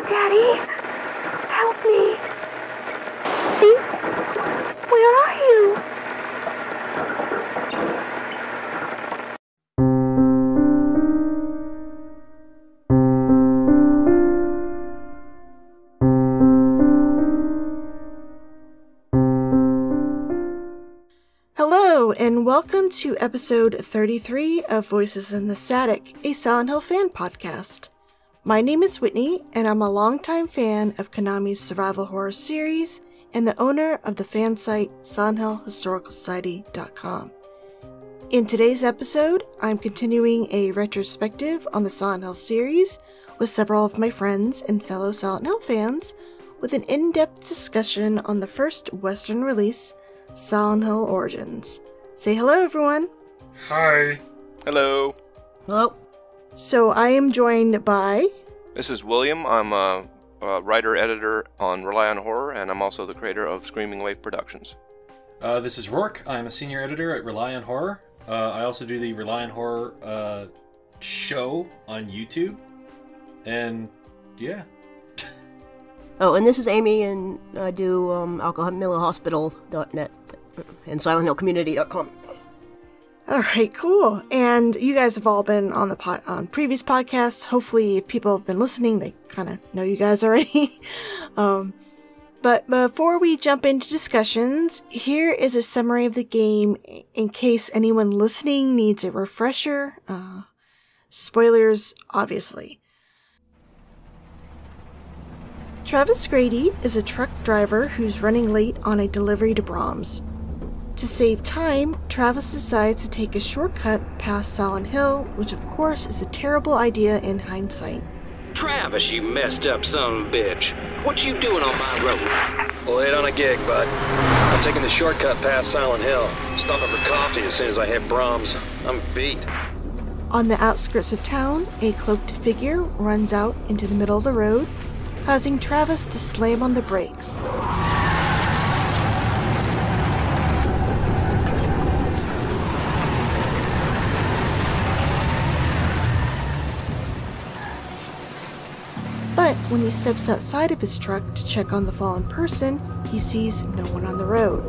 Daddy, help me. Steve, where are you? Hello, and welcome to episode 33 of Voices in the Static, a Silent Hill fan podcast. My name is Whitney, and I'm a longtime fan of Konami's survival horror series and the owner of the fan site SilentHillHistoricalSociety.com. In today's episode, I'm continuing a retrospective on the Silent Hill series with several of my friends and fellow Silent Hill fans, with an in-depth discussion on the first Western release, Silent Hill Origins. Say hello, everyone. Hi. Hello. Hello. So I am joined by... This is William. I'm a writer-editor on Rely on Horror, and I'm also the creator of Screaming Wave Productions. This is Rourke. I'm a senior editor at Rely on Horror. I also do the Rely on Horror show on YouTube. And, yeah. Oh, and this is Amy, and I do alcoholhospital.net and SilentHillCommunity.com. Alright, cool. And you guys have all been on on previous podcasts. Hopefully, if people have been listening, they kind of know you guys already. But before we jump into discussions, here is a summary of the game in case anyone listening needs a refresher. Spoilers, obviously. Travis Grady is a truck driver who's running late on a delivery to Brahms. To save time, Travis decides to take a shortcut past Silent Hill, which of course is a terrible idea in hindsight. Travis, you messed up son of a bitch. What you doing on my road? Late on a gig, bud. I'm taking the shortcut past Silent Hill. Stopping for coffee as soon as I hit Brahms. I'm beat. On the outskirts of town, a cloaked figure runs out into the middle of the road, causing Travis to slam on the brakes. But when he steps outside of his truck to check on the fallen person, he sees no one on the road.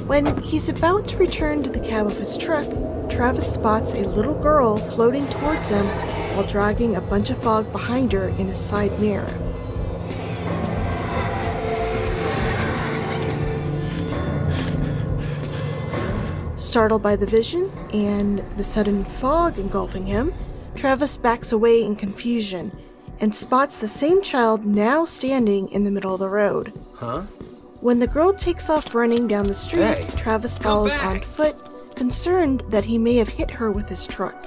When he's about to return to the cab of his truck, Travis spots a little girl floating towards him while dragging a bunch of fog behind her in his side mirror. Startled by the vision and the sudden fog engulfing him, Travis backs away in confusion and spots the same child now standing in the middle of the road. Huh? When the girl takes off running down the street, Hey, Travis follows on foot, concerned that he may have hit her with his truck.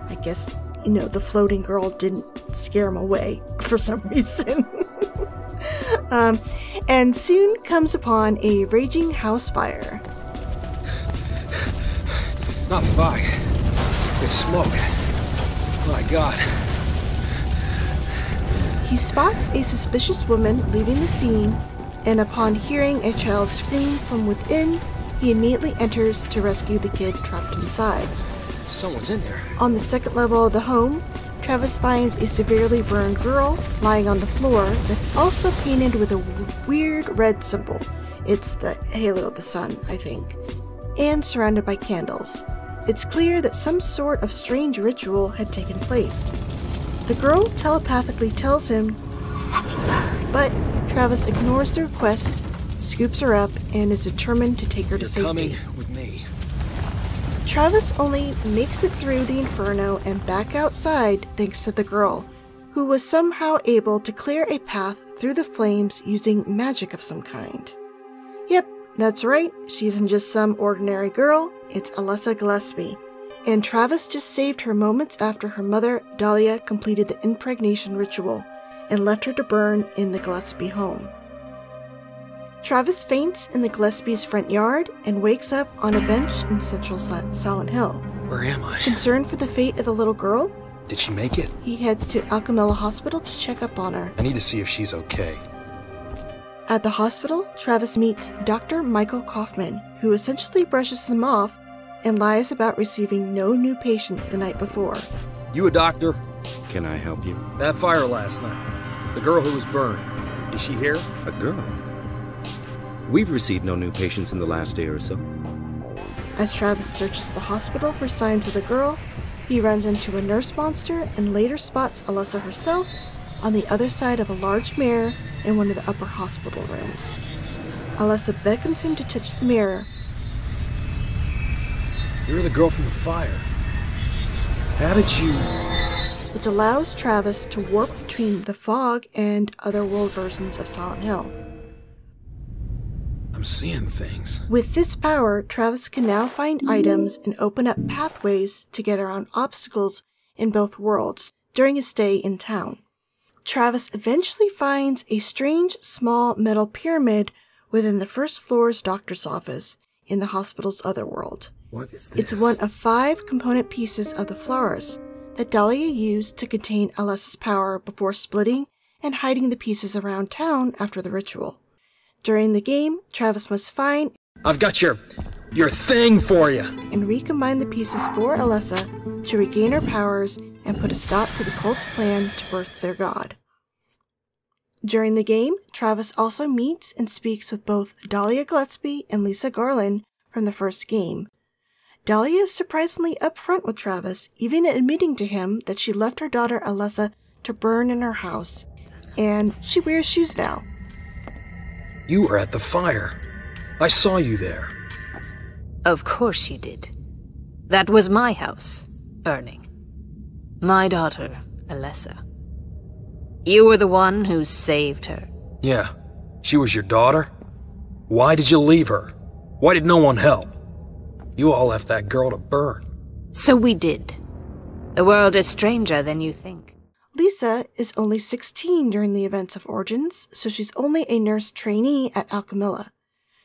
I guess, the floating girl didn't scare him away for some reason. And soon comes upon a raging house fire. Not fog. It's smoke. My God. He spots a suspicious woman leaving the scene, and upon hearing a child scream from within, he immediately enters to rescue the kid trapped inside. Someone's in there. On the second level of the home, Travis finds a severely burned girl lying on the floor that's also painted with a weird red symbol. It's the halo of the sun, I think, and surrounded by candles. It's clear that some sort of strange ritual had taken place. The girl telepathically tells him, but Travis ignores the request, scoops her up, and is determined to take her to safety. Coming with me. Travis only makes it through the inferno and back outside thanks to the girl, who was somehow able to clear a path through the flames using magic of some kind. Yep, that's right, she isn't just some ordinary girl, it's Alessa Gillespie. And Travis just saved her moments after her mother, Dahlia, completed the impregnation ritual and left her to burn in the Gillespie home. Travis faints in the Gillespie's front yard and wakes up on a bench in central Silent Hill. Where am I? Concerned for the fate of the little girl, Did she make it? he heads to Alchemilla Hospital to check up on her. I need to see if she's okay. At the hospital, Travis meets Dr. Michael Kaufman, who essentially brushes him off and lies about receiving no new patients the night before. You a doctor? Can I help you? That fire last night. The girl who was burned. Is she here? A girl? We've received no new patients in the last day or so. As Travis searches the hospital for signs of the girl, he runs into a nurse monster and later spots Alessa herself on the other side of a large mirror in one of the upper hospital rooms. Alessa beckons him to touch the mirror. You're the girl from the fire. How did you... It allows Travis to warp between the fog and otherworld versions of Silent Hill. I'm seeing things. With this power, Travis can now find items and open up pathways to get around obstacles in both worlds during his stay in town. Travis eventually finds a strange small metal pyramid within the first floor's doctor's office in the hospital's otherworld. What is this? It's one of 5 component pieces of the flowers that Dahlia used to contain Alessa's power before splitting and hiding the pieces around town after the ritual. During the game, Travis must find I've got your thing for you. and recombine the pieces for Alessa to regain her powers and put a stop to the cult's plan to birth their god. During the game, Travis also meets and speaks with both Dahlia Gillespie and Lisa Garland from the first game. Dahlia is surprisingly upfront with Travis, even admitting to him that she left her daughter Alessa to burn in her house, and she wears shoes now. You were at the fire. I saw you there. Of course you did. That was my house, burning. My daughter, Alessa. You were the one who saved her. Yeah. She was your daughter? Why did you leave her? Why did no one help? You all left that girl to burn. So we did. The world is stranger than you think. Lisa is only 16 during the events of Origins, so she's only a nurse trainee at Alchemilla.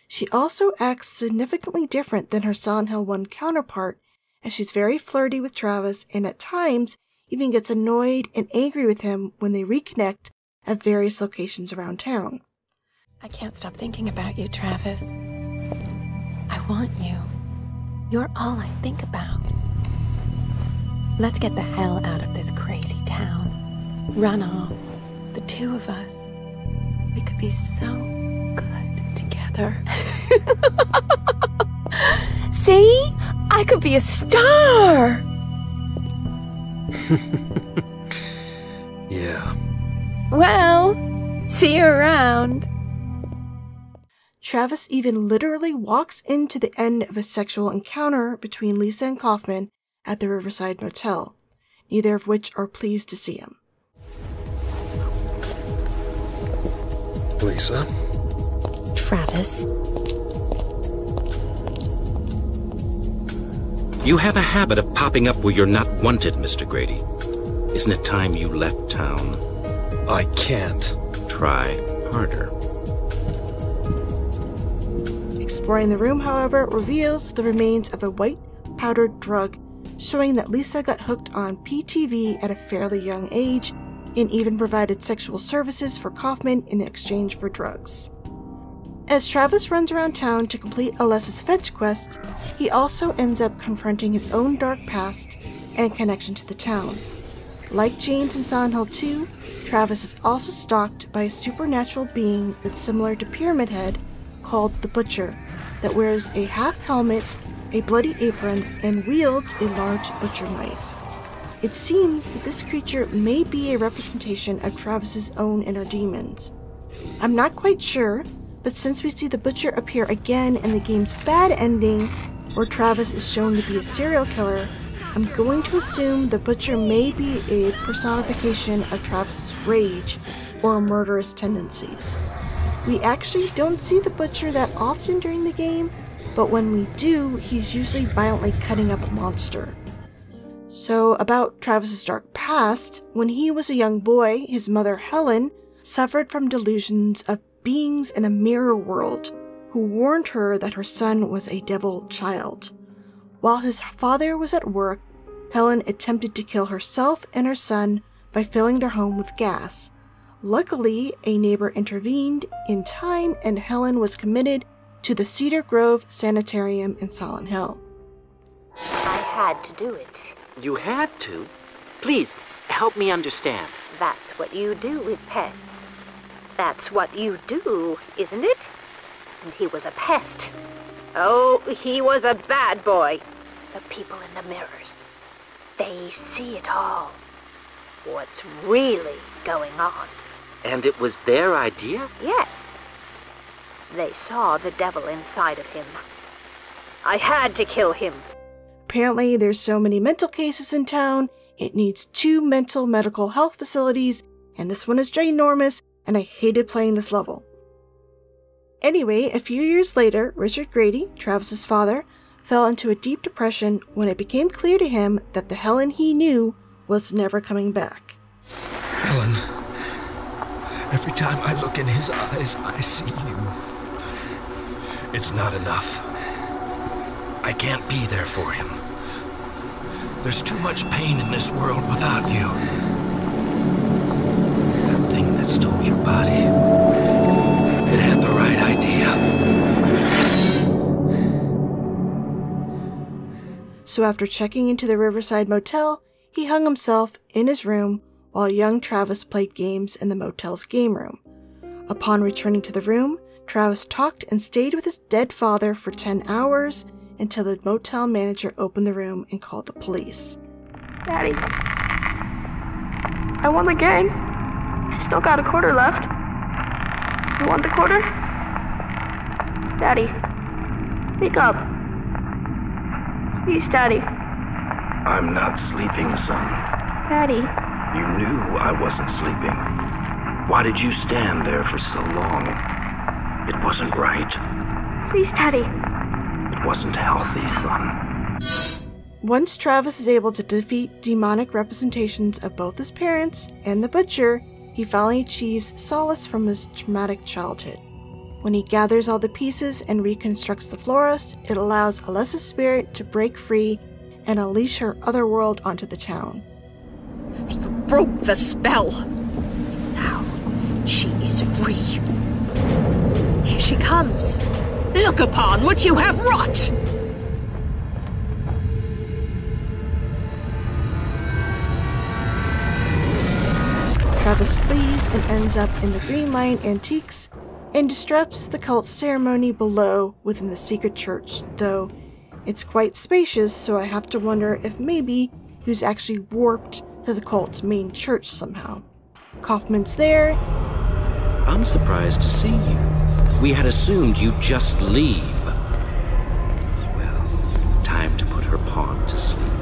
She also acts significantly different than her Silent Hill 1 counterpart, as she's very flirty with Travis and at times even gets annoyed and angry with him when they reconnect at various locations around town. I can't stop thinking about you, Travis. I want you. You're all I think about. Let's get the hell out of this crazy town. Run off. The two of us. We could be so good together. See? I could be a star! Yeah. Well, see you around. Travis even literally walks into the end of a sexual encounter between Lisa and Kaufman at the Riverside Motel, neither of which are pleased to see him. Lisa? Travis. You have a habit of popping up where you're not wanted, Mr. Grady. Isn't it time you left town? I can't. Try harder. Exploring the room, however, reveals the remains of a white powdered drug, showing that Lisa got hooked on PTV at a fairly young age and even provided sexual services for Kaufman in exchange for drugs. As Travis runs around town to complete Alessa's fetch quest, he also ends up confronting his own dark past and connection to the town. Like James in Silent Hill 2, Travis is also stalked by a supernatural being that's similar to Pyramid Head called the Butcher, that wears a half helmet, a bloody apron, and wields a large butcher knife. It seems that this creature may be a representation of Travis's own inner demons. I'm not quite sure, but since we see the Butcher appear again in the game's bad ending, where Travis is shown to be a serial killer, I'm going to assume the Butcher may be a personification of Travis's rage or murderous tendencies. We actually don't see the Butcher that often during the game, but when we do, he's usually violently cutting up a monster. So, about Travis's dark past, when he was a young boy, his mother Helen suffered from delusions of beings in a mirror world who warned her that her son was a devil child. While his father was at work, Helen attempted to kill herself and her son by filling their home with gas. Luckily, a neighbor intervened in time and Helen was committed to the Cedar Grove Sanitarium in Silent Hill. I had to do it. You had to? Please, help me understand. That's what you do with pests. That's what you do, isn't it? And he was a pest. Oh, he was a bad boy. The people in the mirrors, they see it all. What's really going on. And it was their idea? Yes. They saw the devil inside of him. I had to kill him. Apparently, there's so many mental cases in town, it needs 2 mental medical health facilities, and this one is ginormous, and I hated playing this level. Anyway, a few years later, Richard Grady, Travis's father, fell into a deep depression when it became clear to him that the Helen he knew was never coming back. Helen, every time I look in his eyes, I see you. It's not enough. I can't be there for him. There's too much pain in this world without you. That thing that stole your body, it had the right idea. So after checking into the Riverside Motel, he hung himself in his room while young Travis played games in the motel's game room. Upon returning to the room, Travis talked and stayed with his dead father for 10 hours until the motel manager opened the room and called the police. Daddy, I won the game. I still got a quarter left. You want the quarter? Daddy, wake up. Please, Daddy. I'm not sleeping, son. Daddy. You knew I wasn't sleeping. Why did you stand there for so long? It wasn't right. Please, Daddy. It wasn't healthy, son. Once Travis is able to defeat demonic representations of both his parents and the Butcher, he finally achieves solace from his traumatic childhood. When he gathers all the pieces and reconstructs the florist, it allows Alessa's spirit to break free and unleash her otherworld onto the town. You broke the spell. Now she is free. Here she comes. Look upon what you have wrought! Travis flees and ends up in the Green Lion Antiques and disrupts the cult's ceremony below within the secret church, though it's quite spacious, so I have to wonder if maybe he was actually warped to the cult's main church somehow. Kaufman's there. I'm surprised to see you. We had assumed you'd just leave. Well, time to put her pawn to sleep.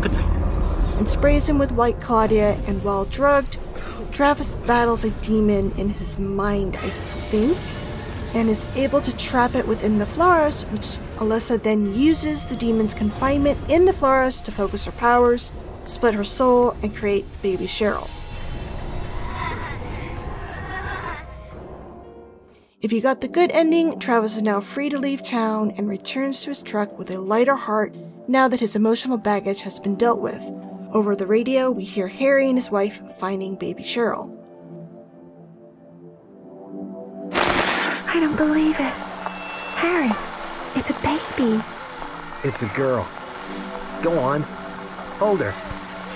Good night. And sprays him with White Claudia, and while drugged, Travis battles a demon in his mind, I think, and is able to trap it within the florist, which Alessa then uses the demon's confinement in the florist to focus her powers, split her soul, and create baby Cheryl. If you got the good ending, Travis is now free to leave town and returns to his truck with a lighter heart now that his emotional baggage has been dealt with. Over the radio, we hear Harry and his wife finding baby Cheryl. I don't believe it. Harry, it's a baby. It's a girl. Go on. Hold her.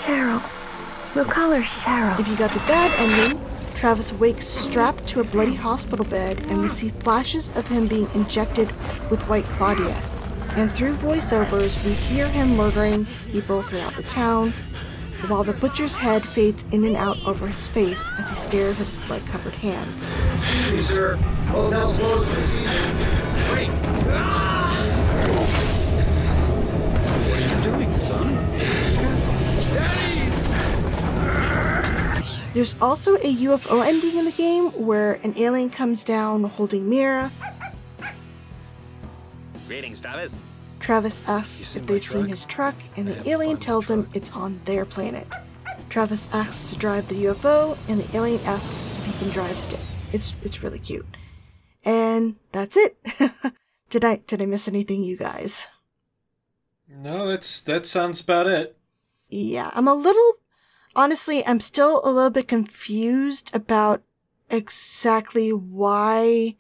Cheryl. We'll call her Cheryl. If you got the bad ending, Travis wakes strapped to a bloody hospital bed, and we see flashes of him being injected with White Claudia. And through voiceovers, we hear him murdering people throughout the town, while the Butcher's head fades in and out over his face as he stares at his blood-covered hands. Excuse me, sir. Hotel's closed for the season. Wait. What are you doing, son? There's also a UFO ending in the game where an alien comes down holding Mira. Greetings, Travis. Travis asks if they've seen his truck, and the alien tells him it's on their planet. Travis asks to drive the UFO, and the alien asks if he can drive stick. It's really cute. And that's it. Did I miss anything, you guys? No, that sounds about it. Yeah, honestly, I'm still a little bit confused about exactly why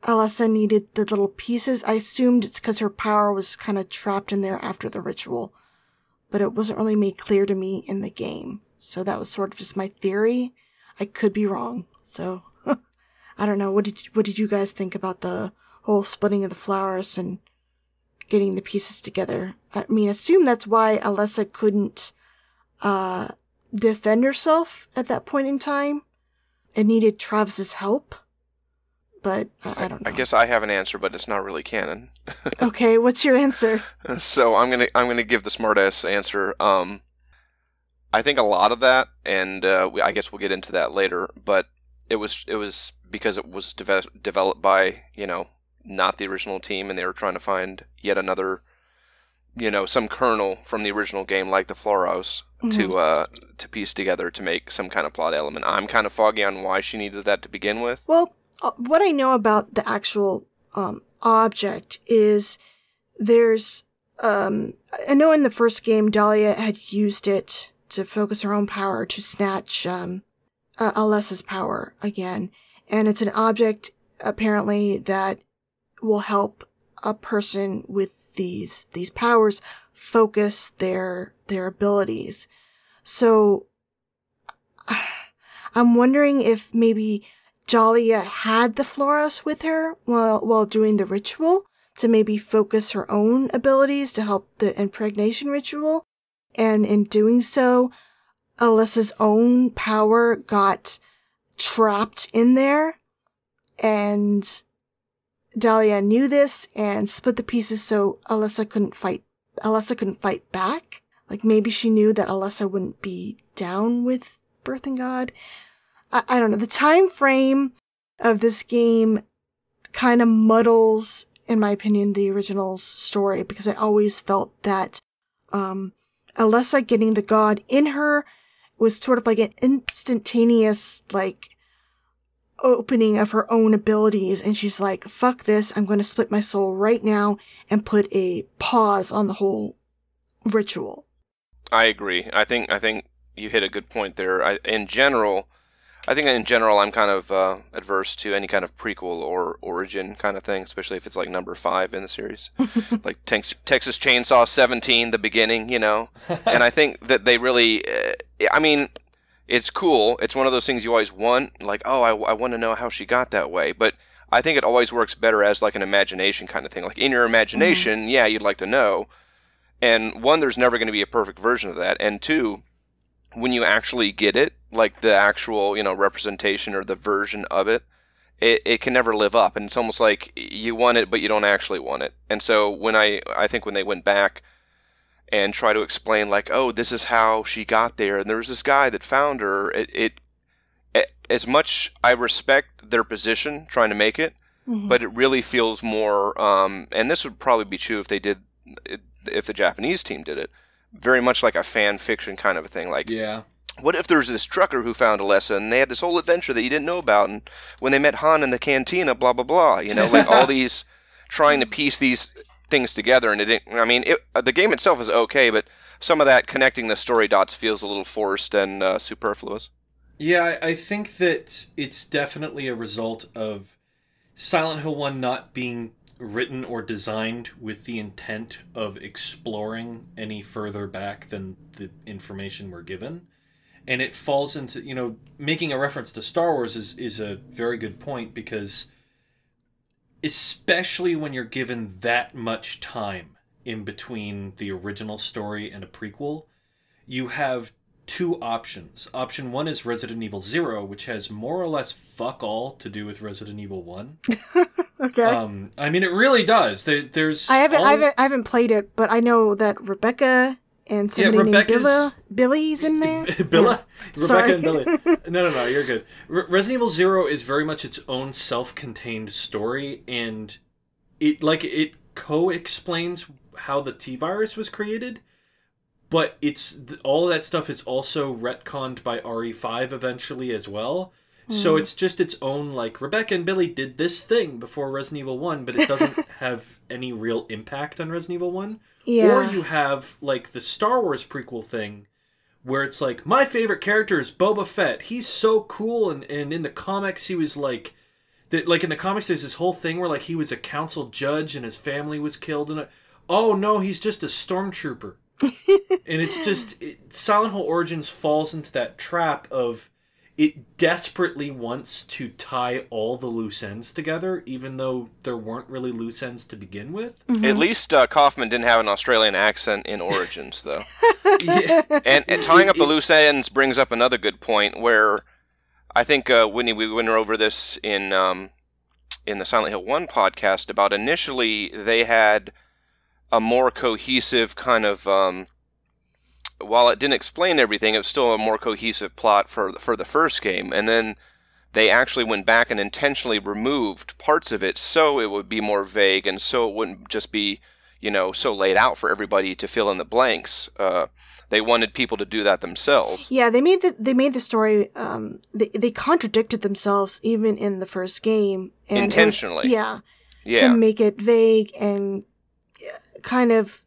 Alessa needed the little pieces. I assumed it's because her power was kind of trapped in there after the ritual, but it wasn't really made clear to me in the game. So that was sort of just my theory. I could be wrong. So I don't know. What did you guys think about the whole splitting of the flowers and getting the pieces together? I mean, assume that's why Alessa couldn't defend herself at that point in time and needed Travis's help. But I don't know. I guess I have an answer, but it's not really canon. Okay, what's your answer? So I'm gonna give the smartass answer. I think a lot of that, and I guess we'll get into that later. But it was because it was developed by not the original team, and they were trying to find yet another some kernel from the original game, like the Floros, to piece together to make some kind of plot element. I'm kind of foggy on why she needed that to begin with. Well, what I know about the actual object is there's I know in the first game Dahlia had used it to focus her own power to snatch Alessa's power again, and it's an object apparently that will help a person with these powers focus their abilities. So I'm wondering if maybe Dahlia had the Floros with her while doing the ritual to maybe focus her own abilities to help the impregnation ritual. And in doing so, Alessa's own power got trapped in there. And Dahlia knew this and split the pieces so Alessa couldn't fight back. Like maybe she knew that Alessa wouldn't be down with Birthing God. I don't know. The time frame of this game kind of muddles, in my opinion, the original story, because I always felt that Alessa getting the god in her was sort of like an instantaneous, like, opening of her own abilities, and she's like, fuck this, I'm going to split my soul right now and put a pause on the whole ritual. I agree. I think you hit a good point there. In general, I'm kind of adverse to any kind of prequel or origin kind of thing, especially if it's like number 5 in the series. Like Texas Chainsaw 17, the beginning, And I think that they really, it's cool. It's one of those things you always want. Like, oh, I want to know how she got that way. But I think it always works better as like an imagination kind of thing. Like in your imagination, yeah, you'd like to know. And one, there's never going to be a perfect version of that. And two, when you actually get it, like the actual, representation or the version of it, it can never live up. And it's almost like you want it, but you don't actually want it. And so when I think when they went back and try to explain like, oh, this is how she got there, and there was this guy that found her, it as much I respect their position trying to make it, but it really feels more, and this would probably be true if they did, if the Japanese team did it, very much like a fan fiction kind of a thing. Like, yeah, what if there's this trucker who found Alessa, and they had this whole adventure that you didn't know about, and when they met Han in the cantina, blah, blah, blah, like all these, trying to piece these things together, and the game itself is okay, but some of that connecting the story dots feels a little forced and superfluous. Yeah, I think that it's definitely a result of Silent Hill 1 not being written or designed with the intent of exploring any further back than the information we're given. And it falls into, making a reference to Star Wars is a very good point, because especially when you're given that much time in between the original story and a prequel, you have two options. Option one is Resident Evil 0, which has more or less fuck all to do with Resident Evil 1. Okay. It really does. There's I haven't played it, but I know that Rebecca and somebody named Billy's in there. Billa? Yeah. Rebecca and Billy. No, you're good. Resident Evil 0 is very much its own self-contained story, and it co-explains how the T-Virus was created, but all of that stuff is also retconned by RE5 eventually as well. So it's just its own, like, Rebecca and Billy did this thing before Resident Evil 1, but it doesn't have any real impact on Resident Evil 1. Yeah. Or you have, like, the Star Wars prequel thing, where it's like, my favorite character is Boba Fett. He's so cool, and in the comics he was like... in the comics there's this whole thing where, like, he was a council judge and his family was killed, and oh no, he's just a stormtrooper. And it's just... Silent Hill Origins falls into that trap of it desperately wants to tie all the loose ends together, even though there weren't really loose ends to begin with. At least Kaufman didn't have an Australian accent in Origins, though. And tying up the loose ends brings up another good point, where I think, Whitney, we went over this in the Silent Hill 1 podcast, about initially they had a more cohesive kind of... while it didn't explain everything, it was still a more cohesive plot for the first game. And then they actually went back and intentionally removed parts of it so it would be more vague and so it wouldn't just be, so laid out for everybody to fill in the blanks. They wanted people to do that themselves. Yeah, they made the story. They contradicted themselves even in the first game, and intentionally. Yeah, to make it vague and kind of.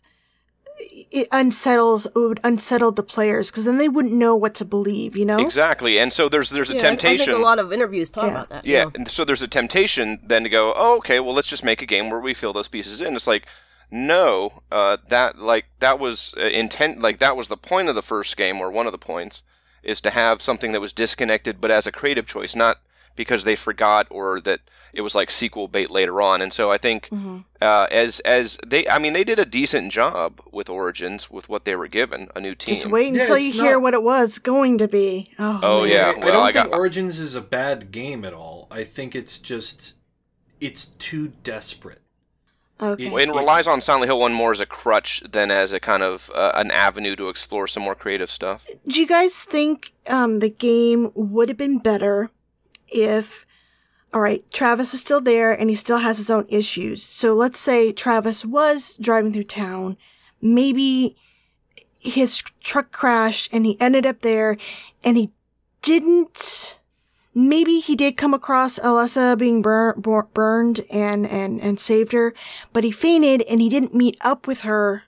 It would unsettle the players, because then they wouldn't know what to believe, Exactly, and so there's a temptation. I think a lot of interviews talk about that. Yeah, and so there's a temptation then to go, oh, okay, well, let's just make a game where we fill those pieces in. It's like, no, that was intent. Like, that was the point of the first game, or one of the points, is to have something that was disconnected, but as a creative choice, not because they forgot or that it was like sequel bait later on. And so I think as they did a decent job with Origins with what they were given, a new team. Just wait until you hear what it was going to be. Oh yeah. Well, I don't think Origins is a bad game at all. I think it's too desperate. Okay. It relies on Silent Hill 1 more as a crutch than as a kind of an avenue to explore some more creative stuff. Do you guys think the game would have been better if, all right, Travis is still there and he still has his own issues. So let's say Travis was driving through town. Maybe his truck crashed and he ended up there and maybe he did come across Alessa being burned and saved her, but he fainted and he didn't meet up with her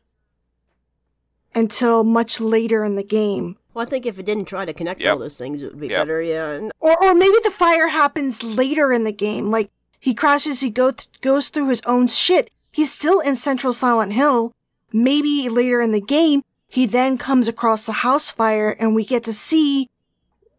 until much later in the game. Well, I think if it didn't try to connect all those things, it would be better, yeah. Or maybe the fire happens later in the game. Like, he crashes, he goes through his own shit. He's still in Central Silent Hill. Maybe later in the game, he then comes across the house fire and we get to see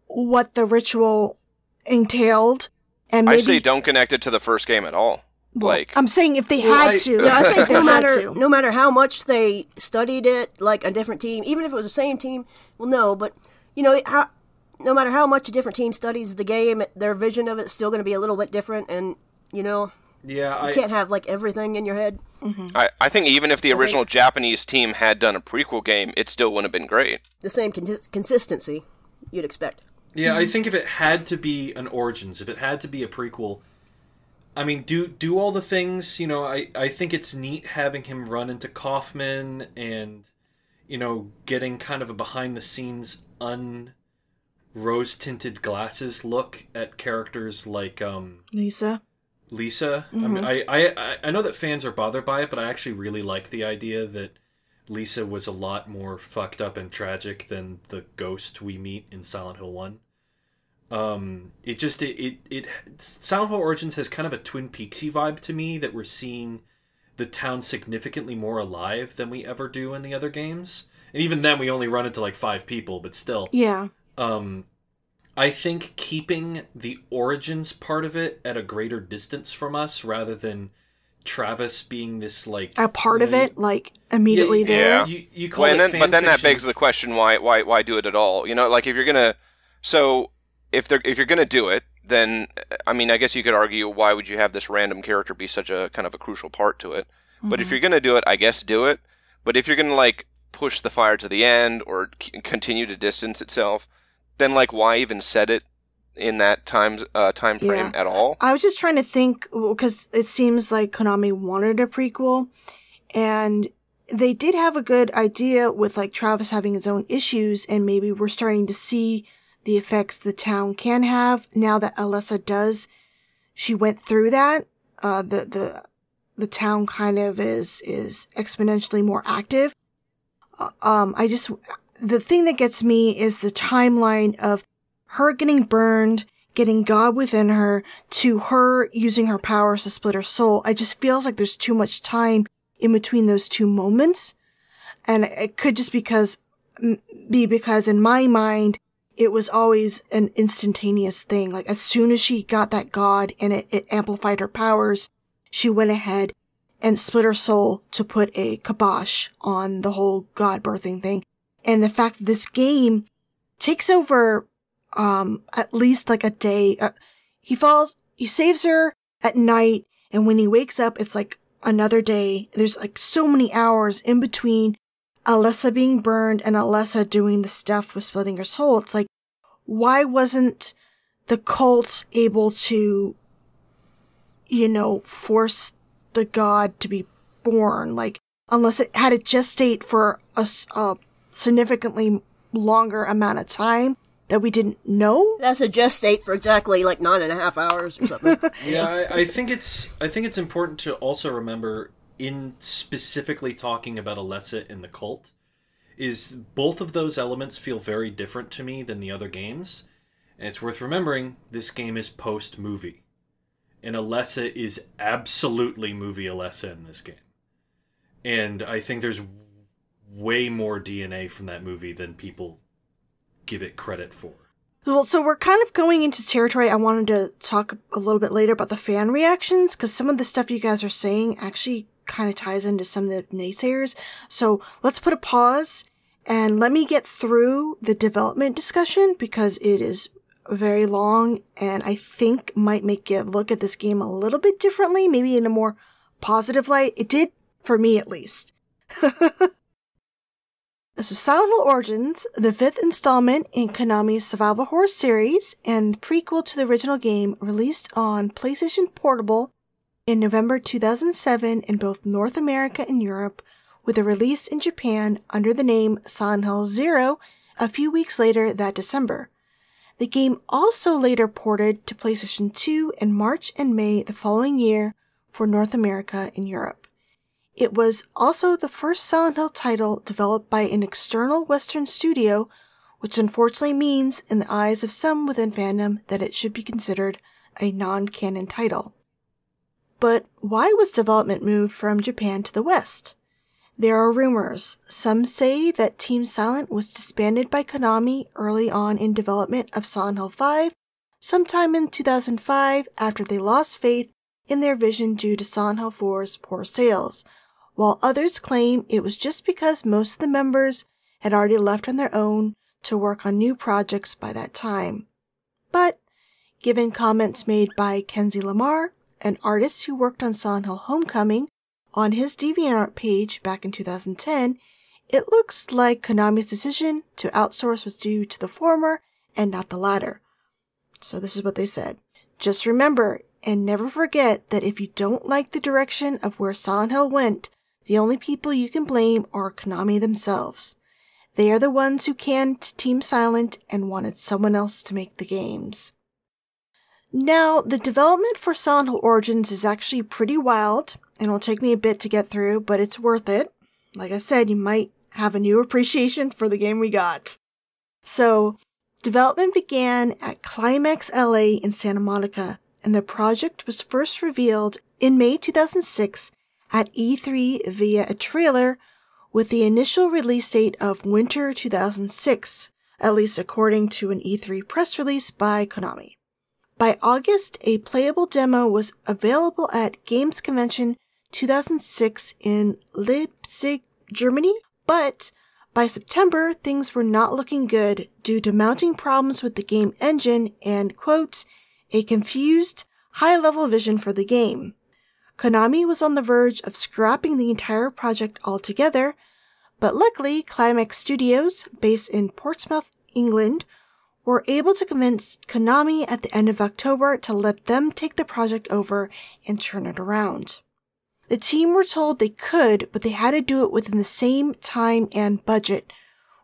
what the ritual entailed. And maybe... I say don't connect it to the first game at all. Well, I'm saying if they had to. Yeah, I think no matter how much they studied it, like a different team, even if it was the same team, well, no, but, no matter how much a different team studies the game, their vision of it's still going to be a little bit different, and, you can't have, like, everything in your head. Mm-hmm. I think even if the original Japanese team had done a prequel game, it still wouldn't have been great. The same consistency you'd expect. Yeah, I think if it had to be an Origins, if it had to be a prequel, I mean, do all the things, I think it's neat having him run into Kaufman and, getting kind of a behind-the-scenes rose-tinted glasses look at characters like... Lisa. Mm-hmm. I mean, I know that fans are bothered by it, but I actually really like the idea that Lisa was a lot more fucked up and tragic than the ghost we meet in Silent Hill 1. Silent Hill Origins has kind of a Twin Peaksy vibe to me, that we're seeing the town significantly more alive than we ever do in the other games. And even then we only run into like 5 people, but still. Yeah. I think keeping the Origins part of it at a greater distance from us, rather than Travis being this like a part of it, like immediately there. Yeah. You call it fan but then that fiction. begs the question: why do it at all? Like if you're gonna if you're gonna do it, then I mean, I guess you could argue, why would you have this random character be such a kind of a crucial part to it? Mm-hmm. But if you're gonna do it, I guess do it. But if you're gonna like push the fire to the end or continue to distance itself, then like why even set it in that time frame at all? I was just trying to think, because it seems like Konami wanted a prequel, and they did have a good idea with like Travis having his own issues, and maybe we're starting to see the effects the town can have now that Alessa does. She went through that. The town kind of is exponentially more active. The thing that gets me is the timeline of her getting burned, getting God within her, to her using her powers to split her soul. It just feels like there's too much time in between those two moments. And it could just be because in my mind, it was always an instantaneous thing. Like, as soon as she got that god and it amplified her powers, she went ahead and split her soul to put a kibosh on the whole god birthing thing. And the fact that this game takes over, at least like a day. He saves her at night, and when he wakes up, it's like another day. There's like so many hours in between Alessa being burned and Alessa doing the stuff with splitting her soul. It's like, why wasn't the cult able to, force the god to be born? Like, unless it had to gestate for a significantly longer amount of time that we didn't know. That's a gestate for exactly like 9.5 hours or something. Yeah, I think it's important to also remember, in specifically talking about Alessa and the cult, is both of those elements feel very different to me than the other games. And it's worth remembering, this game is post-movie. And Alessa is absolutely movie Alessa in this game. And I think there's way more DNA from that movie than people give it credit for. Well, so we're kind of going into territory I wanted to talk a little bit later about the fan reactions, because some of the stuff you guys are saying actually kind of ties into some of the naysayers. So let's put a pause and let me get through the development discussion, because it is very long and I think might make you look at this game a little bit differently, maybe in a more positive light. It did for me, at least. So Silent Hill Origins, the 5th installment in Konami's survival horror series and prequel to the original game, released on PlayStation Portable in November 2007 in both North America and Europe, with a release in Japan under the name Silent Hill 0 a few weeks later that December. The game also later ported to PlayStation 2 in March and May the following year for North America and Europe. It was also the first Silent Hill title developed by an external Western studio, which unfortunately means, in the eyes of some within fandom, that it should be considered a non-canon title. But why was development moved from Japan to the West? There are rumors. Some say that Team Silent was disbanded by Konami early on in development of Silent Hill 5, sometime in 2005 after they lost faith in their vision due to Silent Hill 4's poor sales, while others claim it was just because most of the members had already left on their own to work on new projects by that time. But, given comments made by Kenzie Lamar, an artist who worked on Silent Hill Homecoming, on his DeviantArt page back in 2010, it looks like Konami's decision to outsource was due to the former and not the latter. So this is what they said. Just remember, and never forget, that if you don't like the direction of where Silent Hill went, the only people you can blame are Konami themselves. They are the ones who canned Team Silent and wanted someone else to make the games. Now, the development for Silent Hill Origins is actually pretty wild, and it'll take me a bit to get through, but it's worth it. Like I said, you might have a new appreciation for the game we got. So, development began at Climax LA in Santa Monica, and the project was first revealed in May 2006 at E3 via a trailer, with the initial release date of winter 2006, at least according to an E3 press release by Konami. By August, a playable demo was available at Games Convention 2006 in Leipzig, Germany, but by September, things were not looking good due to mounting problems with the game engine and, quote, a confused, high-level vision for the game. Konami was on the verge of scrapping the entire project altogether, but luckily, Climax Studios, based in Portsmouth, England, were able to convince Konami at the end of October to let them take the project over and turn it around. The team were told they could, but they had to do it within the same time and budget,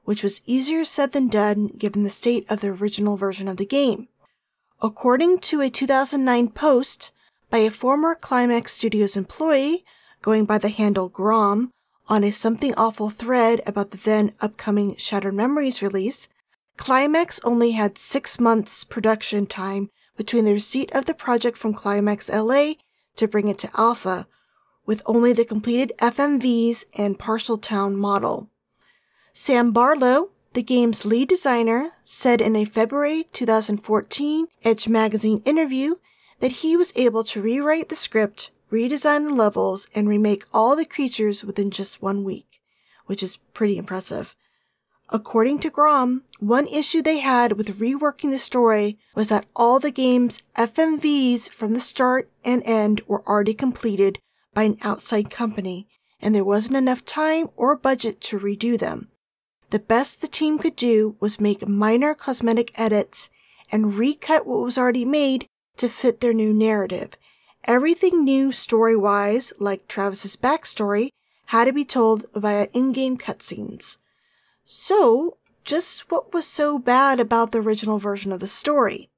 which was easier said than done given the state of the original version of the game. According to a 2009 post by a former Climax Studios employee, going by the handle Grom, on a Something Awful thread about the then upcoming Shattered Memories release, Climax only had 6 months production time between the receipt of the project from Climax LA to bring it to alpha, with only the completed FMVs and partial town model. Sam Barlow, the game's lead designer, said in a February 2014 Edge magazine interview that he was able to rewrite the script, redesign the levels, and remake all the creatures within just 1 week, which is pretty impressive. According to Grom, one issue they had with reworking the story was that all the game's FMVs from the start and end were already completed by an outside company, and there wasn't enough time or budget to redo them. The best the team could do was make minor cosmetic edits and recut what was already made to fit their new narrative. Everything new story-wise, like Travis's backstory, had to be told via in-game cutscenes. So, just what was so bad about the original version of the story?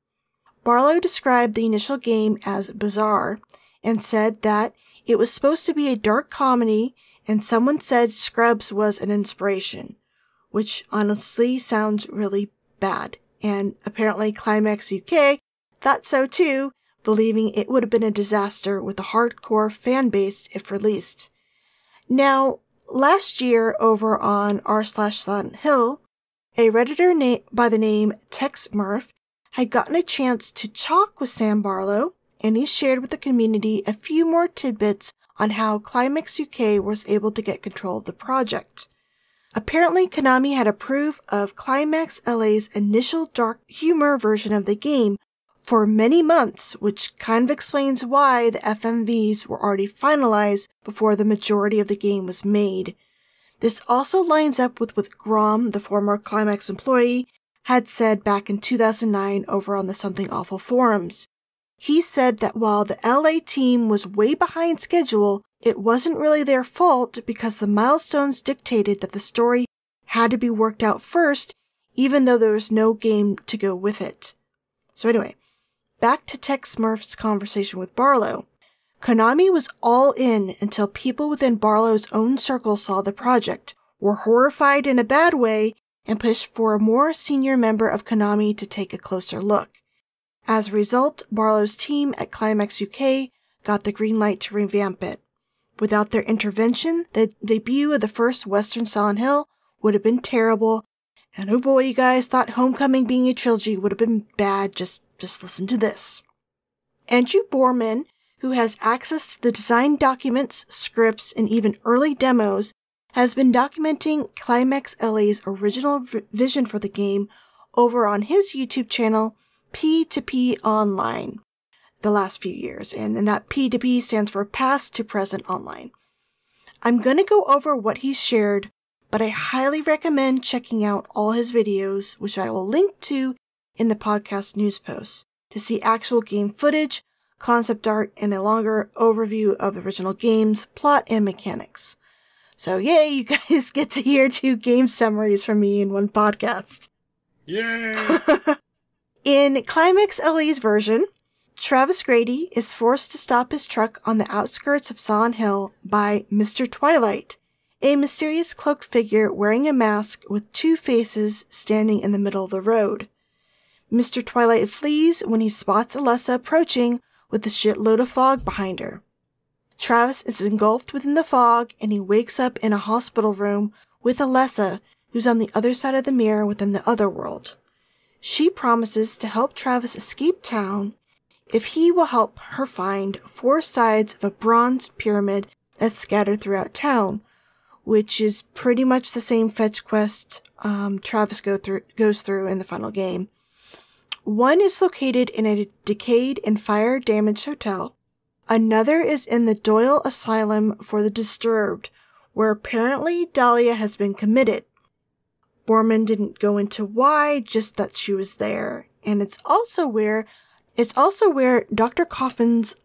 Barlow described the initial game as bizarre and said that it was supposed to be a dark comedy, and someone said Scrubs was an inspiration, which honestly sounds really bad. And apparently Climax UK thought so too, believing it would have been a disaster with a hardcore fan base if released. Now, last year over on r/Silent Hill, a Redditor by the name TexMurph had gotten a chance to talk with Sam Barlow, and he shared with the community a few more tidbits on how Climax UK was able to get control of the project. Apparently, Konami had approved of Climax LA's initial dark humor version of the game for many months, which kind of explains why the FMVs were already finalized before the majority of the game was made. This also lines up with what Grom, the former Climax employee, had said back in 2009 over on the Something Awful forums. He said that while the LA team was way behind schedule, it wasn't really their fault because the milestones dictated that the story had to be worked out first, even though there was no game to go with it. So anyway, back to TexMurph's conversation with Barlow. Konami was all in until people within Barlow's own circle saw the project, were horrified in a bad way, and pushed for a more senior member of Konami to take a closer look. As a result, Barlow's team at Climax UK got the green light to revamp it. Without their intervention, the debut of the first Western Silent Hill would have been terrible, and oh boy, you guys thought Homecoming being a trilogy would have been bad. Just listen to this. Andrew Borman, who has access to the design documents, scripts, and even early demos, has been documenting Climax LA's original vision for the game over on his YouTube channel, P2P Online, the last few years, and that P2P stands for Past to Present Online. I'm going to go over what he's shared, but I highly recommend checking out all his videos, which I will link to in the podcast news post, to see actual game footage, concept art, and a longer overview of the original game's plot and mechanics. So yay, you guys get to hear 2 game summaries from me in one podcast. Yay! In Climax LA's version, Travis Grady is forced to stop his truck on the outskirts of Silent Hill by Mr. Twilight, a mysterious cloaked figure wearing a mask with 2 faces standing in the middle of the road. Mr. Twilight flees when he spots Alessa approaching with a shitload of fog behind her. Travis is engulfed within the fog, and he wakes up in a hospital room with Alessa, who's on the other side of the mirror within the other world. She promises to help Travis escape town if he will help her find 4 sides of a bronze pyramid that's scattered throughout town, which is pretty much the same fetch quest Travis goes through in the final game. One is located in a decayed and fire-damaged hotel. Another is in the Doyle Asylum for the Disturbed, where apparently Dahlia has been committed. Borman didn't go into why, just that she was there. And it's also where Dr. Kaufman's,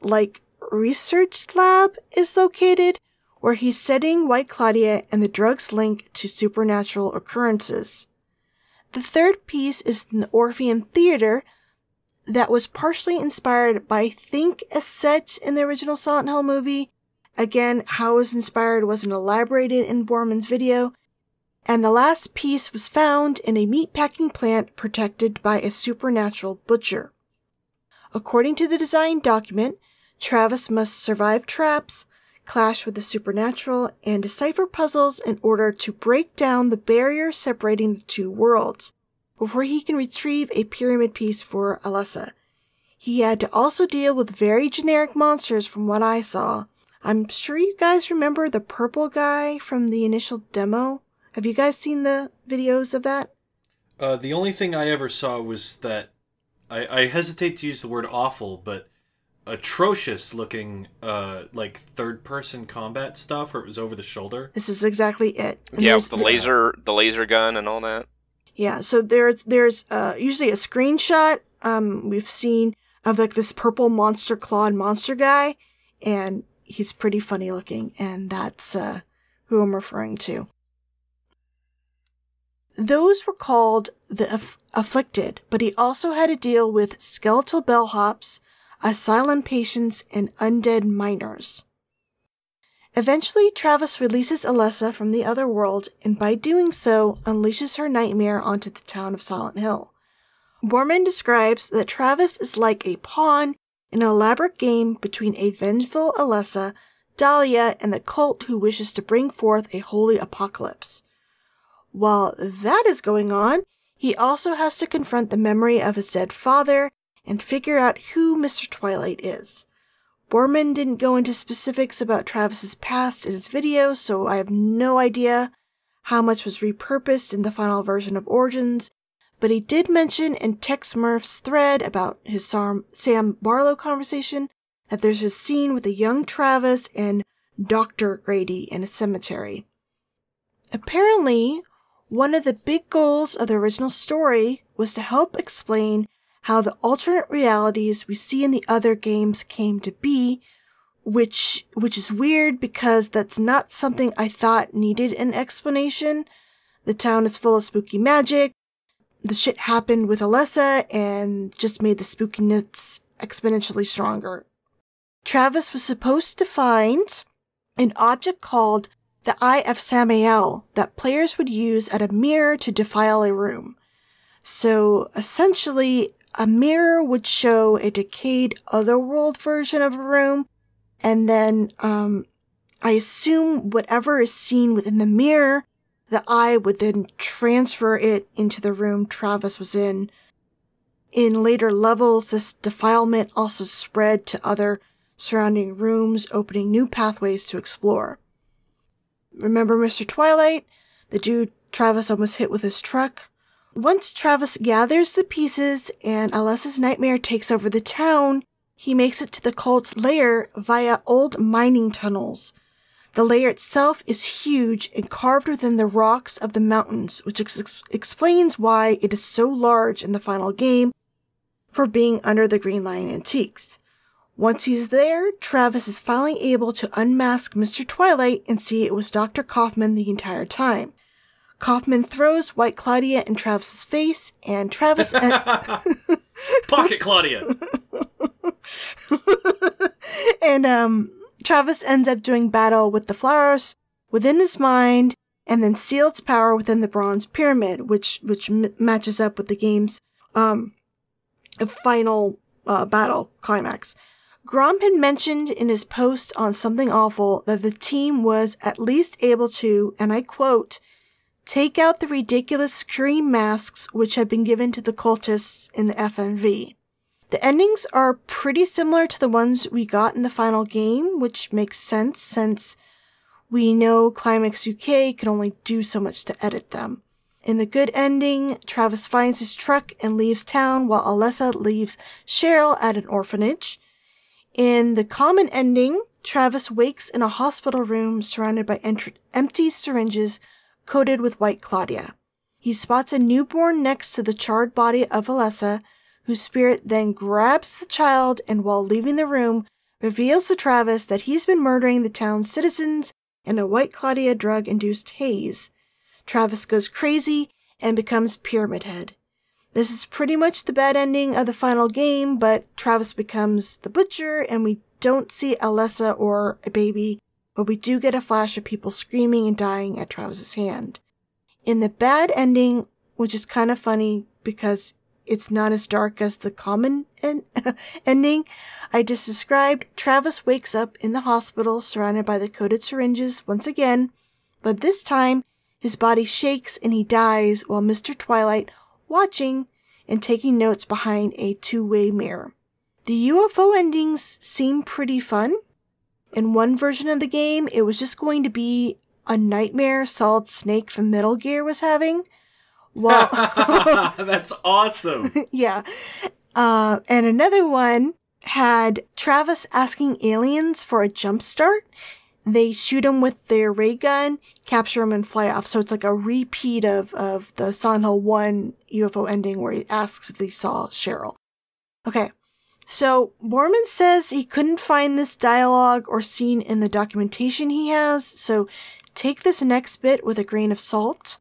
research lab is located, where he's studying White Claudia and the drugs linked to supernatural occurrences. The third piece is in the Orpheum Theater that was partially inspired by, I think, a set in the original Silent Hill movie. Again, how it was inspired wasn't elaborated in Borman's video. And the last piece was found in a meatpacking plant protected by a supernatural butcher. According to the design document, Travis must survive traps, clash with the supernatural, and decipher puzzles in order to break down the barrier separating the two worlds, before he can retrieve a pyramid piece for Alessa. He had to also deal with very generic monsters from what I saw. I'm sure you guys remember the purple guy from the initial demo. Have you guys seen the videos of that? The only thing I ever saw was that, I hesitate to use the word awful, but atrocious looking, like third-person combat stuff where it was over the shoulder. This is exactly it. And yeah, with the laser gun and all that. Yeah, so there's usually a screenshot we've seen of like this purple monster clawed monster guy, and he's pretty funny looking, and that's who I'm referring to. Those were called the Afflicted, but he also had to deal with skeletal bellhops, asylum patients, and undead miners. Eventually, Travis releases Alessa from the other world, and by doing so, unleashes her nightmare onto the town of Silent Hill. Borman describes that Travis is like a pawn in an elaborate game between a vengeful Alessa, Dahlia, and the cult who wishes to bring forth a holy apocalypse. While that is going on, he also has to confront the memory of his dead father and figure out who Mr. Twilight is. Borman didn't go into specifics about Travis's past in his video, so I have no idea how much was repurposed in the final version of Origins, but he did mention in Tex Murph's thread about his Sam Barlow conversation that there's a scene with a young Travis and Dr. Grady in a cemetery. Apparently, one of the big goals of the original story was to help explain how the alternate realities we see in the other games came to be, which is weird because that's not something I thought needed an explanation. The town is full of spooky magic. The shit happened with Alessa and just made the spookiness exponentially stronger. Travis was supposed to find an object called the Eye of Samael that players would use at a mirror to defile a room. So essentially, a mirror would show a decayed otherworld version of a room, and then I assume whatever is seen within the mirror, the eye would then transfer it into the room Travis was in. In later levels, this defilement also spread to other surrounding rooms, opening new pathways to explore. Remember Mr. Twilight? The dude Travis almost hit with his truck? Once Travis gathers the pieces and Alessa's nightmare takes over the town, he makes it to the cult's lair via old mining tunnels. The lair itself is huge and carved within the rocks of the mountains, which explains why it is so large in the final game for being under the Green Lion Antiques. Once he's there, Travis is finally able to unmask Mr. Twilight and see it was Dr. Kaufman the entire time. Kaufman throws White Claudia in Travis's face, and Travis... Pocket Claudia! And, Travis ends up doing battle with the flowers within his mind, and then seal its power within the bronze pyramid, which matches up with the game's, final, battle climax. Grom had mentioned in his post on Something Awful that the team was at least able to, and I quote, take out the ridiculous scream masks which had been given to the cultists in the FMV. The endings are pretty similar to the ones we got in the final game, which makes sense since we know Climax UK can only do so much to edit them. In the good ending, Travis finds his truck and leaves town while Alessa leaves Cheryl at an orphanage. In the common ending, Travis wakes in a hospital room surrounded by empty syringes coated with White Claudia. He spots a newborn next to the charred body of Alessa, whose spirit then grabs the child and while leaving the room, reveals to Travis that he's been murdering the town's citizens in a White Claudia drug-induced haze. Travis goes crazy and becomes Pyramid Head. This is pretty much the bad ending of the final game, but Travis becomes the Butcher and we don't see Alessa or a baby, but we do get a flash of people screaming and dying at Travis's hand. In the bad ending, which is kind of funny because it's not as dark as the common ending I just described. Travis wakes up in the hospital surrounded by the coded syringes once again, but this time his body shakes and he dies while Mr. Twilight watching and taking notes behind a two-way mirror. The UFO endings seem pretty fun. In one version of the game, it was just going to be a nightmare Solid Snake from Metal Gear was having. Well, that's awesome. Yeah. And another one had Travis asking aliens for a jump start. They shoot him with their ray gun, capture him, and fly off. So it's like a repeat of the Silent Hill 1 UFO ending where he asks if they saw Cheryl. Okay. So Borman says he couldn't find this dialogue or scene in the documentation he has. So take this next bit with a grain of salt.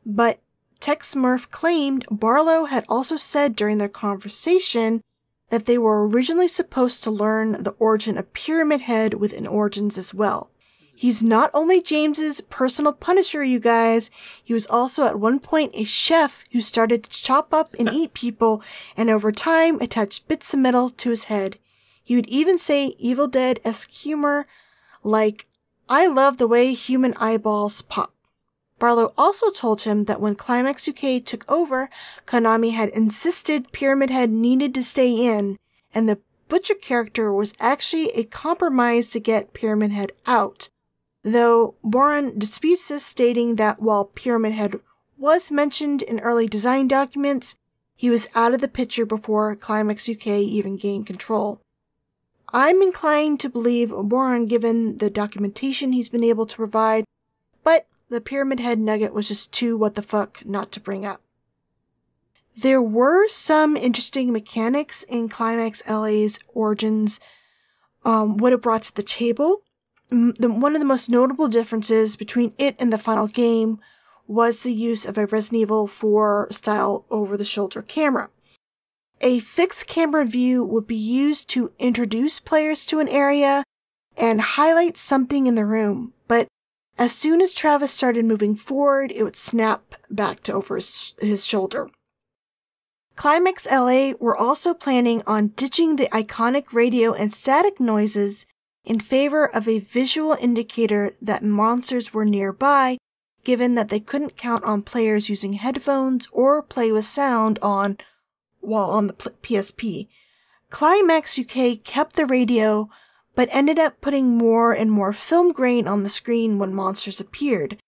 But Tex Murph claimed Barlow had also said during their conversation that they were originally supposed to learn the origin of Pyramid Head within Origins as well. He's not only James's personal punisher, you guys, he was also at one point a chef who started to chop up and eat people and over time attached bits of metal to his head. He would even say Evil Dead-esque humor like, "I love the way human eyeballs pop." Barlow also told him that when Climax UK took over, Konami had insisted Pyramid Head needed to stay in, and the Butcher character was actually a compromise to get Pyramid Head out. Though Boran disputes this, stating that while Pyramid Head was mentioned in early design documents, he was out of the picture before Climax UK even gained control. I'm inclined to believe Boran given the documentation he's been able to provide, but the Pyramid Head nugget was just too what the fuck not to bring up. There were some interesting mechanics in Climax LA's Origins, what it brought to the table. One of the most notable differences between it and the final game was the use of a Resident Evil 4 style over-the-shoulder camera. A fixed camera view would be used to introduce players to an area and highlight something in the room, but as soon as Travis started moving forward, it would snap back to over his shoulder. Climax LA were also planning on ditching the iconic radio and static noises in favor of a visual indicator that monsters were nearby, given that they couldn't count on players using headphones or play with sound while on the PSP. Climax UK kept the radio, but ended up putting more and more film grain on the screen when monsters appeared.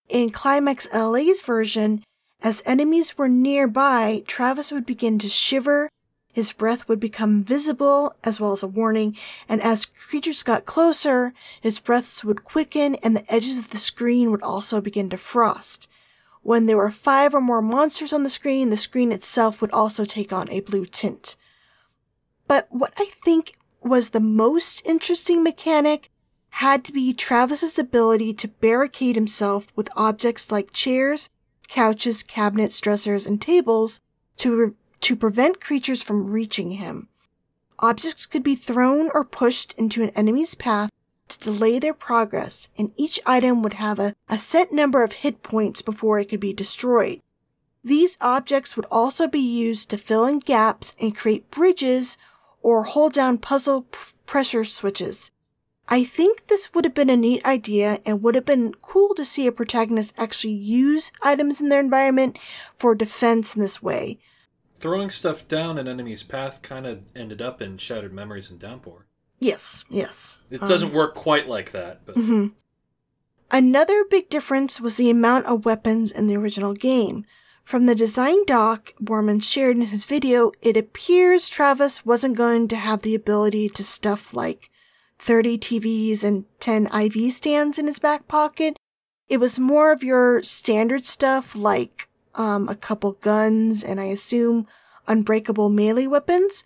In Climax LA's version, as enemies were nearby, Travis would begin to shiver, his breath would become visible as well as a warning, and as creatures got closer, his breaths would quicken and the edges of the screen would also begin to frost. When there were 5 or more monsters on the screen itself would also take on a blue tint. But what I think was the most interesting mechanic had to be Travis's ability to barricade himself with objects like chairs, couches, cabinets, dressers, and tables to prevent creatures from reaching him. Objects could be thrown or pushed into an enemy's path to delay their progress, and each item would have a set number of hit points before it could be destroyed. These objects would also be used to fill in gaps and create bridges or hold down puzzle pressure switches. I think this would have been a neat idea and would have been cool to see a protagonist actually use items in their environment for defense in this way. Throwing stuff down an enemy's path kind of ended up in Shattered Memories and Downpour. Yes. It doesn't work quite like that. But Another big difference was the amount of weapons in the original game. From the design doc Borman shared in his video, it appears Travis wasn't going to have the ability to stuff like 30 TVs and 10 IV stands in his back pocket. It was more of your standard stuff like a couple guns and I assume unbreakable melee weapons.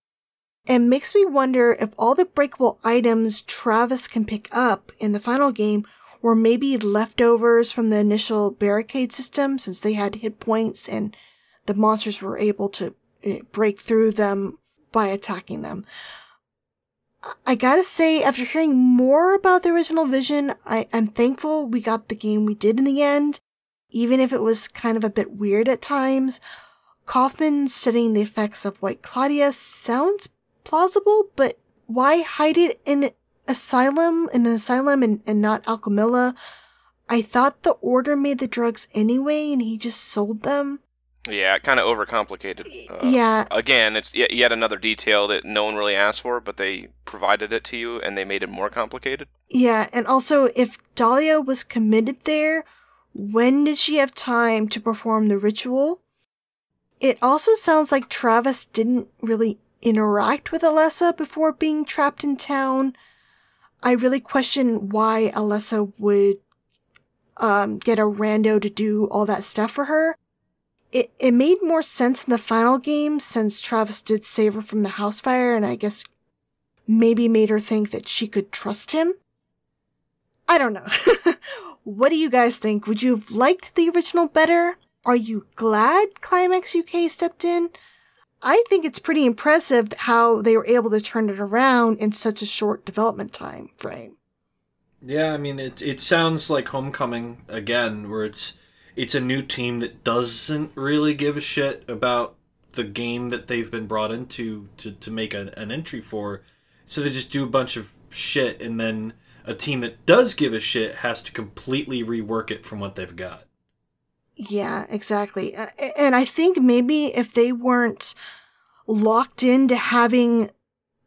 And makes me wonder if all the breakable items Travis can pick up in the final game were maybe leftovers from the initial barricade system, since they had hit points and the monsters were able to break through them by attacking them. I gotta say, after hearing more about the original vision, I'm thankful we got the game we did in the end, even if it was kind of a bit weird at times. Kaufman studying the effects of White Claudia sounds plausible, but why hide it in an asylum and not Alchemilla? I thought the Order made the drugs anyway and he just sold them. Yeah, kind of overcomplicated. Yeah. Again, it's yet another detail that no one really asked for, but they provided it to you and they made it more complicated. Yeah, and also if Dahlia was committed there, when did she have time to perform the ritual? It also sounds like Travis didn't really interact with Alessa before being trapped in town. I really question why Alessa would get a rando to do all that stuff for her. It made more sense in the final game since Travis did save her from the house fire and I guess maybe made her think that she could trust him. I don't know. What do you guys think? Would you have liked the original better? Are you glad Climax UK stepped in? I think it's pretty impressive how they were able to turn it around in such a short development time frame. Yeah, I mean, it sounds like Homecoming again, where it's a new team that doesn't really give a shit about the game that they've been brought into to make an entry for. So they just do a bunch of shit, and then a team that does give a shit has to completely rework it from what they've got. Yeah, exactly. And I think maybe if they weren't locked into having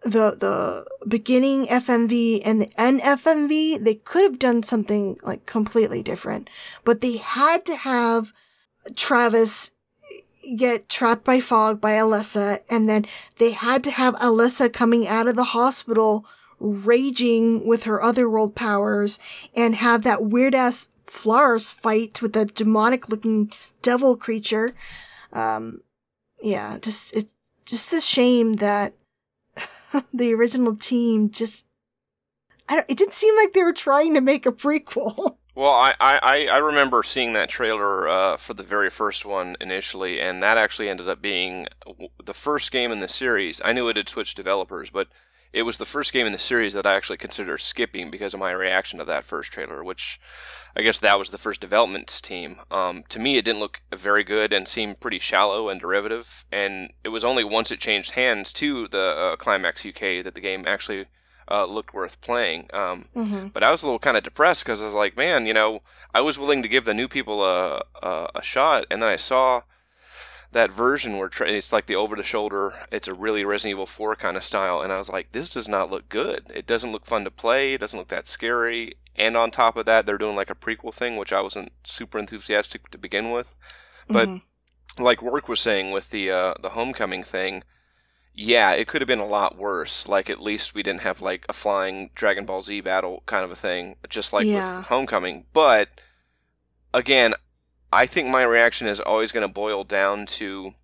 the beginning FMV and the end FMV, they could have done something like completely different. But they had to have Travis get trapped by fog by Alessa, and then they had to have Alessa coming out of the hospital raging with her otherworld powers and have that weird-ass Flars fight with a demonic-looking devil creature. Yeah, it's just a shame that the original team it didn't seem like they were trying to make a prequel. Well, I remember seeing that trailer for the very first one initially, and that actually ended up being the first game in the series. I knew it had switched developers, but it was the first game in the series that I actually considered skipping because of my reaction to that first trailer, which I guess that was the first development team. To me, it didn't look very good and seemed pretty shallow and derivative, and it was only once it changed hands to the Climax UK that the game actually looked worth playing. But I was a little kind of depressed because I was like, man, I was willing to give the new people a shot, and then I saw that version where it's like the over-the-shoulder, it's a really Resident Evil 4 kind of style, and I was like, this does not look good. It doesn't look fun to play, it doesn't look that scary, and on top of that, they're doing like a prequel thing, which I wasn't super enthusiastic to begin with. But like Rourke was saying with the Homecoming thing, yeah, it could have been a lot worse. Like, at least we didn't have like a flying Dragon Ball Z battle kind of a thing, just like with Homecoming. But, again, I think my reaction is always going to boil down to,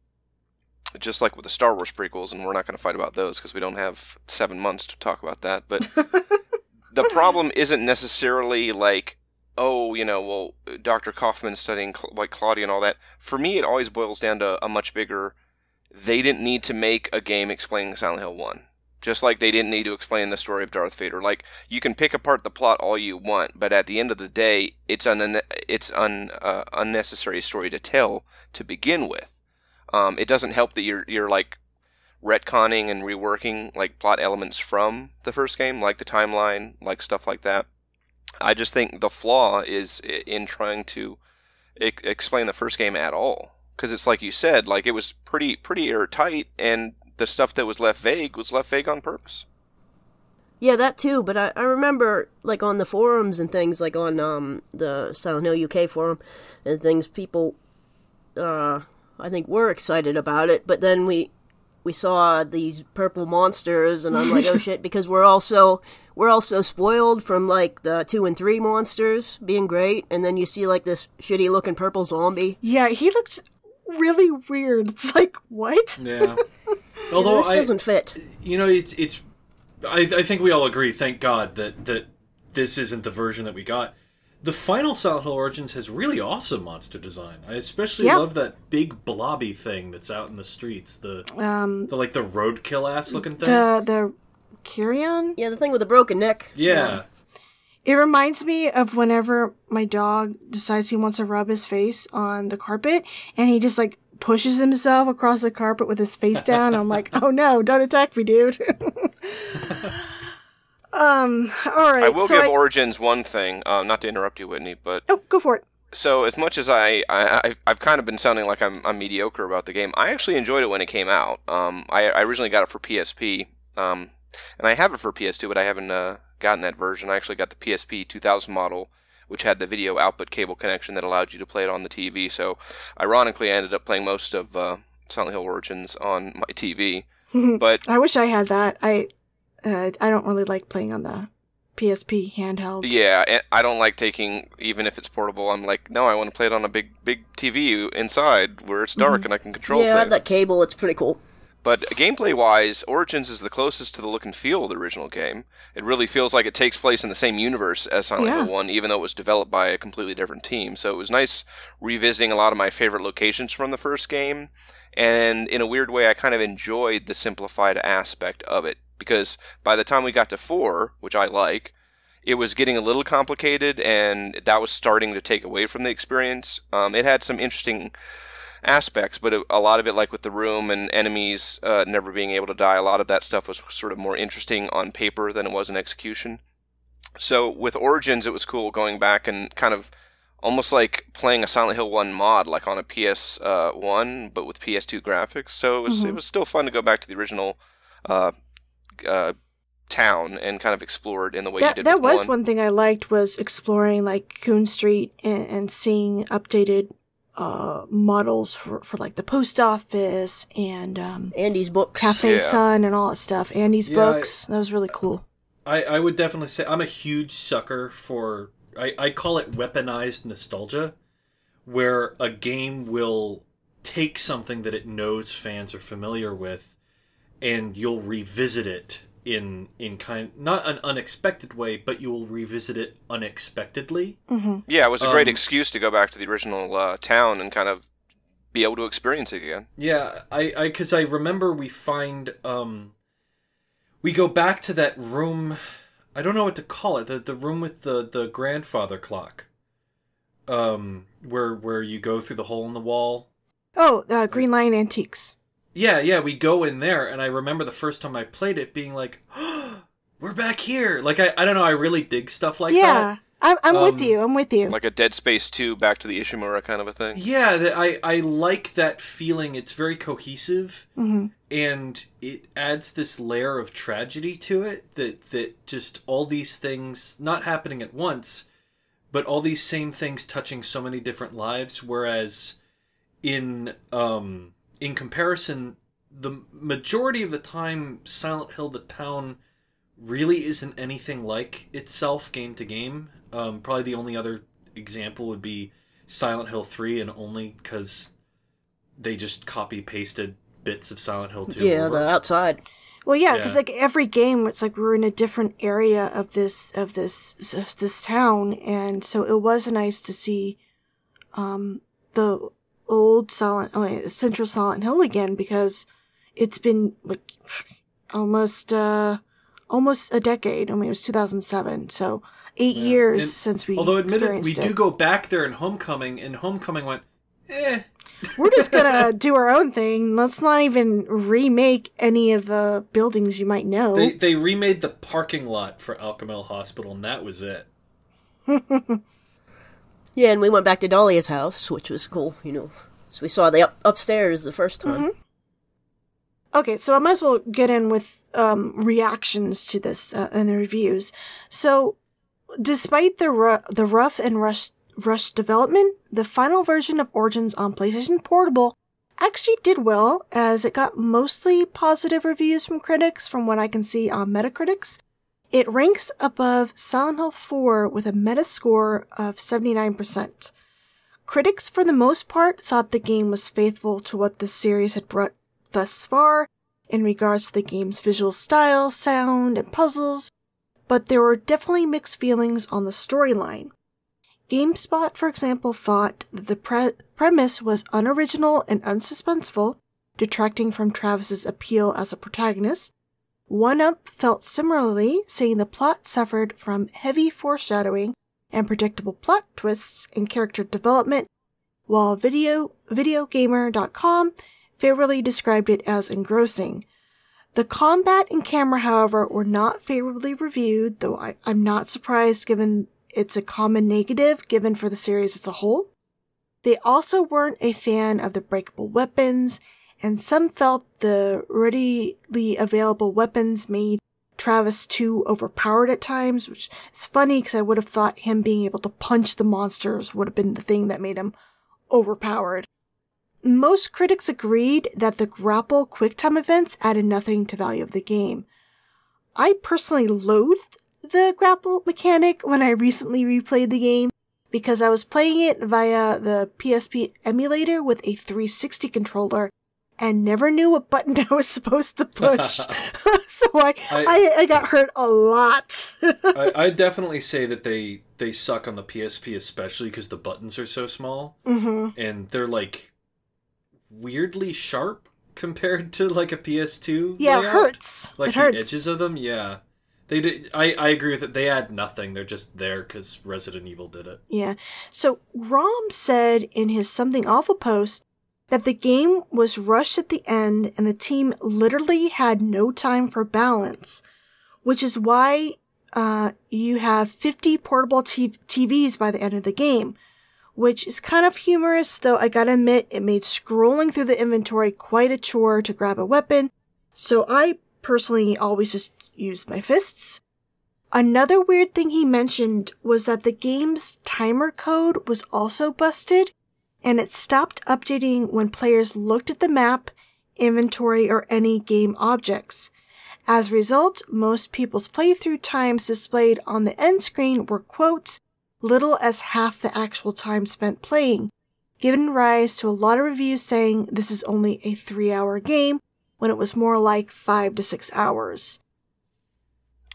just like with the Star Wars prequels, and we're not going to fight about those because we don't have 7 months to talk about that, but the problem isn't necessarily like, oh, well, Dr. Kaufman studying like Claudia and all that. For me, it always boils down to a much bigger, they didn't need to make a game explaining Silent Hill 1. Just like they didn't need to explain the story of Darth Vader. Like, you can pick apart the plot all you want, but at the end of the day, it's unnecessary story to tell to begin with. It doesn't help that you're like retconning and reworking like plot elements from the first game, like the timeline, like stuff like that. I just think the flaw is in trying to explain the first game at all, because it's like you said, like it was pretty airtight, and the stuff that was left vague on purpose. Yeah, that too, but I remember, like, on the forums and things, like on the Silent Hill UK forum and things, people, I think, were excited about it, but then we saw these purple monsters, and I'm like, oh shit, because we're also spoiled from, like, the 2 and 3 monsters being great, and then you see, like, this shitty-looking purple zombie. Yeah, he looked really weird. It's like, what? Yeah. Although this doesn't fit. It's. I think we all agree. Thank God that this isn't the version that we got. The final Silent Hill Origins has really awesome monster design. I especially love that big blobby thing that's out in the streets. The roadkill ass looking thing. The Kyrion? Yeah, the thing with the broken neck. Yeah. It reminds me of whenever my dog decides he wants to rub his face on the carpet, and he just, like, pushes himself across the carpet with his face down. I'm like, oh no, don't attack me, dude. All right. I will give Origins one thing, not to interrupt you, Whitney, but... Oh, go for it. So, as much as I've kind of been sounding like I'm mediocre about the game, I actually enjoyed it when it came out. I originally got it for PSP, and I have it for PS2, but I haven't gotten that version. I actually got the PSP 2000 model, which had the video output cable connection that allowed you to play it on the TV. So, ironically, I ended up playing most of Silent Hill Origins on my TV. But I wish I had that. I don't really like playing on the PSP handheld. Yeah, and I don't like taking, even if it's portable, I'm like, no, I want to play it on a big TV inside where it's dark and I can control Yeah, I have that cable. It's pretty cool. But gameplay-wise, Origins is the closest to the look and feel of the original game. It really feels like it takes place in the same universe as Silent Hill 1, even though it was developed by a completely different team. So it was nice revisiting a lot of my favorite locations from the first game, and in a weird way, I kind of enjoyed the simplified aspect of it. Because by the time we got to 4, which I like, it was getting a little complicated, and that was starting to take away from the experience. It had some interesting aspects, but a lot of it, like with the room and enemies never being able to die, a lot of that stuff was sort of more interesting on paper than it was in execution. So with Origins, it was cool going back and kind of almost like playing a Silent Hill 1 mod, like on a PS1, but with PS2 graphics. So it was still fun to go back to the original town and kind of explore it in the way you did that with was one thing I liked, was exploring like Coon Street and seeing updated models for like the post office and Andy's books, Cafe Sun and all that stuff. Andy's books, that was really cool. I would definitely say I'm a huge sucker for, I call it weaponized nostalgia, where a game will take something that it knows fans are familiar with and you'll revisit it in kind, not an unexpected way, but you will revisit it unexpectedly. Yeah, it was a great excuse to go back to the original town and kind of be able to experience it again. Yeah, because I remember we find, we go back to that room, I don't know what to call it, the room with the grandfather clock, where you go through the hole in the wall. Oh, Green Lion Antiques. Yeah, we go in there, and I remember the first time I played it being like, oh, we're back here. Like, I don't know, I really dig stuff like that. Yeah, I'm with you. Like a Dead Space 2 Back to the Ishimura kind of a thing. Yeah, I like that feeling. It's very cohesive, and it adds this layer of tragedy to it, that just all these things, not happening at once, but all these same things touching so many different lives, whereas in comparison, the majority of the time, Silent Hill the town really isn't anything like itself game to game. Probably the only other example would be Silent Hill 3, and only because they just copy-pasted bits of Silent Hill 2 Yeah, over. the outside. Well, yeah, because like every game, it's like we're in a different area of this town, and so it was nice to see the old Central Silent Hill again, because it's been like almost a decade. I mean, it was 2007, so 8 years since we although admitted experienced we do go back there in Homecoming, and Homecoming went, we're just gonna do our own thing. Let's not even remake any of the buildings you might know. They remade the parking lot for Alchemel Hospital, and that was it. Yeah, and we went back to Dahlia's house, which was cool, So we saw the upstairs the first time. Okay, so I might as well get in with reactions to this and the reviews. So, despite the rough and rushed development, the final version of Origins on PlayStation Portable actually did well, as it got mostly positive reviews from critics, from what I can see on Metacritics. It ranks above Silent Hill 4 with a Metascore of 79%. Critics, for the most part, thought the game was faithful to what the series had brought thus far in regards to the game's visual style, sound, and puzzles, but there were definitely mixed feelings on the storyline. GameSpot, for example, thought that the premise was unoriginal and unsuspenseful, detracting from Travis's appeal as a protagonist. 1UP felt similarly, saying the plot suffered from heavy foreshadowing and predictable plot twists in character development, while videogamer.com favorably described it as engrossing. The combat and camera, however, were not favorably reviewed, though I'm not surprised given it's a common negative given for the series as a whole. They also weren't a fan of the breakable weapons, and some felt the readily available weapons made Travis too overpowered at times, which is funny because I would have thought him being able to punch the monsters would have been the thing that made him overpowered. Most critics agreed that the grapple QuickTime events added nothing to value of the game. I personally loathed the grapple mechanic when I recently replayed the game because I was playing it via the PSP emulator with a 360 controller and never knew what button I was supposed to push. So I got hurt a lot. I definitely say that they suck on the PSP, especially because the buttons are so small. Mm-hmm. And they're like weirdly sharp compared to like a PS2 Yeah, layout. it hurts. Like it the hurts. edges of them, yeah. I agree with it. They add nothing. They're just there because Resident Evil did it. Yeah. So Grom said in his Something Awful post that the game was rushed at the end and the team literally had no time for balance, which is why you have 50 portable TVs by the end of the game, which is kind of humorous, though I gotta admit it made scrolling through the inventory quite a chore to grab a weapon, so I personally always just used my fists. Another weird thing he mentioned was that the game's timer code was also busted, and it stopped updating when players looked at the map, inventory, or any game objects. As a result, most people's playthrough times displayed on the end screen were, quote, little as half the actual time spent playing, giving rise to a lot of reviews saying this is only a 3-hour game, when it was more like 5 to 6 hours.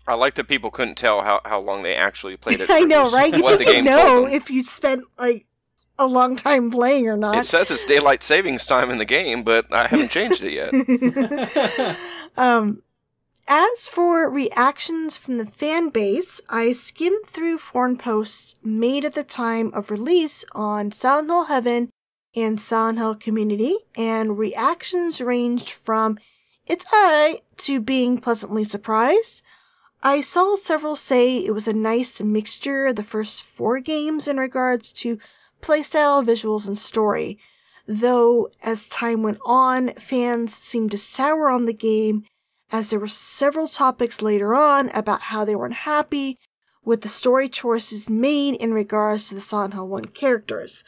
I like that people couldn't tell how long they actually played it. I know, right? You What the game didn't told know them. if you spent, like, a long time playing or not. It says it's daylight savings time in the game, but I haven't changed it yet. As for reactions from the fan base, I skimmed through forum posts made at the time of release on Silent Hill Heaven and Silent Hill Community, and reactions ranged from "it's alright" to being pleasantly surprised. I saw several say it was a nice mixture of the first 4 games in regards to playstyle, visuals, and story, though as time went on, fans seemed to sour on the game as there were several topics later on about how they were unhappy with the story choices made in regards to the Silent Hill 1 characters.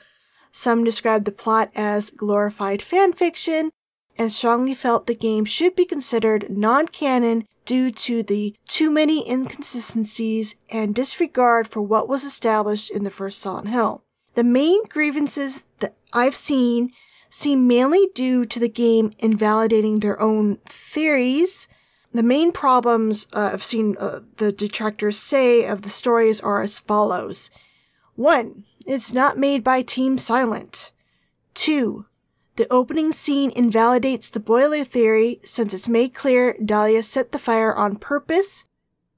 Some described the plot as glorified fanfiction and strongly felt the game should be considered non-canon due to the too many inconsistencies and disregard for what was established in the first Silent Hill. The main grievances that I've seen seem mainly due to the game invalidating their own theories. The main problems I've seen the detractors say of the stories are as follows. 1. It's not made by Team Silent. 2. The opening scene invalidates the boiler theory since it's made clear Dahlia set the fire on purpose.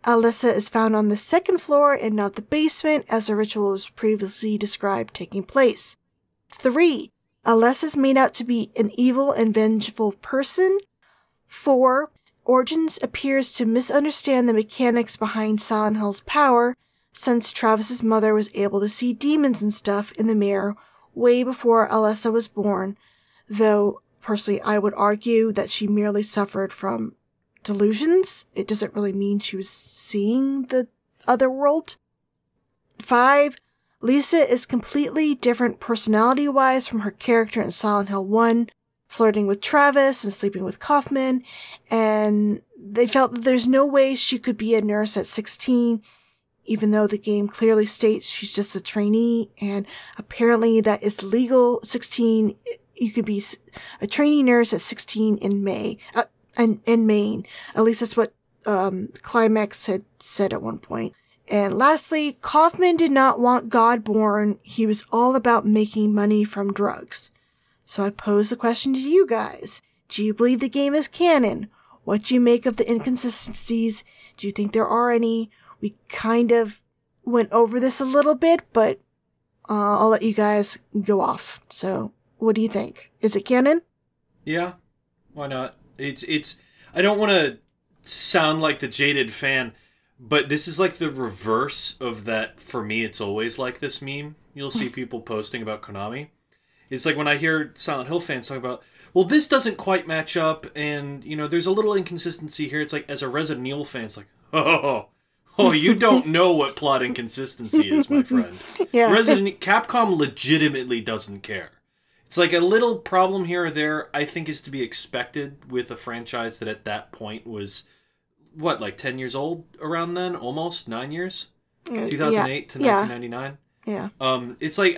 Alyssa is found on the 2nd floor and not the basement as the ritual was previously described taking place. 3. Alyssa's made out to be an evil and vengeful person. 4. Origins appears to misunderstand the mechanics behind Silent Hill's power, since Travis's mother was able to see demons and stuff in the mirror way before Alyssa was born, though personally I would argue that she merely suffered from delusions. It doesn't really mean she was seeing the other world. 5. Lisa is completely different personality-wise from her character in Silent Hill 1, flirting with Travis and sleeping with Kaufman, and they felt that there's no way she could be a nurse at 16, even though the game clearly states she's just a trainee, and apparently that is legal. 16, you could be a trainee nurse at 16 in Maine. At least that's what Climax had said at one point. And lastly, Kaufman did not want God born. He was all about making money from drugs. So I pose the question to you guys. Do you believe the game is canon? What do you make of the inconsistencies? Do you think there are any? We kind of went over this a little bit, but I'll let you guys go off. So, what do you think? Is it canon? Yeah, why not? It's. I don't want to sound like the jaded fan, but this is like the reverse of that. For me, it's always like this meme. You'll see people posting about Konami. It's like when I hear Silent Hill fans talk about, well, this doesn't quite match up, and there's a little inconsistency here. It's like, as a Resident Evil fan, it's like, oh, you don't know what plot inconsistency is, my friend. Yeah. Capcom legitimately doesn't care. It's like a little problem here or there, I think, is to be expected with a franchise that at that point was, what, like 10 years old around then? Almost 9 years? 2008 to 1999? Yeah. It's like,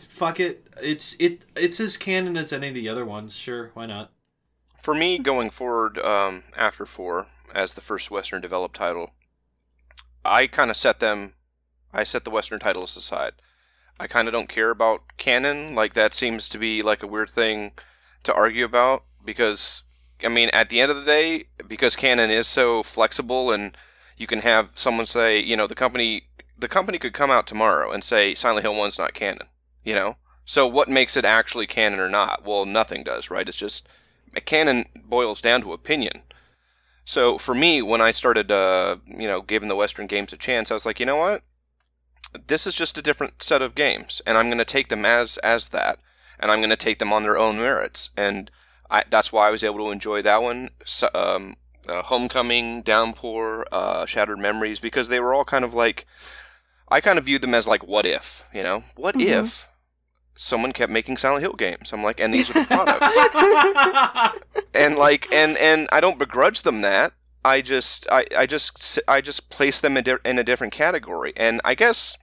fuck it. It's as canon as any of the other ones. Sure, why not? For me, going forward, after 4, as the first Western developed title, I kind of set the Western titles aside. I kind of don't care about canon. Like, that seems to be like a weird thing to argue about, because, I mean, at the end of the day, because canon is so flexible, and you can have someone say, the company could come out tomorrow and say Silent Hill 1's not canon, So what makes it actually canon or not? Well, nothing does, right? It's just, canon boils down to opinion. So for me, when I started, giving the Western games a chance, I was like, you know what? This is just a different set of games, and I'm going to take them as that, and I'm going to take them on their own merits, and that's why I was able to enjoy that one. Homecoming, Downpour, Shattered Memories, because they were all kind of like, I kind of viewed them as like, what if, What if someone kept making Silent Hill games? I'm like, and these are the products. and I don't begrudge them that. I just place them in a different category. And I guess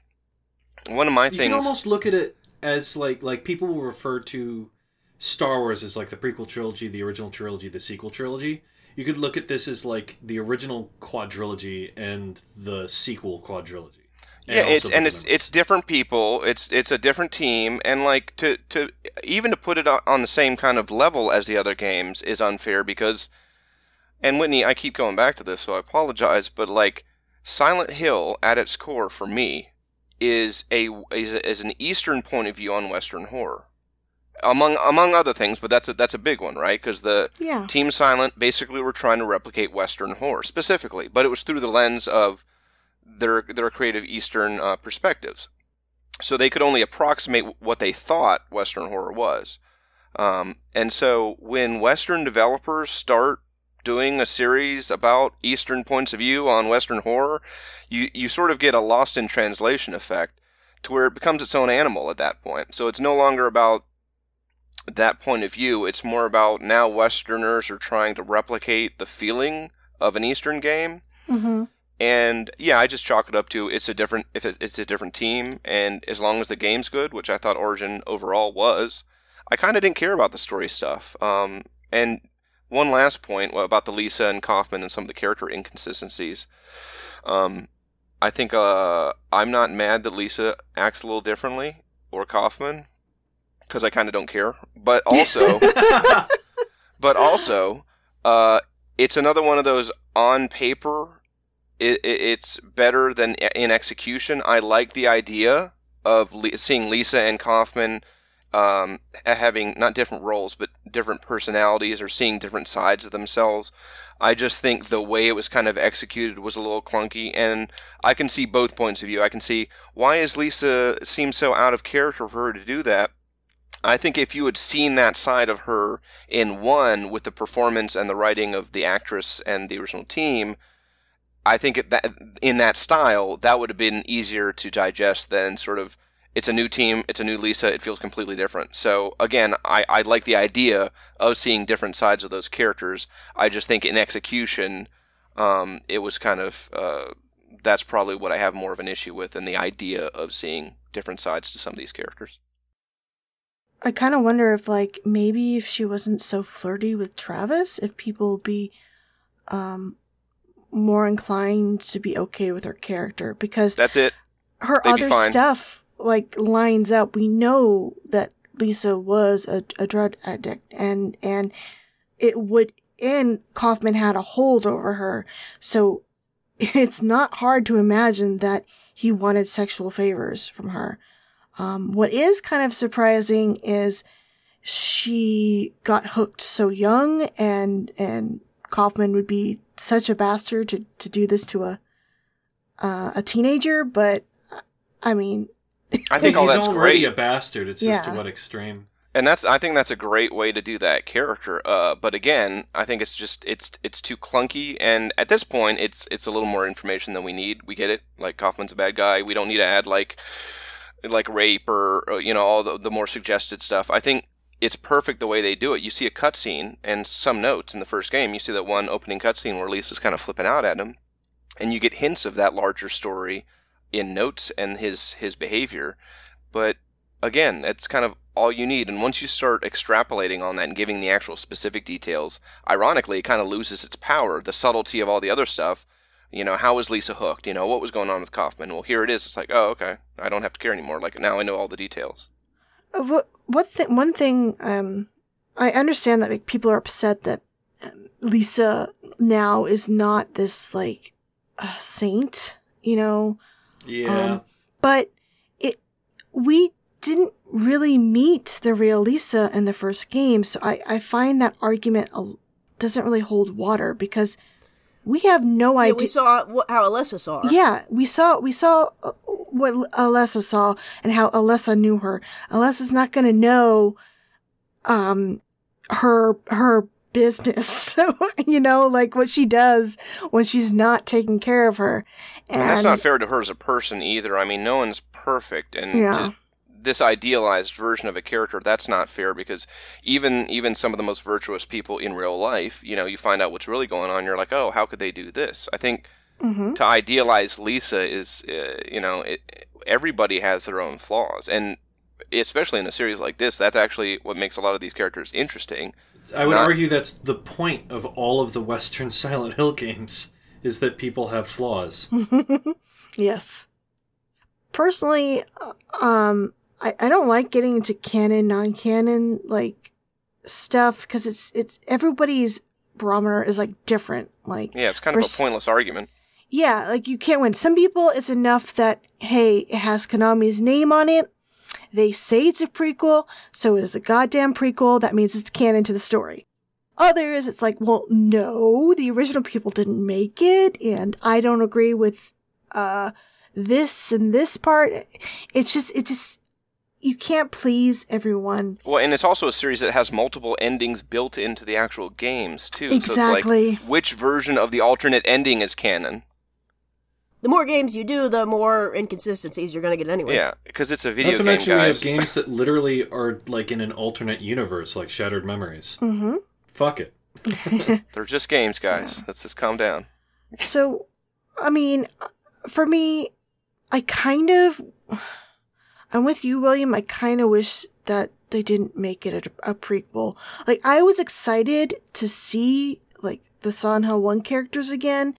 one of my things... You can almost look at it as like people will refer to Star Wars as like the prequel trilogy, the original trilogy, the sequel trilogy. You could look at this as like the original quadrilogy and the sequel quadrilogy. It's different people. It's a different team, and like to put it on the same kind of level as the other games is unfair, because, and Whitney, I keep going back to this, so I apologize, but like Silent Hill at its core for me is an Eastern point of view on Western horror, among other things, but that's a big one, right? Because the Team Silent basically were trying to replicate Western horror specifically, but it was through the lens of their creative Eastern perspectives. So they could only approximate what they thought Western horror was. And so when Western developers start doing a series about Eastern points of view on Western horror, you sort of get a lost in translation effect to where it becomes its own animal at that point. So it's no longer about that point of view. It's more about now Westerners are trying to replicate the feeling of an Eastern game. Mm-hmm. And yeah, I just chalk it up to it's a different team, and as long as the game's good, which I thought Origin overall was, I kind of didn't care about the story stuff. And one last point about the Lisa and Kaufman and some of the character inconsistencies. I think I'm not mad that Lisa acts a little differently, or Kaufman, because I kind of don't care. But also, it's another one of those on paper. It's better than in execution. I like the idea of seeing Lisa and Kaufman having not different roles, but different personalities, or seeing different sides of themselves. I just think the way it was kind of executed was a little clunky, and I can see both points of view. I can see, why is Lisa seems so out of character for her to do that? I think if you had seen that side of her in 1 with the performance and the writing of the actress and the original team, I think that in that style, that would have been easier to digest than sort of, it's a new team, it's a new Lisa, it feels completely different. So again, I like the idea of seeing different sides of those characters. I just think in execution, it was kind of, that's probably what I have more of an issue with, than the idea of seeing different sides to some of these characters. I kind of wonder if, like, maybe if she wasn't so flirty with Travis, if people would be more inclined to be okay with her character, because that's it. Her other stuff, like, lines up. We know that Lisa was a drug addict, and Kaufman had a hold over her, so it's not hard to imagine that he wanted sexual favors from her. What is kind of surprising is she got hooked so young, and Kaufman would be such a bastard to do this to a teenager. But I mean, I think all that's he's already great. a bastard. It's just to what extreme. And I think that's a great way to do that character. But again, I think it's too clunky. And at this point, it's a little more information than we need. We get it. Like, Kaufman's a bad guy. We don't need to add like rape or all the more suggested stuff. I think it's perfect the way they do it. You see a cutscene and some notes in the first game. You see that one opening cutscene where Lisa's kind of flipping out at him, and you get hints of that larger story in notes and his behavior. But again, that's kind of all you need. And once you start extrapolating on that and giving the actual specific details, ironically, it kind of loses its power. The subtlety of all the other stuff. How was Lisa hooked? What was going on with Kaufman? Well, here it is. It's like, oh, okay. I don't have to care anymore. Like, now I know all the details. One thing, I understand that people are upset that Lisa now is not this, like, saint, Yeah. But we didn't really meet the real Lisa in the first game, so I find that argument doesn't really hold water, because we have no idea. We saw how Alessa saw her. Yeah, we saw what Alessa saw and how Alessa knew her. Alessa's not going to know her business, like what she does when she's not taking care of her. And that's not fair to her as a person either. I mean, no one's perfect, and this idealized version of a character, that's not fair, because even some of the most virtuous people in real life, you find out what's really going on, you're like, oh, how could they do this? I think to idealize Lisa is, everybody has their own flaws, and especially in a series like this, that's actually what makes a lot of these characters interesting. I would argue that's the point of all of the Western Silent Hill games, is that people have flaws. Yes. Personally, I don't like getting into canon, non-canon, like, stuff, because it's everybody's barometer is, like, different. Like, yeah, it's kind of a pointless argument. Yeah, like, you can't win. Some people, it's enough that, hey, it has Konami's name on it. They say it's a prequel, so it is a goddamn prequel. That means it's canon to the story. Others, it's like, well, no, the original people didn't make it, and I don't agree with, this and this part. It's just, you can't please everyone. Well, and it's also a series that has multiple endings built into the actual games, too. Exactly. So it's like, which version of the alternate ending is canon? The more games you do, the more inconsistencies you're going to get anyway. Yeah, because it's a video game, Not to mention guys. we have games that literally are, like, in an alternate universe, like Shattered Memories. Mm-hmm. Fuck it. They're just games, guys. Let's just calm down. So, I mean, for me, I'm with you, William. I kind of wish that they didn't make it a prequel. Like, I was excited to see, like, the Silent Hill 1 characters again,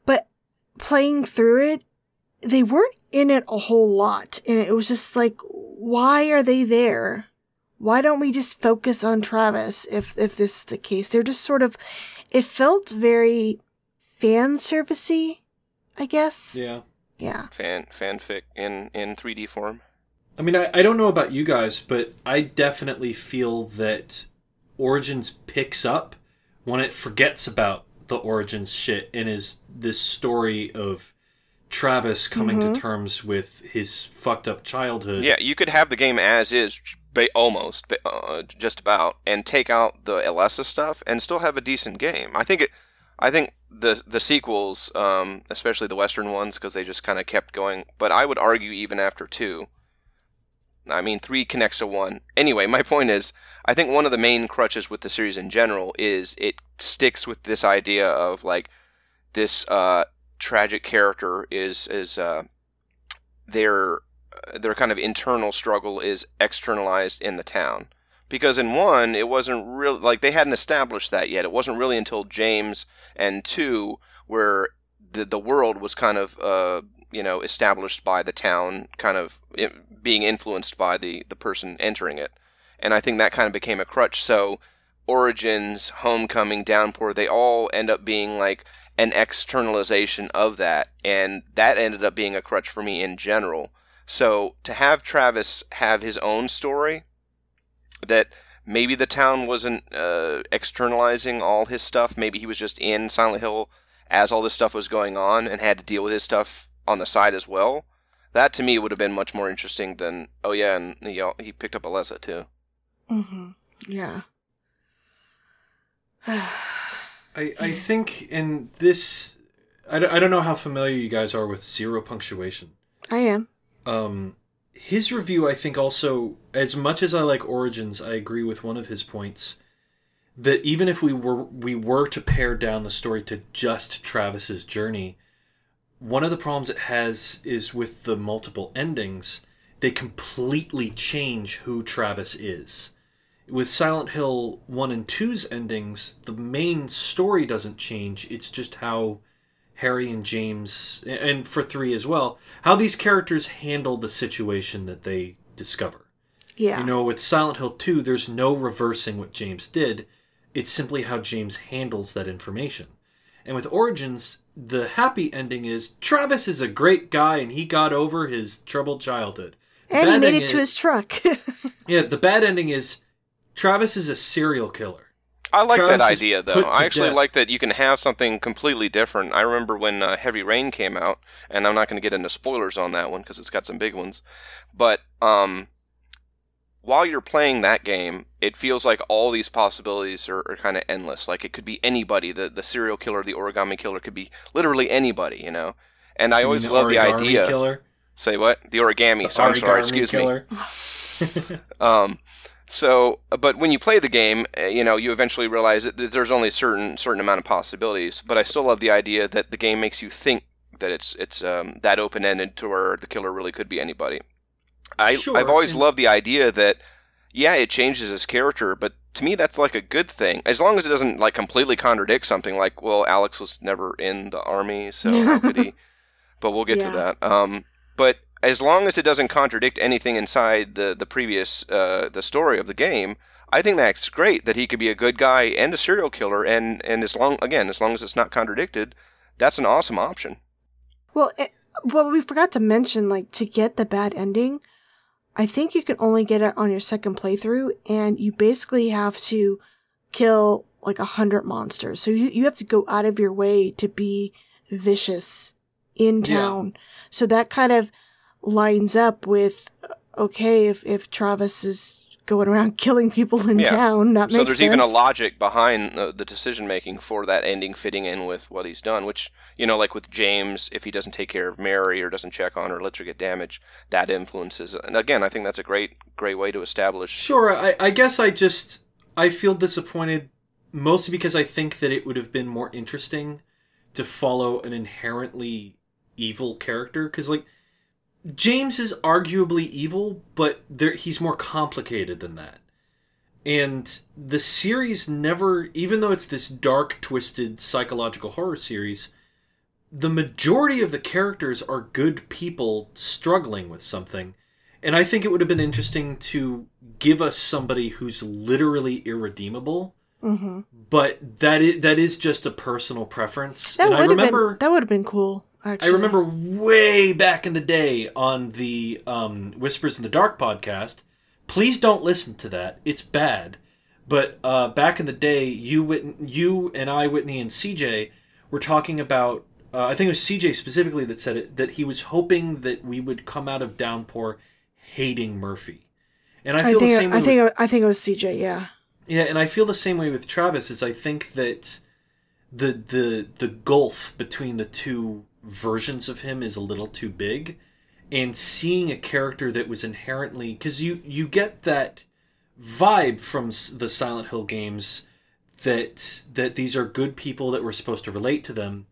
but playing through it, they weren't in it a whole lot, and it was just like, why are they there? Why don't we just focus on Travis if this is the case? They're just sort of, it felt very fan servicey, I guess. Yeah. Yeah. Fanfic in 3D form. I mean, I don't know about you guys, but I definitely feel that Origins picks up when it forgets about the Origins shit and is this story of Travis coming to terms with his fucked up childhood. Yeah, you could have the game as is, just about, and take out the Alessa stuff and still have a decent game. I think the sequels, especially the Western ones, because they just kind of kept going. But I would argue even after 2. I mean, 3 connects to 1. Anyway, my point is, I think one of the main crutches with the series in general is it sticks with this idea of, like, this tragic character is their kind of internal struggle is externalized in the town. Because in 1, it wasn't really, like, they hadn't established that yet. It wasn't really until James and 2 where the world was kind of, established by the town, kind of being influenced by the person entering it. And I think that kind of became a crutch. So Origins, Homecoming, Downpour, they all end up being like an externalization of that. And that ended up being a crutch for me in general. So to have Travis have his own story, that maybe the town wasn't externalizing all his stuff, maybe he was just in Silent Hill as all this stuff was going on and had to deal with his stuff on the side as well, that to me would have been much more interesting than, oh yeah, and he picked up Alessa too. Mm-hmm. Yeah. I think in this, I don't know how familiar you guys are with zero punctuation. I am. His review, I think also, as much as I like Origins, I agree with one of his points, that even if we were to pare down the story to just Travis's journey, one of the problems it has is with the multiple endings, they completely change who Travis is. With Silent Hill 1 and 2's endings, the main story doesn't change, it's just how Harry and James, and for 3 as well, how these characters handle the situation that they discover. Yeah. You know, with Silent Hill 2, there's no reversing what James did. It's simply how James handles that information. And with Origins, the happy ending is Travis is a great guy and he got over his troubled childhood. And he made it to his truck. Yeah, the bad ending is Travis is a serial killer. I like Travis that is idea, put though. to I actually death. like that you can have something completely different. I remember when Heavy Rain came out, and I'm not going to get into spoilers on that one because it's got some big ones, but while you're playing that game, it feels like all these possibilities are kind of endless. Like, it could be anybody. The serial killer, the origami killer could be literally anybody, you know? And I always love the idea... Killer? Say what? The origami. So, I'm sorry, excuse killer? me. So, but when you play the game, you know, you eventually realize that there's only a certain amount of possibilities. But I still love the idea that the game makes you think that it's that open-ended to where the killer really could be anybody. I've always loved the idea that, yeah, it changes his character, but to me that's like a good thing. As long as it doesn't like completely contradict something like, well, Alex was never in the army, so how could he? But we'll get to that. But as long as it doesn't contradict anything inside the previous the story of the game, I think that's great that he could be a good guy and a serial killer, and as long as it's not contradicted, that's an awesome option. Well, we forgot to mention, like, to get the bad ending, I think you can only get it on your second playthrough, and you basically have to kill like 100 monsters. So you have to go out of your way to be vicious in town. Yeah. So that kind of lines up with, okay, if Travis is going around killing people in town, that makes sense. So there's even a logic behind the decision-making for that ending fitting in with what he's done, which, you know, like with James, if he doesn't take care of Mary or doesn't check on her, lets her get damaged, that influences. And again, I think that's a great way to establish. Sure, I guess I feel disappointed mostly because I think that it would have been more interesting to follow an inherently evil character, because, like, James is arguably evil, but he's more complicated than that. And the series never, even though it's this dark, twisted, psychological horror series, the majority of the characters are good people struggling with something. And I think it would have been interesting to give us somebody who's literally irredeemable. Mm-hmm. But that is just a personal preference. That would have been cool. Actually. I remember way back in the day on the Whispers in the Dark podcast. Please don't listen to that. It's bad. But back in the day, you and I, Whitney, and CJ were talking about, I think it was CJ specifically that said it, that he was hoping that we would come out of Downpour hating Murphy. And I feel the same way. I think it was CJ, yeah. Yeah, and I feel the same way with Travis, is I think that the gulf between the two versions of him is a little too big, and seeing a character that was inherently, because you get that vibe from the Silent Hill games that these are good people that we're supposed to relate to them,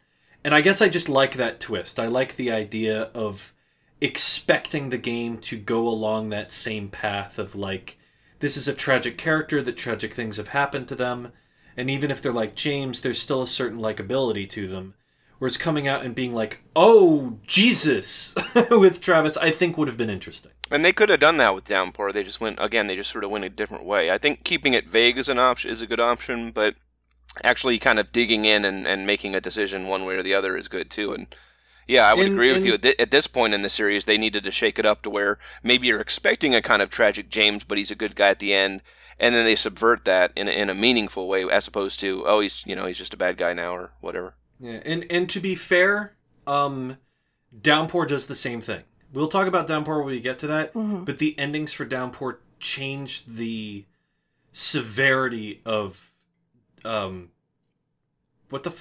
and I guess I just like that twist. I like the idea of expecting the game to go along that same path of, like, this is a tragic character, that tragic things have happened to them, and even if they're like James, there's still a certain likability to them. Whereas coming out and being like, oh, Jesus, with Travis, I think would have been interesting. And they could have done that with Downpour. They just sort of went a different way. I think keeping it vague as an option is a good option, but actually kind of digging in and making a decision one way or the other is good too. And Yeah, I would agree with you. At this point in the series, they needed to shake it up to where maybe you're expecting a kind of tragic James, but he's a good guy at the end, and then they subvert that in a meaningful way, as opposed to, oh, he's just a bad guy now or whatever. Yeah, and to be fair, Downpour does the same thing. We'll talk about Downpour when we get to that, but the endings for Downpour change the severity of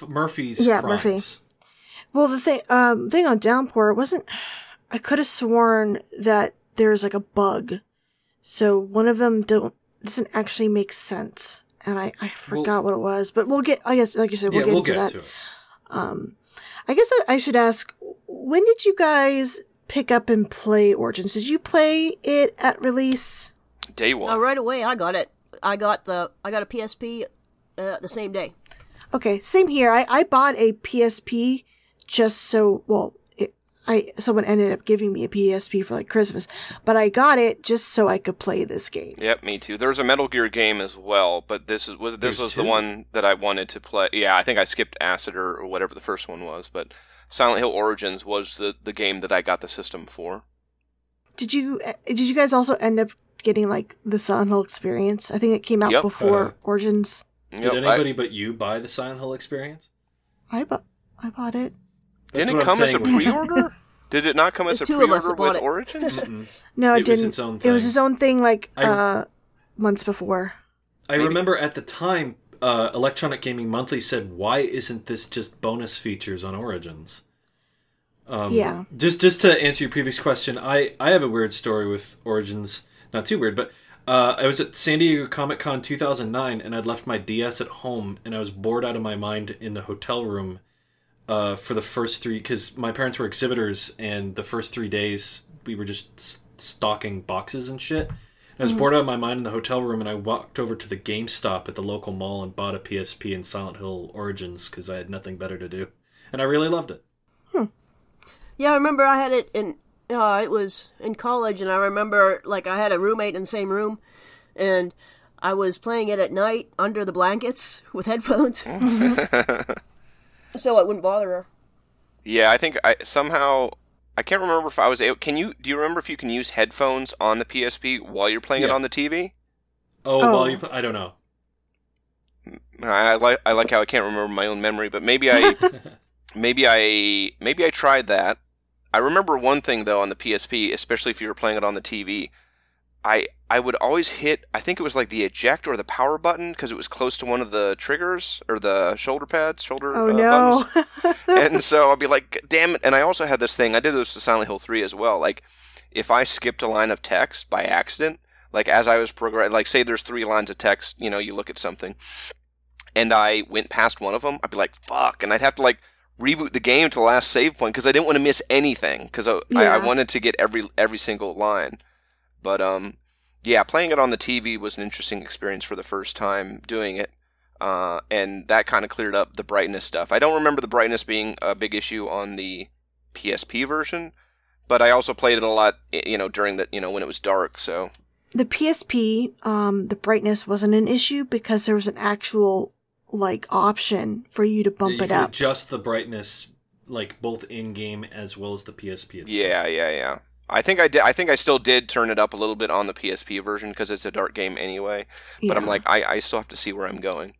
Murphy's crimes. Murphy. Well, the thing on Downpour wasn't. I could have sworn that there's like a bug, so one of them doesn't actually make sense, and I forgot what it was. But we'll get. I guess, like you said, we'll get into that. I guess I should ask, when did you guys pick up and play Origins? Did you play it at release? Day one. Right away, I got it. I got a PSP the same day. Okay, same here. I bought a PSP just so, someone ended up giving me a PSP for like Christmas, but I got it just so I could play this game. Yep, me too. There's a Metal Gear game as well, but this was the one that I wanted to play. Yeah, I think I skipped Acid or whatever the first one was, but Silent Hill Origins was the game that I got the system for. Did you guys also end up getting like the Silent Hill experience? I think it came out before Origins. Did anybody but you buy the Silent Hill experience? I bought it. Didn't it come as a pre-order? Did it not come as a pre-order with Origins? No, it didn't. It was its own thing like months before. I remember at the time, Electronic Gaming Monthly said, "Why isn't this just bonus features on Origins?" Yeah. Just to answer your previous question, I have a weird story with Origins. Not too weird, but I was at San Diego Comic-Con 2009, and I'd left my DS at home, and I was bored out of my mind in the hotel room for the first 3, because my parents were exhibitors, and the first 3 days we were just stocking boxes and shit. And I was bored out of my mind in the hotel room, and I walked over to the GameStop at the local mall and bought a PSP and Silent Hill Origins because I had nothing better to do, and I really loved it. Yeah, I remember I had it in. It was in college, and I remember like I had a roommate in the same room, and I was playing it at night under the blankets with headphones, so it wouldn't bother her. Yeah, I think I can't remember if I was able. Do you remember if you can use headphones on the PSP while you're playing it on the TV? I don't know. I like how I can't remember my own memory, but maybe I tried that. I remember one thing though on the PSP, especially if you were playing it on the TV, I would always hit, I think it was like the eject or the power button because it was close to one of the triggers or the shoulder pads, buttons. And so I'd be like, damn it. And I also had this thing, I did this to Silent Hill 3 as well. Like if I skipped a line of text by accident, like as I was progressing, like say there's 3 lines of text, you look at something and I went past one of them, I'd be like, fuck. And I'd have to like reboot the game to the last save point because I didn't want to miss anything because I wanted to get every single line. But yeah, playing it on the TV was an interesting experience for the first time doing it, and that kind of cleared up the brightness stuff. I don't remember the brightness being a big issue on the PSP version, but I also played it a lot, during the when it was dark. So the PSP, the brightness wasn't an issue because there was an actual option for you to bump it up. Adjust the brightness both in game as well as the PSP itself. Yeah. I think I did. I think I still did turn it up a little bit on the PSP version because it's a dark game anyway. But I'm like, I still have to see where I'm going.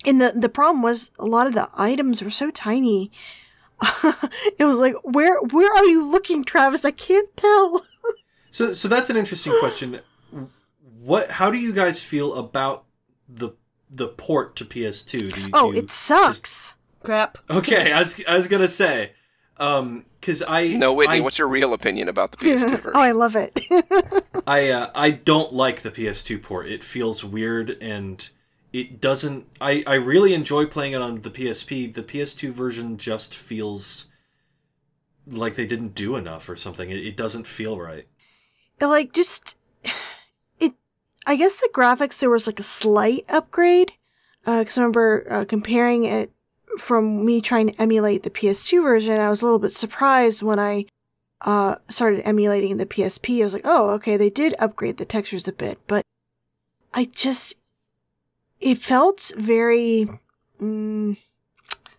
And the problem was a lot of the items were so tiny. It was like, where are you looking, Travis? I can't tell. So that's an interesting question. How do you guys feel about the port to PS2? It sucks. Crap. Okay, I was gonna say, because No, Whitney, what's your real opinion about the PS2 version? I love it. I don't like the PS2 port. It feels weird, and it doesn't. I really enjoy playing it on the PSP. The PS2 version just feels like they didn't do enough or something. It doesn't feel right. I guess the graphics, there was a slight upgrade. Because I remember comparing it from me trying to emulate the PS2 version. I was a little bit surprised when I started emulating the PSP. I was like, oh, okay, they did upgrade the textures a bit. But it felt very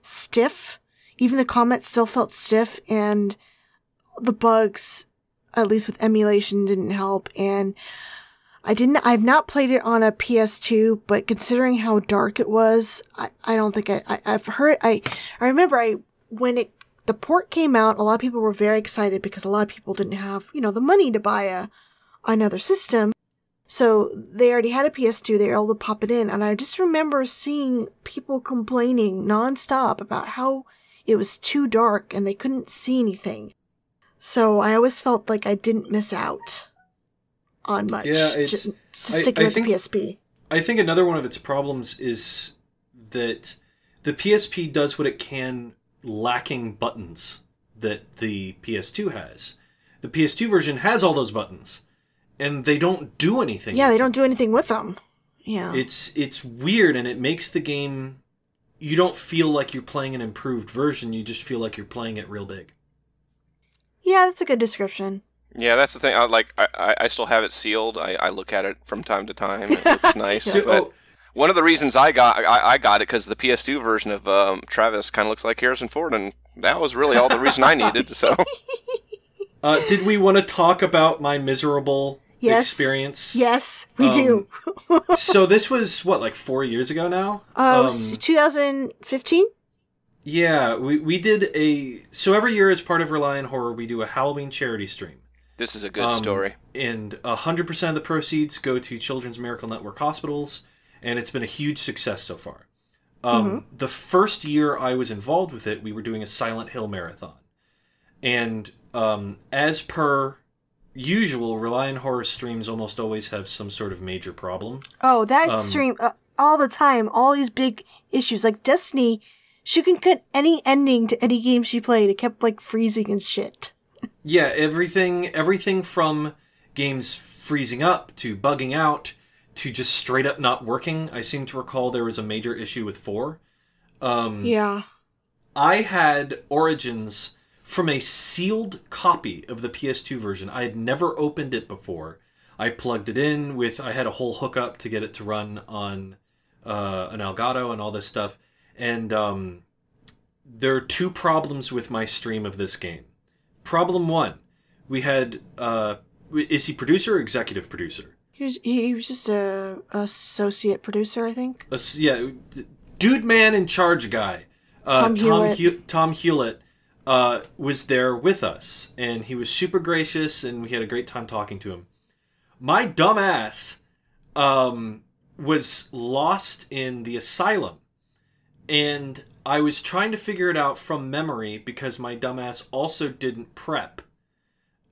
stiff. even the combat still felt stiff, and the bugs, at least with emulation, didn't help. And I've not played it on a PS2, but considering how dark it was, I don't think I've heard, I remember when the port came out, a lot of people were very excited because a lot of people didn't have, the money to buy another system. So they already had a PS2, they were able to pop it in. And I just remember seeing people complaining nonstop about how it was too dark and they couldn't see anything. So I always felt like I didn't miss out on much. Yeah, just sticking with the PSP. I think another one of its problems is that the PSP does what it can, lacking buttons that the PS2 has. The PS2 version has all those buttons, and they don't do anything. Yeah, they don't do anything with them. Yeah. It's weird, and it makes the game... You don't feel like you're playing an improved version, you just feel like you're playing it real big. Yeah, that's a good description. Yeah, that's the thing. I still have it sealed. I look at it from time to time. It looks nice. But one of the reasons I got it because the PS2 version of Travis kind of looks like Harrison Ford, and that was really all the reason I needed. So, did we want to talk about my miserable experience? Yes, we do. So this was like 4 years ago now. 2015. Yeah, we did so every year as part of Reliant Horror, we do a Halloween charity stream. This is a good story. And 100% of the proceeds go to Children's Miracle Network hospitals, and it's been a huge success so far. The first year I was involved with it, we were doing a Silent Hill marathon. And as per usual, Reliant Horror streams almost always have some sort of major problem. Oh, that stream, all the time, all these big issues. Like Destiny, she can cut any ending to any game she played. It kept freezing and shit. Yeah, everything from games freezing up to bugging out to just straight up not working. I seem to recall there was a major issue with 4. Yeah. I had Origins from a sealed copy of the PS2 version. I had never opened it before. I plugged it in I had a whole hookup to get it to run on an Elgato and all this stuff. And there are 2 problems with my stream of this game. Problem 1, we had, is he producer or executive producer? He was just a associate producer, I think. Dude man in charge guy. Tom Hewlett. Tom Hewlett was there with us, and he was super gracious, and we had a great time talking to him. My dumbass was lost in the asylum, and I was trying to figure it out from memory because my dumbass also didn't prep.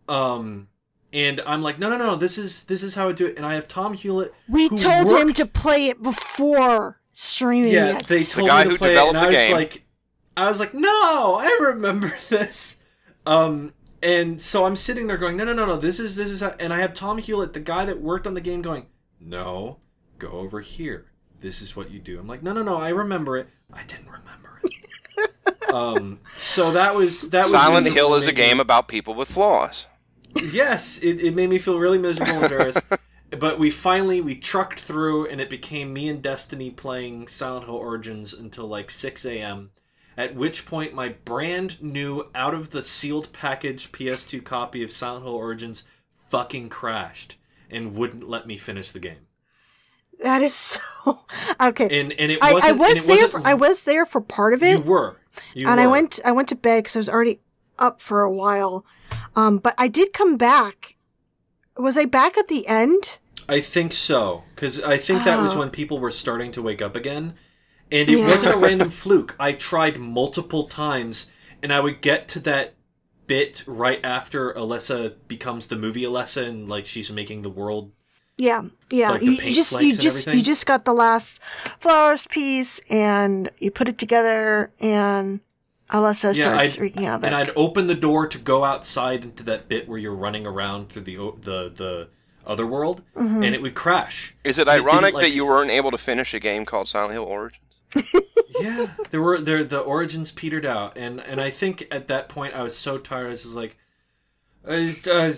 And I'm like, no, this is how I do it. And I have Tom Hewlett. We told him to play it before streaming it. Yeah, they told me to play it, and I was like, no, I remember this. And so I'm sitting there going, no, this is how, and I have Tom Hewlett, the guy that worked on the game, going, no, go over here. This is what you do. I'm like, no, I remember it. I didn't remember it. So that was Silent Hill is a game about people with flaws. Yes, it made me feel really miserable and embarrassed. But we trucked through, and it became me and Destiny playing Silent Hill Origins until 6 a.m., at which point my brand new, out of the sealed package PS2 copy of Silent Hill Origins fucking crashed and wouldn't let me finish the game. That is so... Okay. And it wasn't... I was there for part of it. You were. I went to bed because I was already up for a while. But I did come back. Was I back at the end? I think so. Because I think that was when people were starting to wake up again. And it wasn't a random fluke. I tried multiple times, and I would get to that bit right after Alessa becomes the movie Alessa, and she's making the world. Yeah. You just got the last flowers piece, and you put it together, and Alessa starts wreaking havoc. And I'd open the door to go outside into that bit where you're running around through the other world, and it would crash. Is it ironic that you weren't able to finish a game called Silent Hill Origins? Yeah, the Origins petered out, and I think at that point I was so tired. I was just like,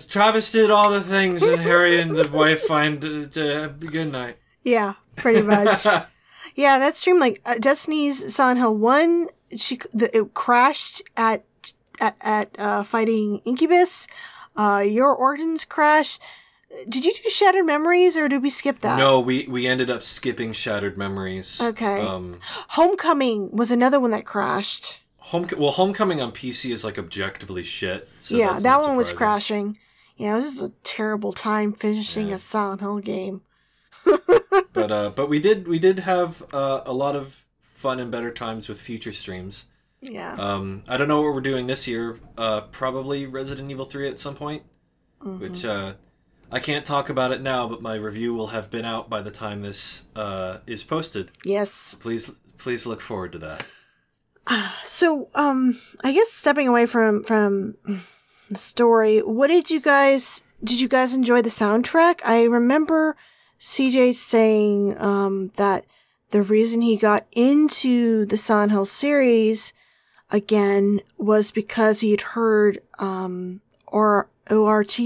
Travis did all the things, and Harry and the wife find good night. Yeah, pretty much. Yeah, that stream, Destiny's Silent Hill 1, it crashed at fighting Incubus. Your organs crashed. Did you do Shattered Memories, or did we skip that? No, we ended up skipping Shattered Memories. Okay. Homecoming was another one that crashed. Homecoming on PC is like objectively shit. So yeah, that one was crashing. Yeah, it was just a terrible time finishing a Silent Hill game. But we did have a lot of fun and better times with future streams. Yeah. I don't know what we're doing this year. Probably Resident Evil 3 at some point, which I can't talk about it now, but my review will have been out by the time this is posted. Yes. Please look forward to that. So, I guess stepping away from the story, what did you guys enjoy the soundtrack? I remember CJ saying that the reason he got into the Silent Hill series again was because he had heard ORT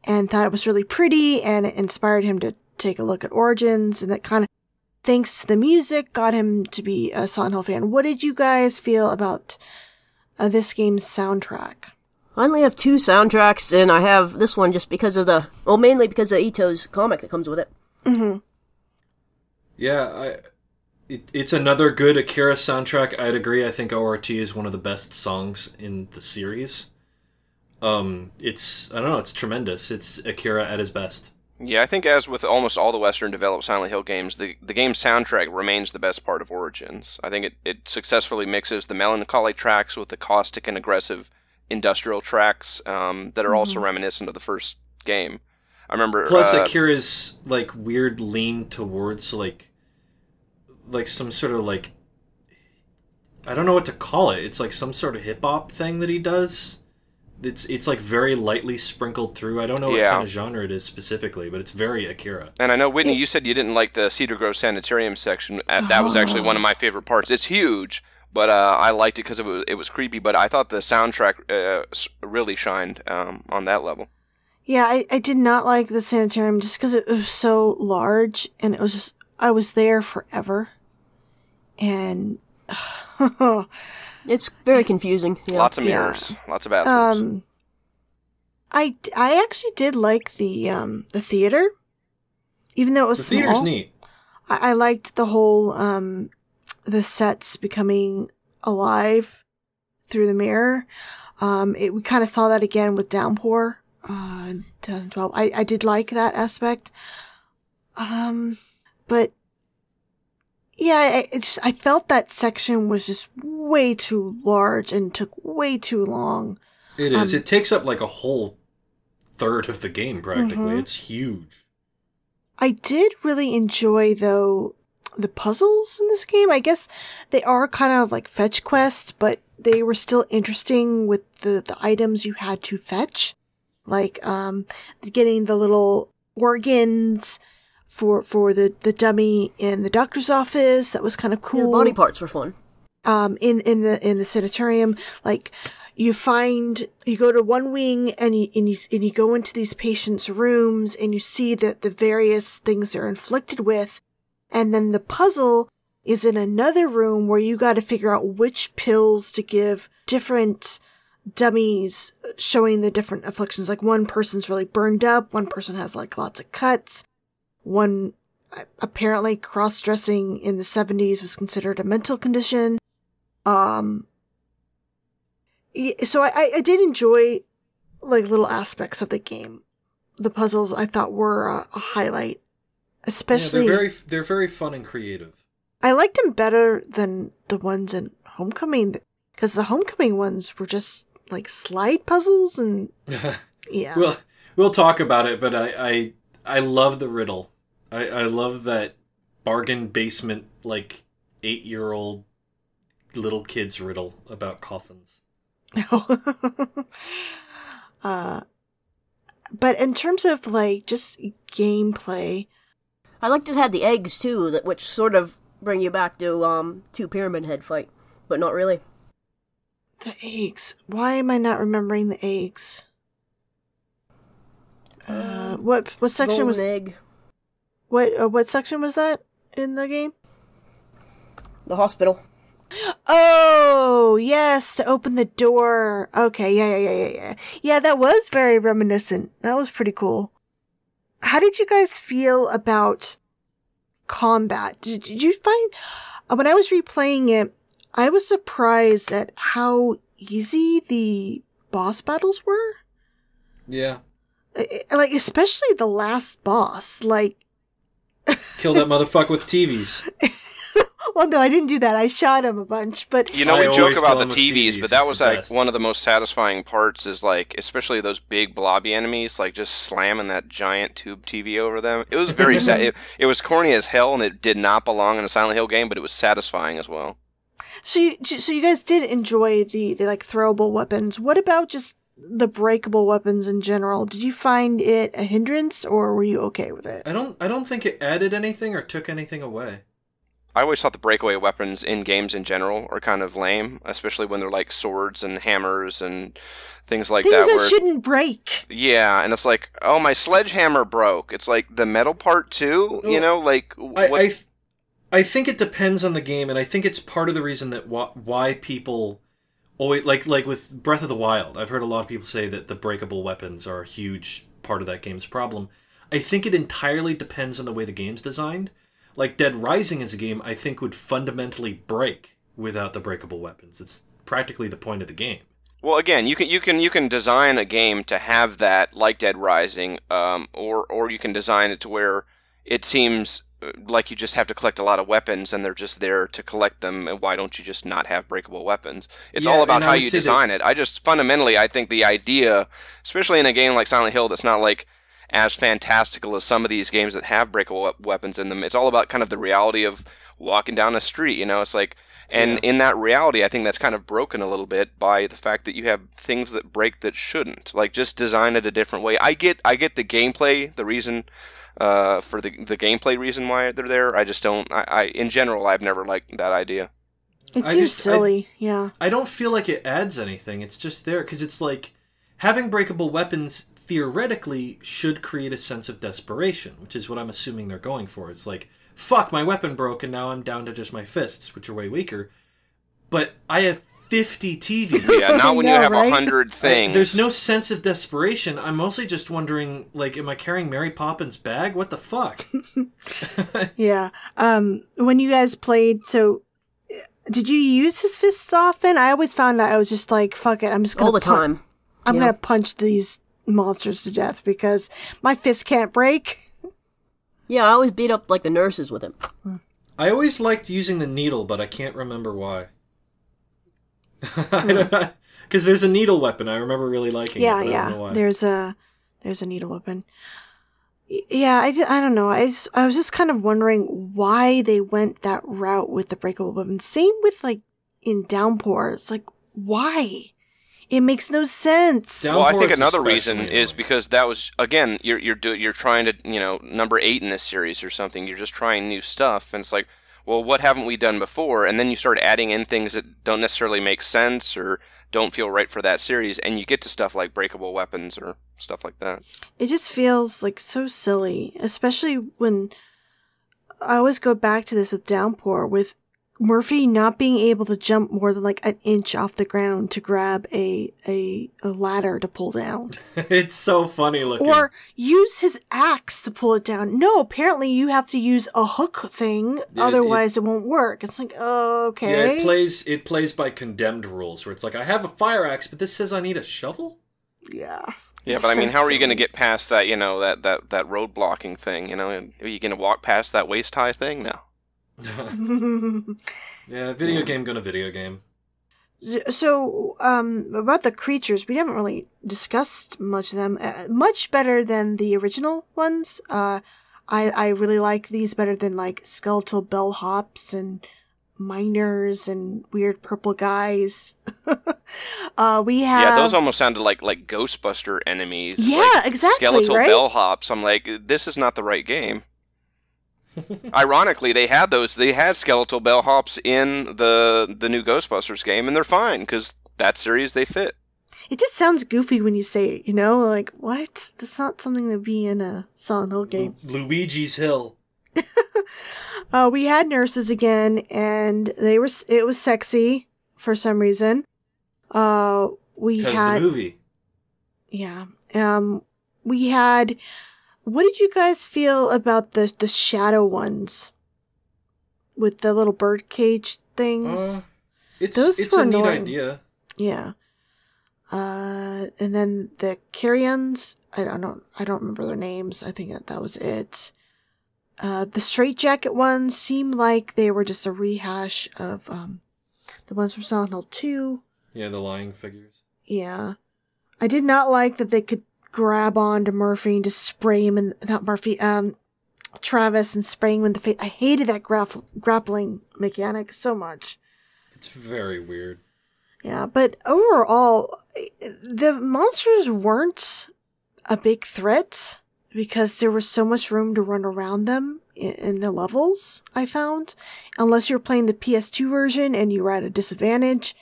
and thought it was really pretty, and it inspired him to take a look at Origins, and that kind of, thanks to the music, got him to be a Silent Hill fan. What did you guys feel about this game's soundtrack? I only have 2 soundtracks, and I have this one just because of mainly because of Ito's comic that comes with it. Mm-hmm. Yeah, it's another good Akira soundtrack. I'd agree. I think ORT is one of the best songs in the series. It's tremendous. It's Akira at his best. Yeah, I think as with almost all the Western developed Silent Hill games, the game's soundtrack remains the best part of Origins. I think it successfully mixes the melancholy tracks with the caustic and aggressive industrial tracks that are also reminiscent of the first game. I remember. Plus, Akira's like weird lean towards like some sort of like, I don't know what to call it. It's like some sort of hip hop thing that he does. It's like very lightly sprinkled through. I don't know what kind of genre it is specifically, but it's very Akira. And I know, Whitney, you said you didn't like the Cedar Grove Sanitarium section. That was actually one of my favorite parts. It's huge, but I liked it because it was creepy. But I thought the soundtrack really shined on that level. Yeah, I did not like the sanitarium just because it was so large, and it was just, I was there forever. And it's very confusing. Yeah. Lots of mirrors, lots of bathrooms. I actually did like the theater, even though it was small. The theater's neat. I liked the whole the sets becoming alive through the mirror. We kind of saw that again with Downpour in 2012. I did like that aspect. But yeah, I felt that section was just way too large and took way too long. It is. It takes up like a whole third of the game practically. It's huge. I did really enjoy, though, the puzzles in this game. I guess they are kind of like fetch quests, but they were still interesting with the items you had to fetch. Like getting the little organs for the dummy in the doctor's office. That was kind of cool. Yeah, body parts were fun. In the sanitarium, like you go to one wing and you go into these patients' rooms and you see the various things they're inflicted with, and then the puzzle is in another room where you got to figure out which pills to give different dummies, showing the different afflictions. Like one person's really burned up, one person has like lots of cuts. One, apparently cross-dressing in the 70s was considered a mental condition. So I did enjoy like little aspects of the game. The puzzles I thought were a highlight, especially. Yeah, they're very fun and creative. I liked them better than the ones in Homecoming, because the Homecoming ones were just like slide puzzles and yeah. We'll talk about it, but I love the riddle. I love that bargain basement, like 8-year-old little kid's riddle about coffins. But in terms of like just gameplay, I liked it had the eggs too, which sort of bring you back to Pyramid Head fight, but not really. The eggs. Why am I not remembering the eggs? What section was egg? What section was that in the game? The hospital. Oh, yes, to open the door. Okay, yeah. Yeah, that was very reminiscent. That was pretty cool. How did you guys feel about combat? Did you find, when I was replaying it, I was surprised at how easy the boss battles were. Yeah. Like, especially the last boss, like... Kill that motherfucker with TVs. Well, no, I didn't do that. I shot him a bunch, but... You know, we joke about the TVs, but that was like one of the most satisfying parts is like, especially those big blobby enemies, like just slamming that giant tube TV over them. It was very sad. It was corny as hell, and it did not belong in a Silent Hill game, but it was satisfying as well. So you guys did enjoy the like throwable weapons. What about just the breakable weapons in general? Did you find it a hindrance, or were you okay with it? I don't think it added anything or took anything away. I always thought the breakaway weapons in games in general are kind of lame, especially when they're like swords and hammers and things like that. Things that shouldn't break. Yeah, and it's like, oh, my sledgehammer broke. It's like the metal part too, you know, like... I think it depends on the game, and I think it's part of the reason that why people always... Like with Breath of the Wild, I've heard a lot of people say that the breakable weapons are a huge part of that game's problem. I think it entirely depends on the way the game's designed. Like Dead Rising as a game, I think would fundamentally break without the breakable weapons. It's practically the point of the game. Well, again, you can design a game to have that, like Dead Rising, or you can design it to where it seems like you just have to collect a lot of weapons and they're just there to collect them. And why don't you just not have breakable weapons? It's all about how you design it. I just fundamentally, I think the idea, especially in a game like Silent Hill, that's not like as fantastical as some of these games that have breakable weapons in them. It's all about kind of the reality of walking down a street, you know? It's like, and in that reality, I think that's kind of broken a little bit by the fact that you have things that break that shouldn't. Like, just design it a different way. I get the gameplay, the reason for the gameplay reason why they're there. I just don't, in general, I've never liked that idea. It seems silly, yeah. I don't feel like it adds anything. It's just there, because it's like, having breakable weapons theoretically should create a sense of desperation, which is what I'm assuming they're going for. It's like, fuck, my weapon broke and now I'm down to just my fists, which are way weaker. But I have 50 TVs. Yeah, not when you have 100 things. There's no sense of desperation. I'm mostly just wondering, like, am I carrying Mary Poppins' bag? What the fuck? Yeah. When you guys played, so did you use his fists often? I always found that I was just like, fuck it, I'm just gonna all the time. I'm gonna punch these monsters to death because my fist can't break. Yeah, I always beat up like the nurses with him. I always liked using the needle, but I can't remember why. Because there's a needle weapon. I remember really liking it. But I don't know why. There's a needle weapon. Yeah, I don't know. I was just kind of wondering why they went that route with the breakable weapon. Same with like in Downpour. It's like, why? It makes no sense. Well, I think another reason is because that was, again, you're trying to, you know, number 8 in this series or something. You're just trying new stuff, and it's like, well, what haven't we done before? And then you start adding in things that don't necessarily make sense or don't feel right for that series, and you get to stuff like breakable weapons or stuff like that. It just feels like so silly, especially when I always go back to this with Downpour, with Murphy not being able to jump more than like an inch off the ground to grab a ladder to pull down. It's so funny looking. Or use his axe to pull it down. No, apparently you have to use a hook thing, otherwise it won't work. It's like, oh, okay. Yeah, it plays by condemned rules, where it's like, I have a fire axe, but this says I need a shovel? Yeah. Yeah, but I mean, how are you going to get past that, you know, that road blocking thing, you know? Are you going to walk past that waist high thing? No. Yeah, video game gonna video game. So, about the creatures, we haven't really discussed much of them. Much better than the original ones. I really like these better than like skeletal bellhops and miners and weird purple guys. We have... Yeah, those almost sounded like Ghostbuster enemies. Yeah, like exactly, skeletal right? bellhops. I'm like, this is not the right game. Ironically, they had skeletal bellhops in the new Ghostbusters game, and they're fine, because that series, they fit. It just sounds goofy when you say it, you know? Like, what? That's not something that would be in a Silent Hill game. Luigi's Hill. We had nurses again, and it was sexy for some reason. We had the movie. Yeah. We had. What did you guys feel about the shadow ones with the little bird cage things? It's were a neat annoying. idea. Yeah. And then the carrions, I don't remember their names. I think that was it. The straitjacket ones seemed like they were just a rehash of the ones from Silent Hill 2. Yeah, the lying figures. Yeah. I did not like that they could grab onto Murphy and just spray him in, not Murphy, Travis, and spray him in the face. I hated that grappling mechanic so much. It's very weird. Yeah, but overall, the monsters weren't a big threat because there was so much room to run around them in the levels, I found. Unless you're playing the PS2 version and you were at a disadvantage,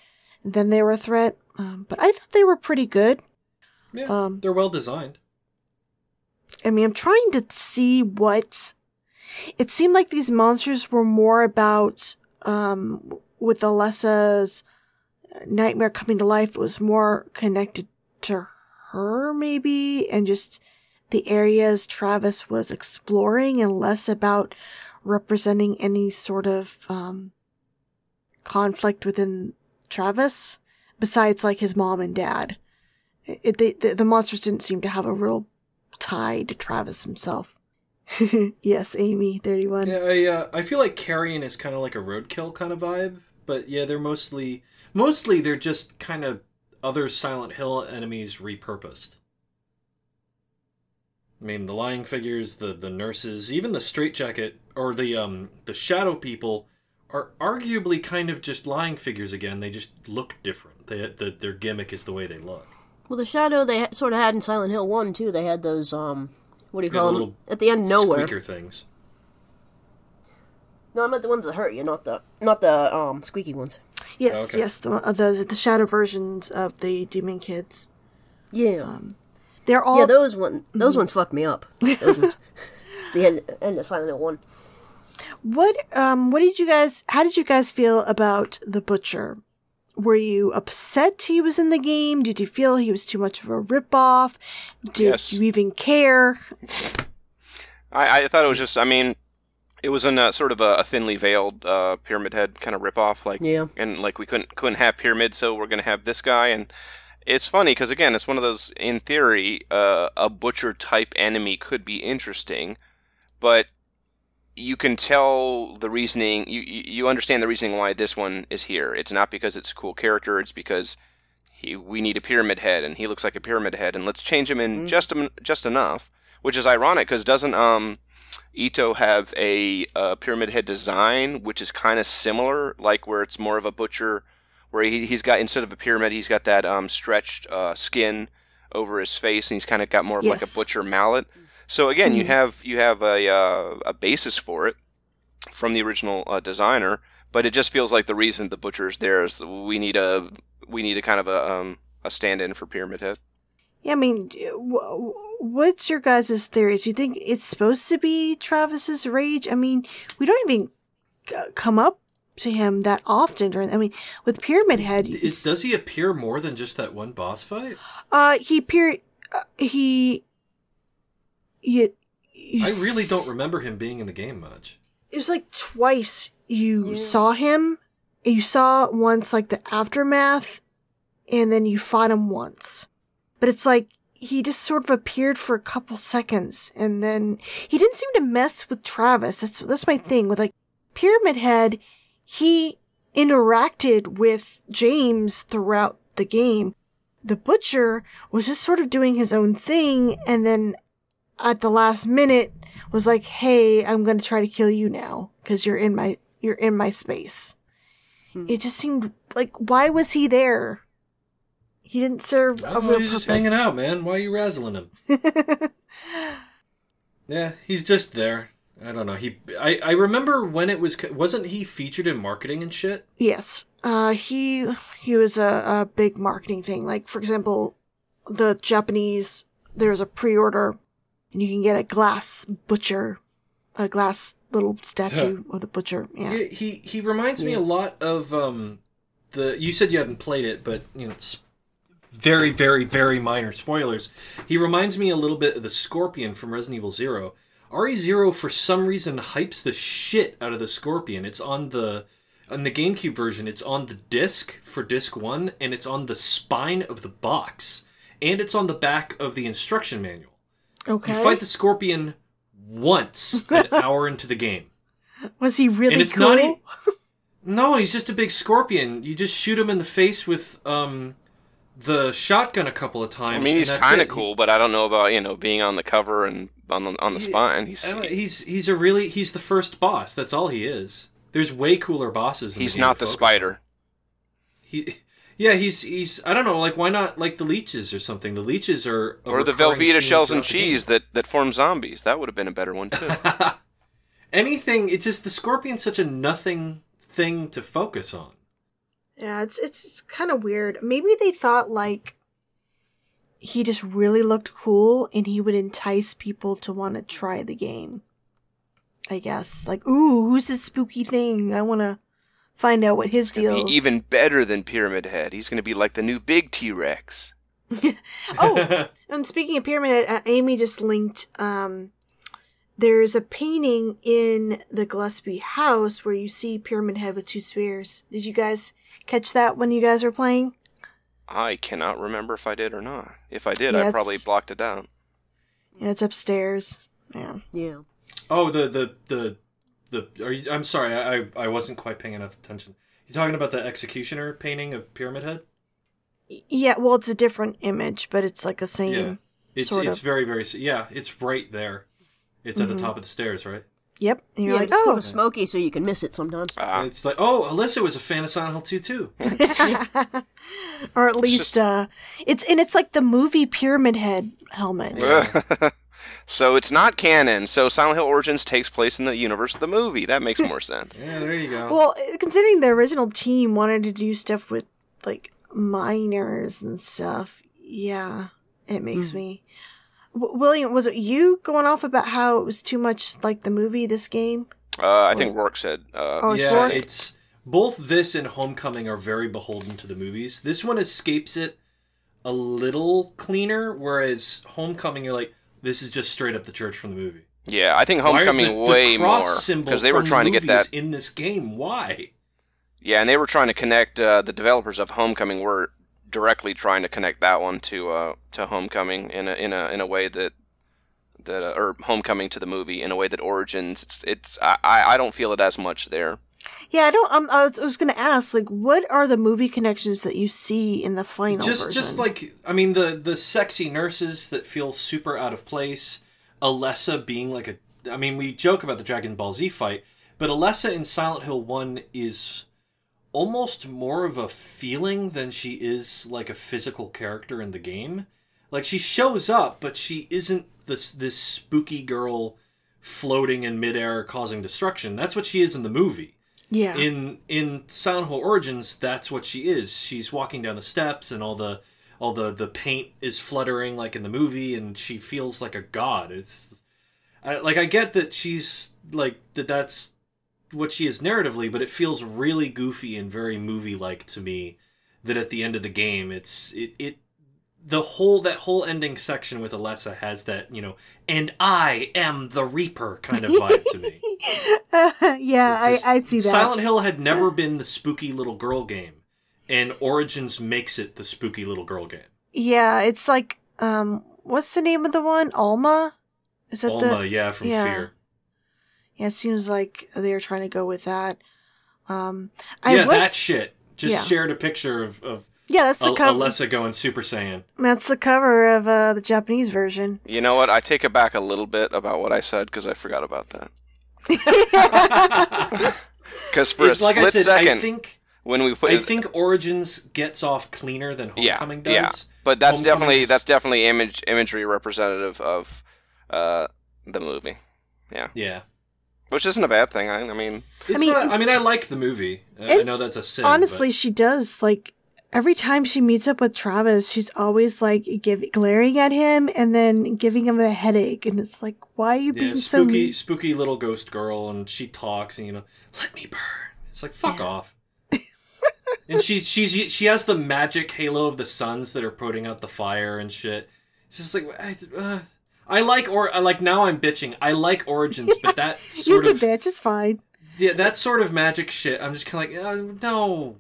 then they were a threat. But I thought they were pretty good. Yeah, they're well designed. I mean, I'm trying to see what... It seemed like these monsters were more about, with Alessa's nightmare coming to life, it was more connected to her, maybe, and just the areas Travis was exploring, and less about representing any sort of conflict within Travis, besides, like, his mom and dad. The monsters didn't seem to have a real tie to Travis himself. Yes, Amy, 31. Yeah, I feel like Carrion is kind of like a roadkill kind of vibe, but yeah, they're mostly they're just kind of other Silent Hill enemies repurposed. I mean, the lying figures, the nurses, even the straitjacket or the shadow people are arguably kind of just lying figures again. They just look different. Their gimmick is the way they look. Well, the shadow they sort of had in Silent Hill 1, too. They had those, what do you call them? At the end of nowhere. Squeaker things. No, I meant the ones that hurt you, not the squeaky ones. Yes, okay. Yes, the shadow versions of the Demon Kids. Yeah. They're all... Yeah, those ones fucked me up. The end of Silent Hill 1. How did you guys feel about the Butcher? Were you upset he was in the game? Did you feel he was too much of a ripoff? Did you even care? I thought it was just, I mean, it was in sort of a thinly veiled Pyramid Head kind of ripoff. Like, yeah. And like we couldn't have Pyramid, so we're going to have this guy. And it's funny because, again, it's one of those, in theory, a Butcher type enemy could be interesting, but you can tell the reasoning, you understand the reasoning why this one is here. It's not because it's a cool character, it's because we need a Pyramid Head, and he looks like a Pyramid Head, and let's change him in just enough, which is ironic, because doesn't Ito have a Pyramid Head design, which is kind of similar, like where it's more of a Butcher, where he's got, instead of a pyramid, he's got that stretched skin over his face, and he's kind of got more of like a Butcher mallet. So again, you have a basis for it from the original designer, but it just feels like the reason the Butcher's there is we need a kind of a stand-in for Pyramid Head. Yeah, I mean, what's your guys' theories? Do you think it's supposed to be Travis's rage? I mean, we don't even come up to him that often. With Pyramid Head, does he appear more than just that one boss fight? I really don't remember him being in the game much. It was like twice you saw him. You saw once like the aftermath, and then you fought him once. But it's like he just sort of appeared for a couple seconds, and then he didn't seem to mess with Travis. That's my thing with like Pyramid Head. He interacted with James throughout the game. The Butcher was just sort of doing his own thing, and then at the last minute was like, "Hey, I'm going to try to kill you now because you're in my space." It just seemed like, why was he there? He didn't serve a real purpose. He's just hanging out, man. Why are you razzling him? Yeah, he's just there. I don't know. I remember when it wasn't he featured in marketing and shit? Yes. He was a big marketing thing. Like, for example, the Japanese, there's a pre-order and you can get a glass Butcher a glass little statue of the butcher. Yeah. He reminds me a lot of you said you hadn't played it, but it's very, very, very minor spoilers. He reminds me a little bit of the Scorpion from Resident Evil 0. RE0 for some reason hypes the shit out of the Scorpion. It's on the GameCube version, it's on the disc for disc 1, and it's on the spine of the box. And it's on the back of the instruction manual. Okay. You fight the Scorpion once an hour into the game. Was he really and it's cool? Not no, he's just a big scorpion. You just shoot him in the face with the shotgun a couple of times. I mean, he's kind of cool, but I don't know about being on the cover and on the spine. He's the first boss. That's all he is. There's way cooler bosses. He's not the spider. He's I don't know, like why not like the leeches or something? The leeches are or the Velveeta shells and cheese that form zombies. That would have been a better one too. Anything. It's just the Scorpion's such a nothing thing to focus on. Yeah, it's kind of weird. Maybe they thought like he just really looked cool and he would entice people to want to try the game. I guess like, ooh, who's this spooky thing? I want to find out what his deal is. Even better than Pyramid Head. He's going to be like the new big T-Rex. Oh, and speaking of Pyramid Head, Amy just linked. There's a painting in the Gillespie house where you see Pyramid Head with two spears. Did you guys catch that when you guys were playing? I cannot remember if I did or not. If I did, I probably blocked it out. Yeah, it's upstairs. Yeah. Yeah. Oh, I'm sorry, I wasn't quite paying enough attention. You talking about the Executioner painting of Pyramid Head? Yeah, well, it's a different image, but it's like the same. Yeah, it's very, very. Yeah, it's right there. It's at the top of the stairs, right? Yep. And you're like, it's sort of smoky, so you can miss it sometimes. It's like, oh, Alyssa was a fan of Silent Hill 2 too. Or at least, it's like the movie Pyramid Head helmet. So it's not canon. So Silent Hill Origins takes place in the universe of the movie. That makes more sense. Yeah, there you go. Well, considering the original team wanted to do stuff with like miners and stuff, yeah, it makes me. William, was it you going off about how it was too much like the movie, this game? I think Rourke said. Rourke? It's both this and Homecoming are very beholden to the movies. This one escapes it a little cleaner, whereas Homecoming, you're like, this is just straight up the church from the movie. Yeah, I think Homecoming way more because they were trying to get that in this game. Why? Yeah, and they were trying to connect. The developers of Homecoming were directly trying to connect that one to Homecoming in a way that or Homecoming to the movie in a way that Origins. I don't feel it as much there. Yeah, I don't. I was going to ask, like, what are the movie connections that you see in the final version? Just like, I mean, the sexy nurses that feel super out of place. Alessa being like a, I mean, we joke about the Dragon Ball Z fight, but Alessa in Silent Hill 1 is almost more of a feeling than she is like a physical character in the game. Like, she shows up, but she isn't this spooky girl floating in midair causing destruction. That's what she is in the movie. Yeah. In Silent Hill Origins, that's what she is. She's walking down the steps, and all the paint is fluttering like in the movie, and she feels like a god. I get that she's like that's what she is narratively, but it feels really goofy and very movie-like to me. That at the end of the game, that whole ending section with Alessa has that, and I am the Reaper kind of vibe to me. Yeah, I see that. Silent Hill had never been the spooky little girl game, and Origins makes it the spooky little girl game. Yeah, it's like, what's the name of the one? Alma? Is that Alma, yeah, from Fear. Yeah, it seems like they're trying to go with that. That shit. Just shared a picture of that's the cover. Alessa going Super Saiyan. That's the cover of the Japanese version. You know what? I take it back a little bit about what I said because I forgot about that. Because for a split second, I think Origins gets off cleaner than Homecoming does. Yeah, but that's definitely imagery representative of the movie. Yeah. Yeah. Which isn't a bad thing. I mean, I like the movie. I know that's a sin. Honestly, she does, like, every time she meets up with Travis, she's always like glaring at him and then giving him a headache. And it's like, why are you being so mean? Spooky little ghost girl, and she talks and let me burn. It's like, fuck off. And she has the magic halo of the suns that are putting out the fire and shit. It's just like I like now I'm bitching. I like Origins, but that sort you of can bitch, it's fine. Yeah, that sort of magic shit. I'm just kind of like no.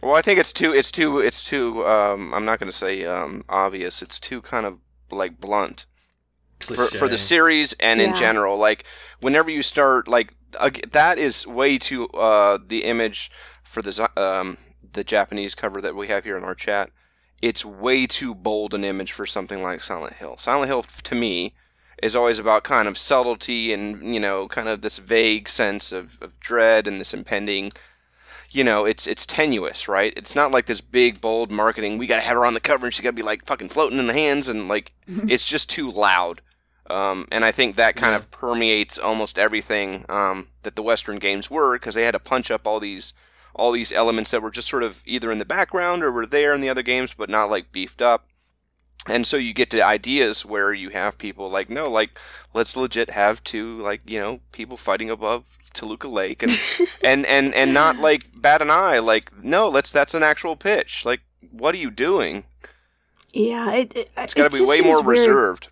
Well, I think it's too. I'm not going to say obvious. It's too kind of like blunt for the series and in general. Like whenever you start that is way too the image for the Japanese cover that we have here in our chat. It's way too bold an image for something like Silent Hill. Silent Hill, to me, is always about kind of subtlety and, kind of this vague sense of dread and this impending, it's tenuous, right? It's not like this big, bold marketing, we gotta have her on the cover and she's gotta be like fucking floating in the hands and it's just too loud. And I think that kind of permeates almost everything that the Western games were, because they had to punch up all these elements that were just sort of either in the background or were there in the other games, but not beefed up. And so you get to ideas where you have people let's legit have two, people fighting above Toluca Lake and not bat an eye. No, that's an actual pitch. What are you doing? Yeah, it's got to be way more reserved.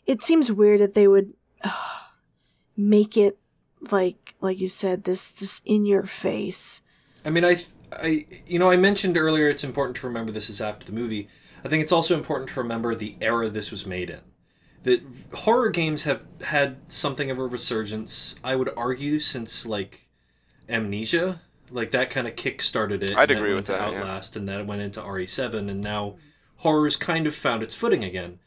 It seems weird that they would make it like you said, this in your face. I mean, I mentioned earlier it's important to remember this is after the movie. I think it's also important to remember the era this was made in. That horror games have had something of a resurgence, I would argue, since Amnesia. That kind of kick-started it. I'd agree with that. Outlast, and then it went into RE7, and now horror's kind of found its footing again.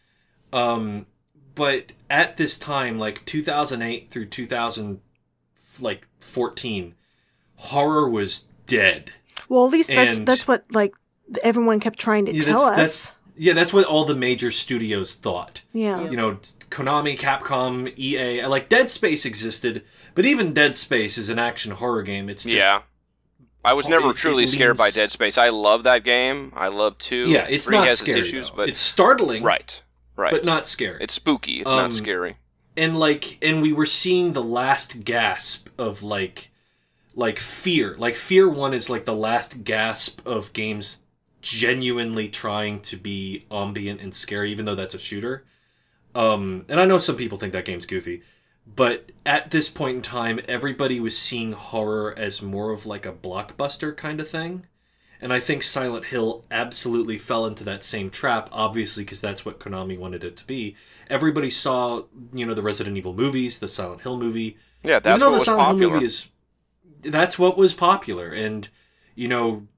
But at this time, 2008 through 2014, horror was dead. Well, at least that's what everyone kept trying to tell us. That's what all the major studios thought. Yeah. Konami, Capcom, EA. Dead Space existed, but even Dead Space is an action horror game. It's just... Yeah. I was never truly scared by Dead Space. I love that game. I love 2. Yeah, it's not scary, its issues, but it's startling. Right. But not scary. It's spooky. It's not scary. And we were seeing the last gasp of fear. Fear 1 is the last gasp of games genuinely trying to be ambient and scary, even though that's a shooter. And I know some people think that game's goofy, but at this point in time, everybody was seeing horror as more of a blockbuster kind of thing. And I think Silent Hill absolutely fell into that same trap, obviously, because that's what Konami wanted it to be. Everybody saw, the Resident Evil movies, the Silent Hill movie. Yeah, that's what was popular. That's what was popular. And, you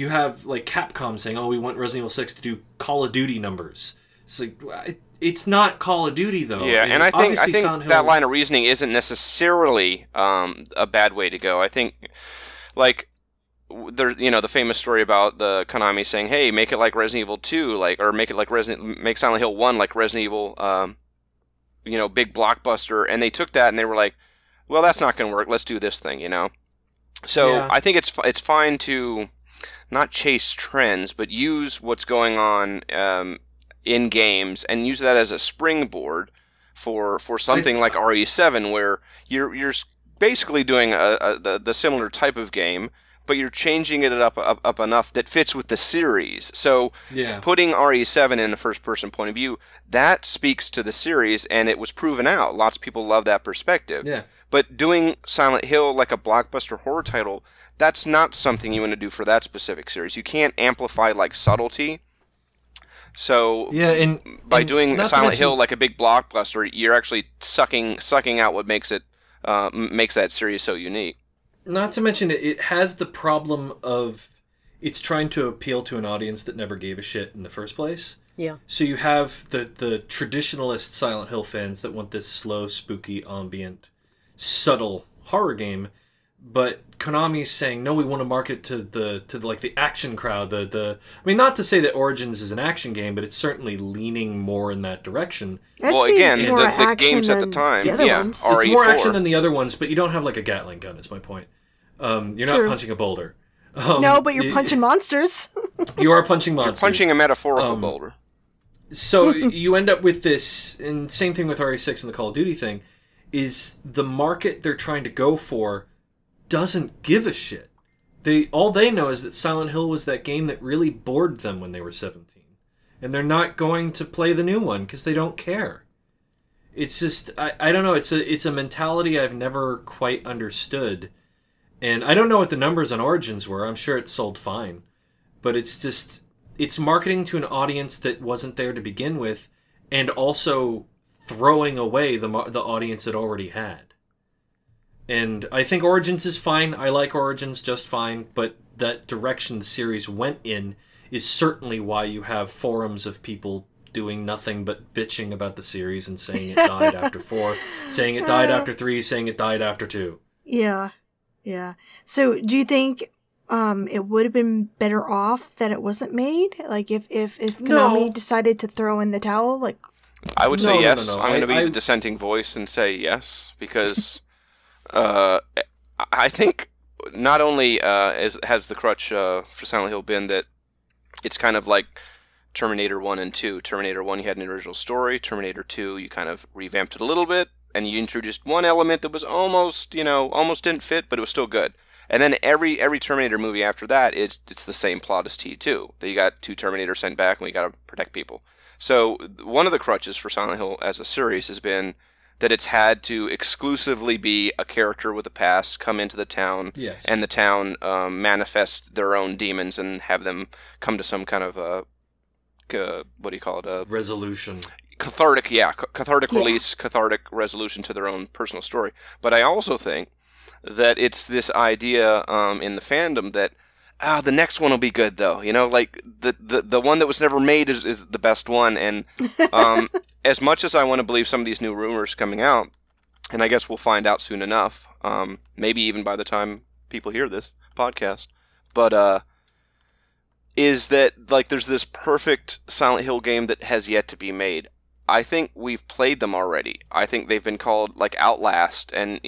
have Capcom saying, "Oh, we want Resident Evil 6 to do Call of Duty numbers." It's it's not Call of Duty though. Yeah, and I think that line of reasoning isn't necessarily a bad way to go. I think there, the famous story about the Konami saying, "Hey, make it like Resident Evil 2, or make it make Silent Hill 1 like Resident Evil, big blockbuster." And they took that and they were like, "Well, that's not going to work. Let's do this thing," So yeah. I think it's fine to not chase trends, but use what's going on in games and use that as a springboard for something like RE7, where you're basically doing the similar type of game, but you're changing it up enough that fits with the series. So putting RE7 in a first-person point of view, that speaks to the series, and it was proven out. Lots of people love that perspective. Yeah. But doing Silent Hill like a blockbuster horror title, that's not something you want to do for that specific series. You can't amplify subtlety. So by doing Silent Hill like a big blockbuster, you're actually sucking out what makes it makes that series so unique. Not to mention, it has the problem of it's trying to appeal to an audience that never gave a shit in the first place. Yeah. So you have the traditionalist Silent Hill fans that want this slow, spooky, ambient, subtle horror game, but Konami's saying, no, we want to market to the action crowd. I mean, not to say that Origins is an action game, but it's certainly leaning more in that direction. Well, again, the games at the time, it's more action than the other ones, but you don't have a Gatling gun. Is my point. You're not punching a boulder. No, but you're punching monsters. You are punching monsters. You're punching a metaphorical boulder. So you end up with this, and same thing with RE6 and the Call of Duty thing, is the market they're trying to go for doesn't give a shit. All they know is that Silent Hill was that game that really bored them when they were 17. And they're not going to play the new one because they don't care. It's just, I don't know, it's a mentality I've never quite understood. And I don't know what the numbers on Origins were. I'm sure it sold fine. But it's just, it's marketing to an audience that wasn't there to begin with, and also throwing away the audience it already had. And I think Origins is fine. I like Origins just fine. But that direction the series went in is certainly why you have forums of people doing nothing but bitching about the series and saying it died after 4, saying it died after 3, saying it died after 2. Yeah. So do you think it would have been better off that it wasn't made? Like if Konami decided to throw in the towel? Like, I would say yes. No. I'm going to be the dissenting voice and say yes, because I think not only has the crutch for Silent Hill been that it's kind of like Terminator 1 and 2. Terminator 1, you had an original story. Terminator 2, you kind of revamped it a little bit, and you introduced one element that was almost didn't fit, but it was still good. And then every Terminator movie after that, it's the same plot as T2. That you got 2 Terminators sent back, and we got to protect people. So one of the crutches for Silent Hill as a series has been that it's had to exclusively be a character with a past come into the town, yes, and the town manifest their own demons and have them come to some kind of what do you call it? A resolution. Cathartic release, cathartic resolution to their own personal story. But I also think that it's this idea in the fandom that the next one will be good, though. Like the one that was never made is the best one. And as much as I want to believe some of these new rumors coming out, and I guess we'll find out soon enough, maybe even by the time people hear this podcast, but is that like there's this perfect Silent Hill game that has yet to be made. I think we've played them already. I think they've been called like Outlast and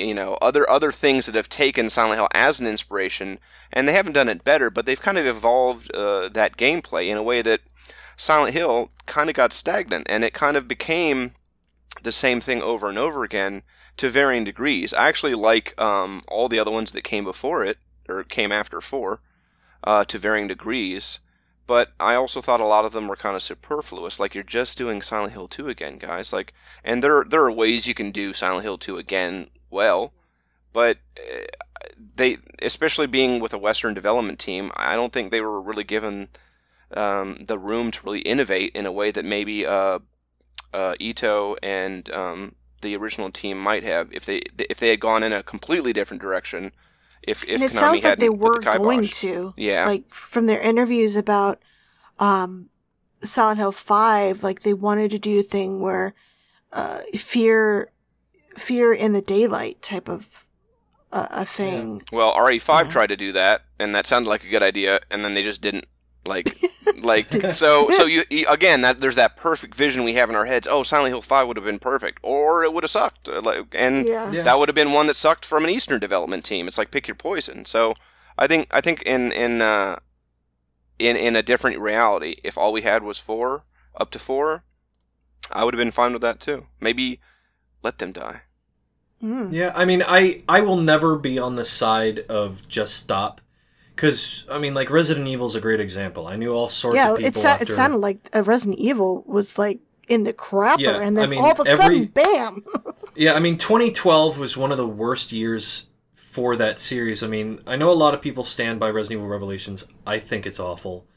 other things that have taken Silent Hill as an inspiration, and they haven't done it better, but they've kind of evolved that gameplay in a way that Silent Hill kind of got stagnant, and it kind of became the same thing over and over again to varying degrees. I actually like all the other ones that came before it, or came after 4, to varying degrees. But I also thought a lot of them were kind of superfluous. Like, you're just doing Silent Hill 2 again, guys. Like, and there are ways you can do Silent Hill 2 again well, but they, especially being with a Western development team, I don't think they were really given the room to really innovate in a way that maybe Ito and the original team might have if they had gone in a completely different direction. If and it Konami sounds like they were put the kibosh. going to. Yeah. Like, from their interviews about Silent Hill 5, like, they wanted to do a thing where fear in the daylight type of a thing. Yeah. Well, RE5 tried to do that, and that sounded like a good idea, and then they just didn't. So you again, there's that perfect vision we have in our heads. Oh, Silent Hill 5 would have been perfect, or it would have sucked. That would have been one that sucked from an Eastern development team. It's like pick your poison. So I think in a different reality, if all we had was 4, up to 4, I would have been fine with that too. Maybe let them die. Yeah, I mean, I will never be on the side of just stop. Because, I mean, like, Resident Evil's a great example. I knew all sorts of people it sounded like a Resident Evil was, like, in the crapper, and then all of a sudden, bam! Yeah, I mean, 2012 was one of the worst years for that series. I mean, I know a lot of people stand by Resident Evil Revelations. I think it's awful.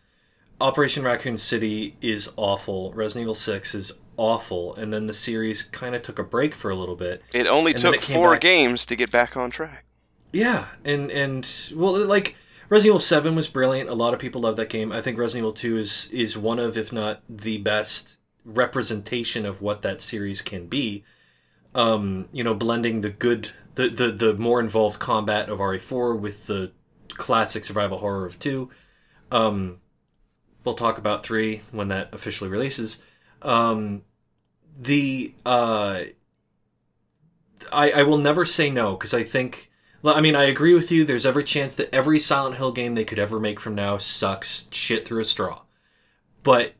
Operation Raccoon City is awful. Resident Evil 6 is awful. And then the series kind of took a break for a little bit. It only took 4 games to get back on track. Yeah, and well, like... Resident Evil 7 was brilliant. A lot of people love that game. I think Resident Evil 2 is one of, if not the best representation of what that series can be. Blending the more involved combat of RE4 with the classic survival horror of 2. We'll talk about 3 when that officially releases. I will never say no, because I think... I mean, I agree with you. There's every chance that every Silent Hill game they could ever make from now sucks shit through a straw. But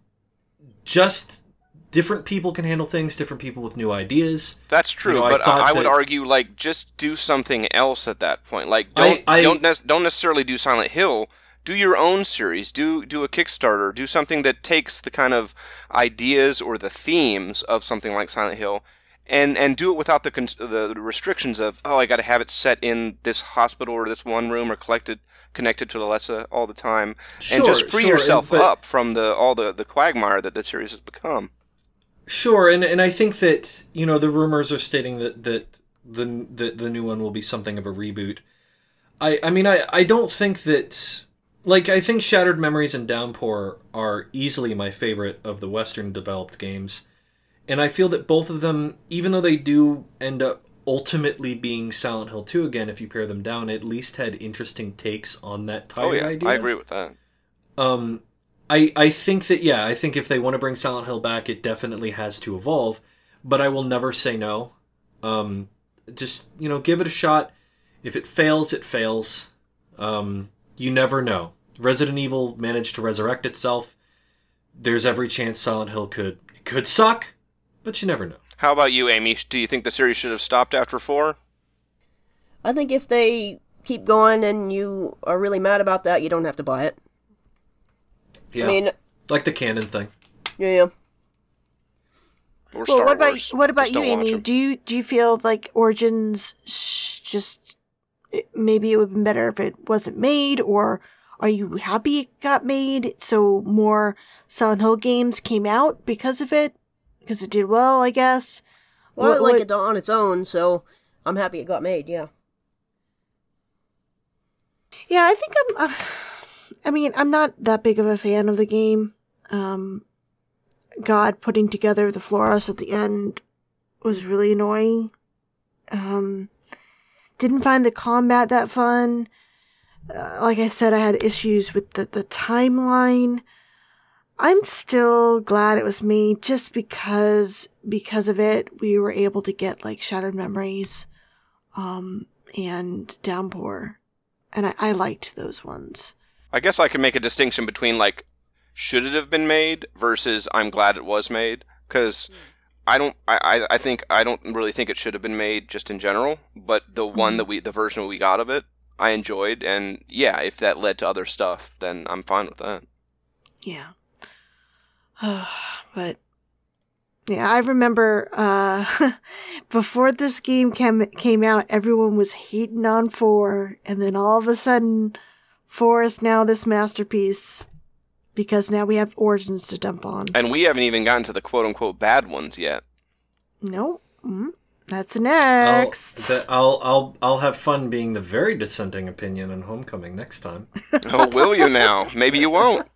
just different people can handle things, different people with new ideas. That's true, You know, but thought I would that- argue, like, just do something else at that point. Like, don't necessarily do Silent Hill. Do your own series. Do a Kickstarter. Do something that takes the kind of ideas or the themes of something like Silent Hill, and do it without the restrictions of, oh, I got to have it set in this hospital or this one room or connected to Alessa all the time, and just free yourself up from all the quagmire that the series has become. Sure, and I think that, you know, the rumors are stating that the new one will be something of a reboot. I mean, I don't think that... Like, I think Shattered Memories and Downpour are easily my favorite of the Western-developed games. And I feel that both of them, even though they do end up ultimately being Silent Hill 2 again, if you pare them down, at least had interesting takes on that title idea. I agree with that. I think that, yeah, I think if they want to bring Silent Hill back, it definitely has to evolve. But I will never say no. Just, you know, give it a shot. If it fails, it fails. You never know. Resident Evil managed to resurrect itself. There's every chance Silent Hill could suck, but you never know. How about you, Amy? Do you think the series should have stopped after 4? I think if they keep going and you are really mad about that, you don't have to buy it. Yeah, I mean, like the canon thing. Yeah. Or Star Wars. What about Just you, don't watch Amy? them. Do you feel like Origins maybe it would have been better if it wasn't made, or are you happy it got made so more Silent Hill games came out because of it? Because it did well, I guess. Well, I like it on its own, so I'm happy it got made, yeah. Yeah, I think I'm not that big of a fan of the game. God putting together the Flores at the end was really annoying. Didn't find the combat that fun. Like I said, I had issues with the timeline. I'm still glad it was made just because of it. We were able to get like Shattered Memories, and Downpour. And I liked those ones. I guess I can make a distinction between, like, should it have been made versus I'm glad it was made, because I don't really think it should have been made just in general, but the version we got of it, I enjoyed, and yeah, if that led to other stuff, then I'm fine with that. Yeah. But yeah, I remember before this game came out, everyone was hating on 4, and then all of a sudden 4 is now this masterpiece because now we have Origins to dump on. And we haven't even gotten to the quote-unquote bad ones yet. Nope. That's next. I'll have fun being the very dissenting opinion on Homecoming next time. Oh, will you now? Maybe you won't.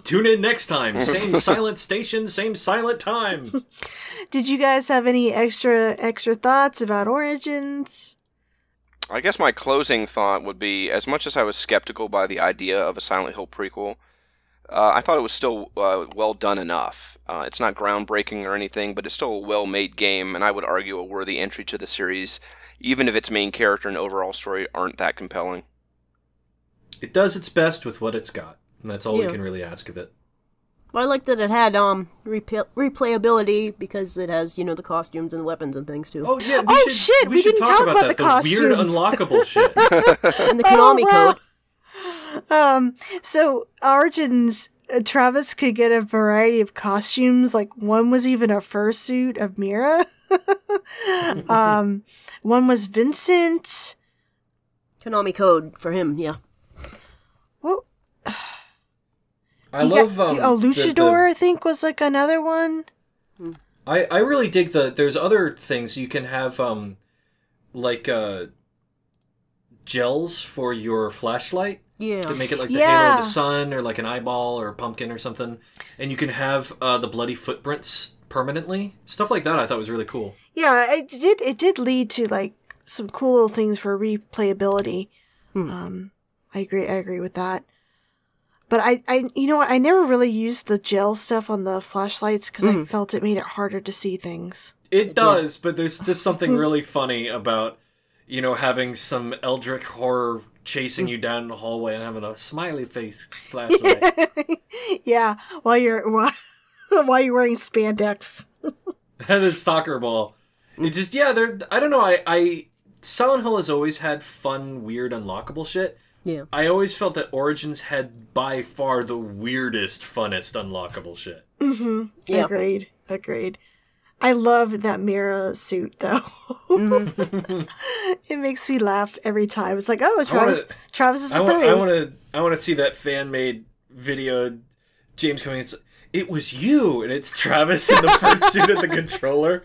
Tune in next time. Same silent station, same silent time. Did you guys have any extra thoughts about Origins? I guess my closing thought would be, as much as I was skeptical by the idea of a Silent Hill prequel, I thought it was still well done enough. It's not groundbreaking or anything, but it's still a well-made game, and I would argue a worthy entry to the series, even if its main character and overall story aren't that compelling. It does its best with what it's got, and that's all we can really ask of it. Well, I like that it had replayability because it has, the costumes and the weapons and things too. Oh yeah! We didn't talk about the costumes. The weird unlockable shit. And the Konami code. So Origins, Travis could get a variety of costumes. Like one was even a fursuit of Mira. One was Vincent. Konami code for him, yeah. Well, I love Luchador. I think was like another one. I really dig there's other things you can have gels for your flashlight. Yeah. To make it like the halo of the sun or like an eyeball or a pumpkin or something. And you can have the bloody footprints permanently. Stuff like that I thought was really cool. Yeah, it did lead to like some cool little things for replayability. I agree with that. But you know what? I never really used the gel stuff on the flashlights because I felt it made it harder to see things. It does, but there's just something really funny about, you know, having some eldritch horror chasing you down the hallway and having a smiley face flashlight. Yeah, while you're wearing spandex. And a soccer ball. It just, yeah, I don't know, Silent Hill has always had fun, weird, unlockable shit. Yeah. I always felt that Origins had by far the weirdest, funnest unlockable shit. Mm-hmm. Yeah. Agreed. I love that Mira suit, though. It makes me laugh every time. It's like, oh, Travis is a furry. I want to see that fan-made video. James coming. It was you, and it's Travis in the fursuit at the controller.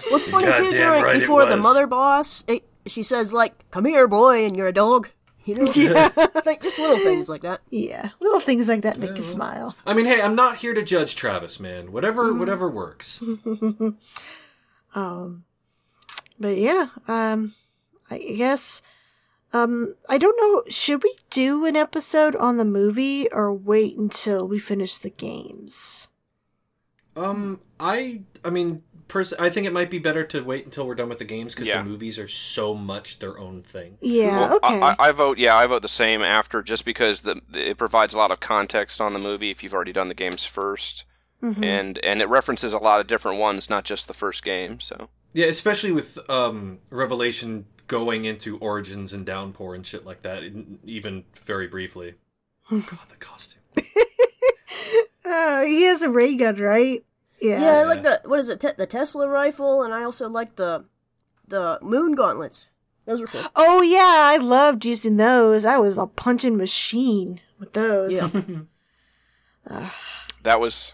What's funny too, before the mother boss, she says like, "Come here, boy," and you're a dog. You know? Yeah. Like, just little things like that. Yeah, little things like that make you smile. I mean, hey, I'm not here to judge Travis, man. Whatever works. But yeah, I guess, I don't know, should we do an episode on the movie or wait until we finish the games? I mean, I think it might be better to wait until we're done with the games because the movies are so much their own thing. Yeah, okay. I vote the same after, just because it provides a lot of context on the movie if you've already done the games first. Mm-hmm. And it references a lot of different ones, not just the first game, so. Yeah, especially with Revelation going into Origins and Downpour and shit like that, even very briefly. God, the costume. He has a ray gun, right? Yeah, I like the Tesla rifle, and I also like the moon gauntlets. Those were cool. Oh yeah, I loved using those. I was a punching machine with those. Yeah. That was.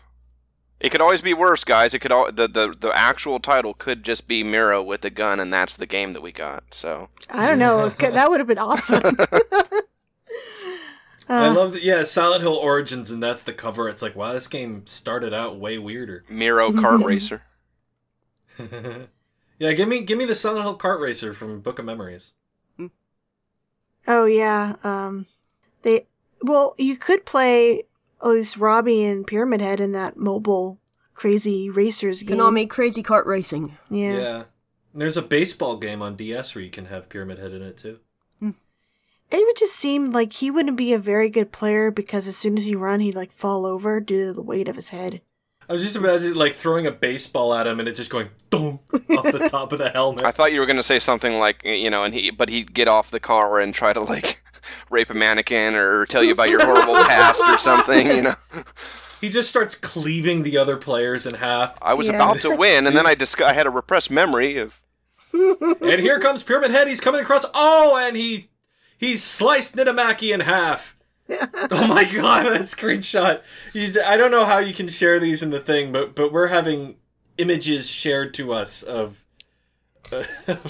It could always be worse, guys. It could the actual title could just be Mira with a gun, and that's the game that we got. So I don't know. That would have been awesome. I love that. Silent Hill Origins, and that's the cover. It's like, wow, this game started out way weirder. Miro Kart Racer. Yeah, give me the Silent Hill Kart Racer from Book of Memories. Oh yeah, you could play at least Robbie and Pyramid Head in that mobile Crazy Racers game. Konami Crazy Kart Racing. Yeah. Yeah. And there's a baseball game on DS where you can have Pyramid Head in it too. It would just seem like he wouldn't be a very good player because as soon as he run, he'd like fall over due to the weight of his head. I was just imagining like throwing a baseball at him and it just going boom off the top of the helmet. I thought you were going to say something like, you know, but he'd get off the car and try to like rape a mannequin or tell you about your horrible past or something, you know. He just starts cleaving the other players in half. I was about to win, and then I had a repressed memory of. And here comes Pyramid Head. He's coming across. Oh, and he's sliced Nitamaki in half. Oh my god, that screenshot. I don't know how you can share these in the thing, but we're having images shared to us of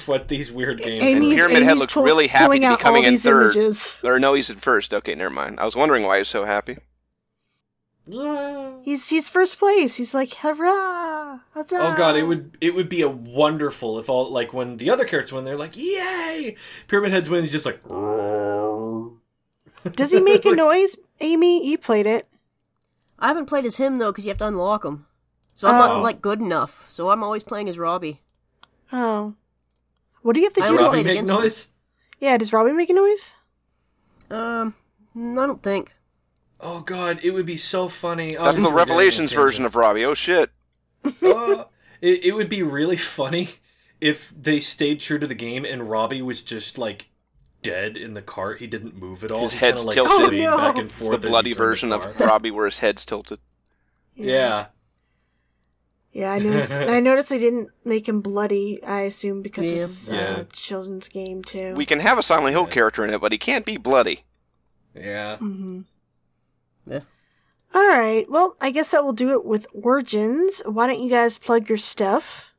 what these weird games are. And Pyramid Head looks really happy to be coming in third. Images. Or no, he's in first. Okay, never mind. I was wondering why he was so happy. He's first place. He's like, hurrah! Huzzah! Oh god, it would be a wonderful if all like when the other characters win, they're like, yay! Pyramid Head's win, he's just like. Does he make a noise, Amy? You played it. I haven't played as him though, because you have to unlock him. So I'm not like good enough. So I'm always playing as Robbie. Oh, what do you have to do? Does Robbie make noise? Yeah, does Robbie make a noise? I don't think. Oh god, it would be so funny. That's the Revelations version of Robbie. Oh shit. It would be really funny if they stayed true to the game and Robbie was just like dead in the cart. He didn't move at all. His head's like, tilted. Back and forth the bloody version of Robbie where his head's tilted. Yeah. Yeah, I noticed they didn't make him bloody, I assume, because it's a children's game, too. We can have a Silent Hill character in it, but he can't be bloody. Yeah. Mm-hmm. Yeah. All right. Well, I guess that will do it with Origins. Why don't you guys plug your stuff?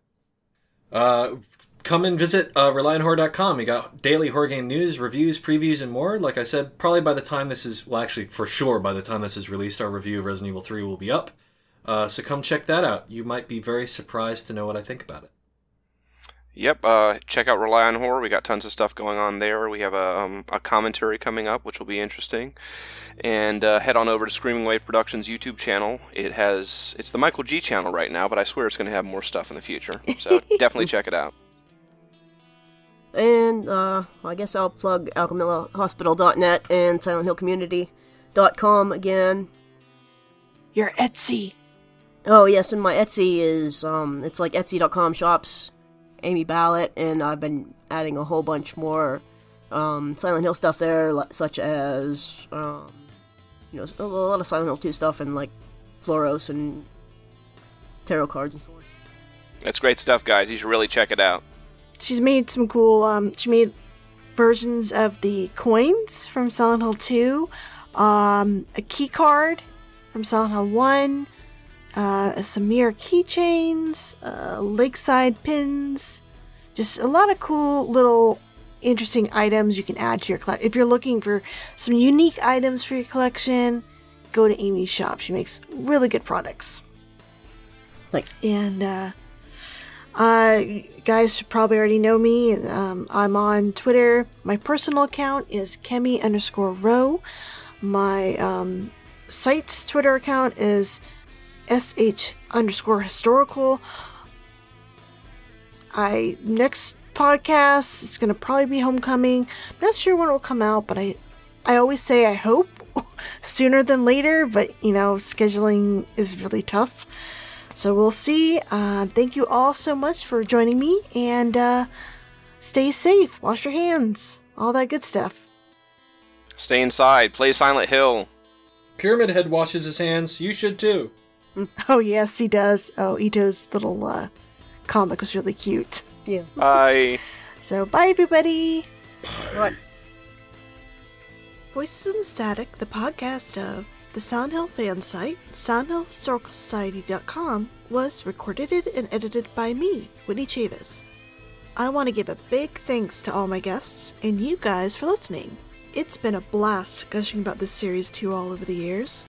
Come and visit ReliantHorror.com. We got daily horror game news, reviews, previews, and more. Like I said, probably by the time this is... Well, actually, for sure, by the time this is released, our review of Resident Evil 3 will be up. So come check that out. You might be very surprised to know what I think about it. Yep, check out Rely on Horror. We got tons of stuff going on there. We have a commentary coming up, which will be interesting. And head on over to Screaming Wave Productions' YouTube channel. It's the Michael G channel right now, but I swear it's going to have more stuff in the future. So definitely check it out. And I guess I'll plug alchemillahospital.net and silenthillcommunity.com again. Your Etsy. Oh, yes, and my Etsy is, it's like etsy.com shops Amy Balot, and I've been adding a whole bunch more Silent Hill stuff there, such as, a lot of Silent Hill 2 stuff, and like Floros and tarot cards and so on. That's great stuff, guys. You should really check it out. She's made some cool, she made versions of the coins from Silent Hill 2, a key card from Silent Hill 1, some mirror keychains, lakeside pins, just a lot of cool little interesting items you can add to your collection. If you're looking for some unique items for your collection, go to Amy's shop. She makes really good products. Thanks. And guys should probably already know me. I'm on Twitter. My personal account is Kemi_Row. My site's Twitter account is sh_historical. Next podcast is going to probably be Homecoming. I'm not sure when it will come out, but I always say I hope sooner than later, but scheduling is really tough. So we'll see. Thank you all so much for joining me, and stay safe, wash your hands, all that good stuff. Stay inside, play Silent Hill. Pyramid Head washes his hands. You should too. Oh, yes, he does. Oh, Ito's little comic was really cute. Yeah. Bye. So, bye, everybody. Bye. Voices in the Static, the podcast of the Silent Hill fan site, SilentHillHistoricalSociety.com, was recorded and edited by me, Whitney Chavis. I want to give a big thanks to all my guests and you guys for listening. It's been a blast gushing about this series to you all over the years.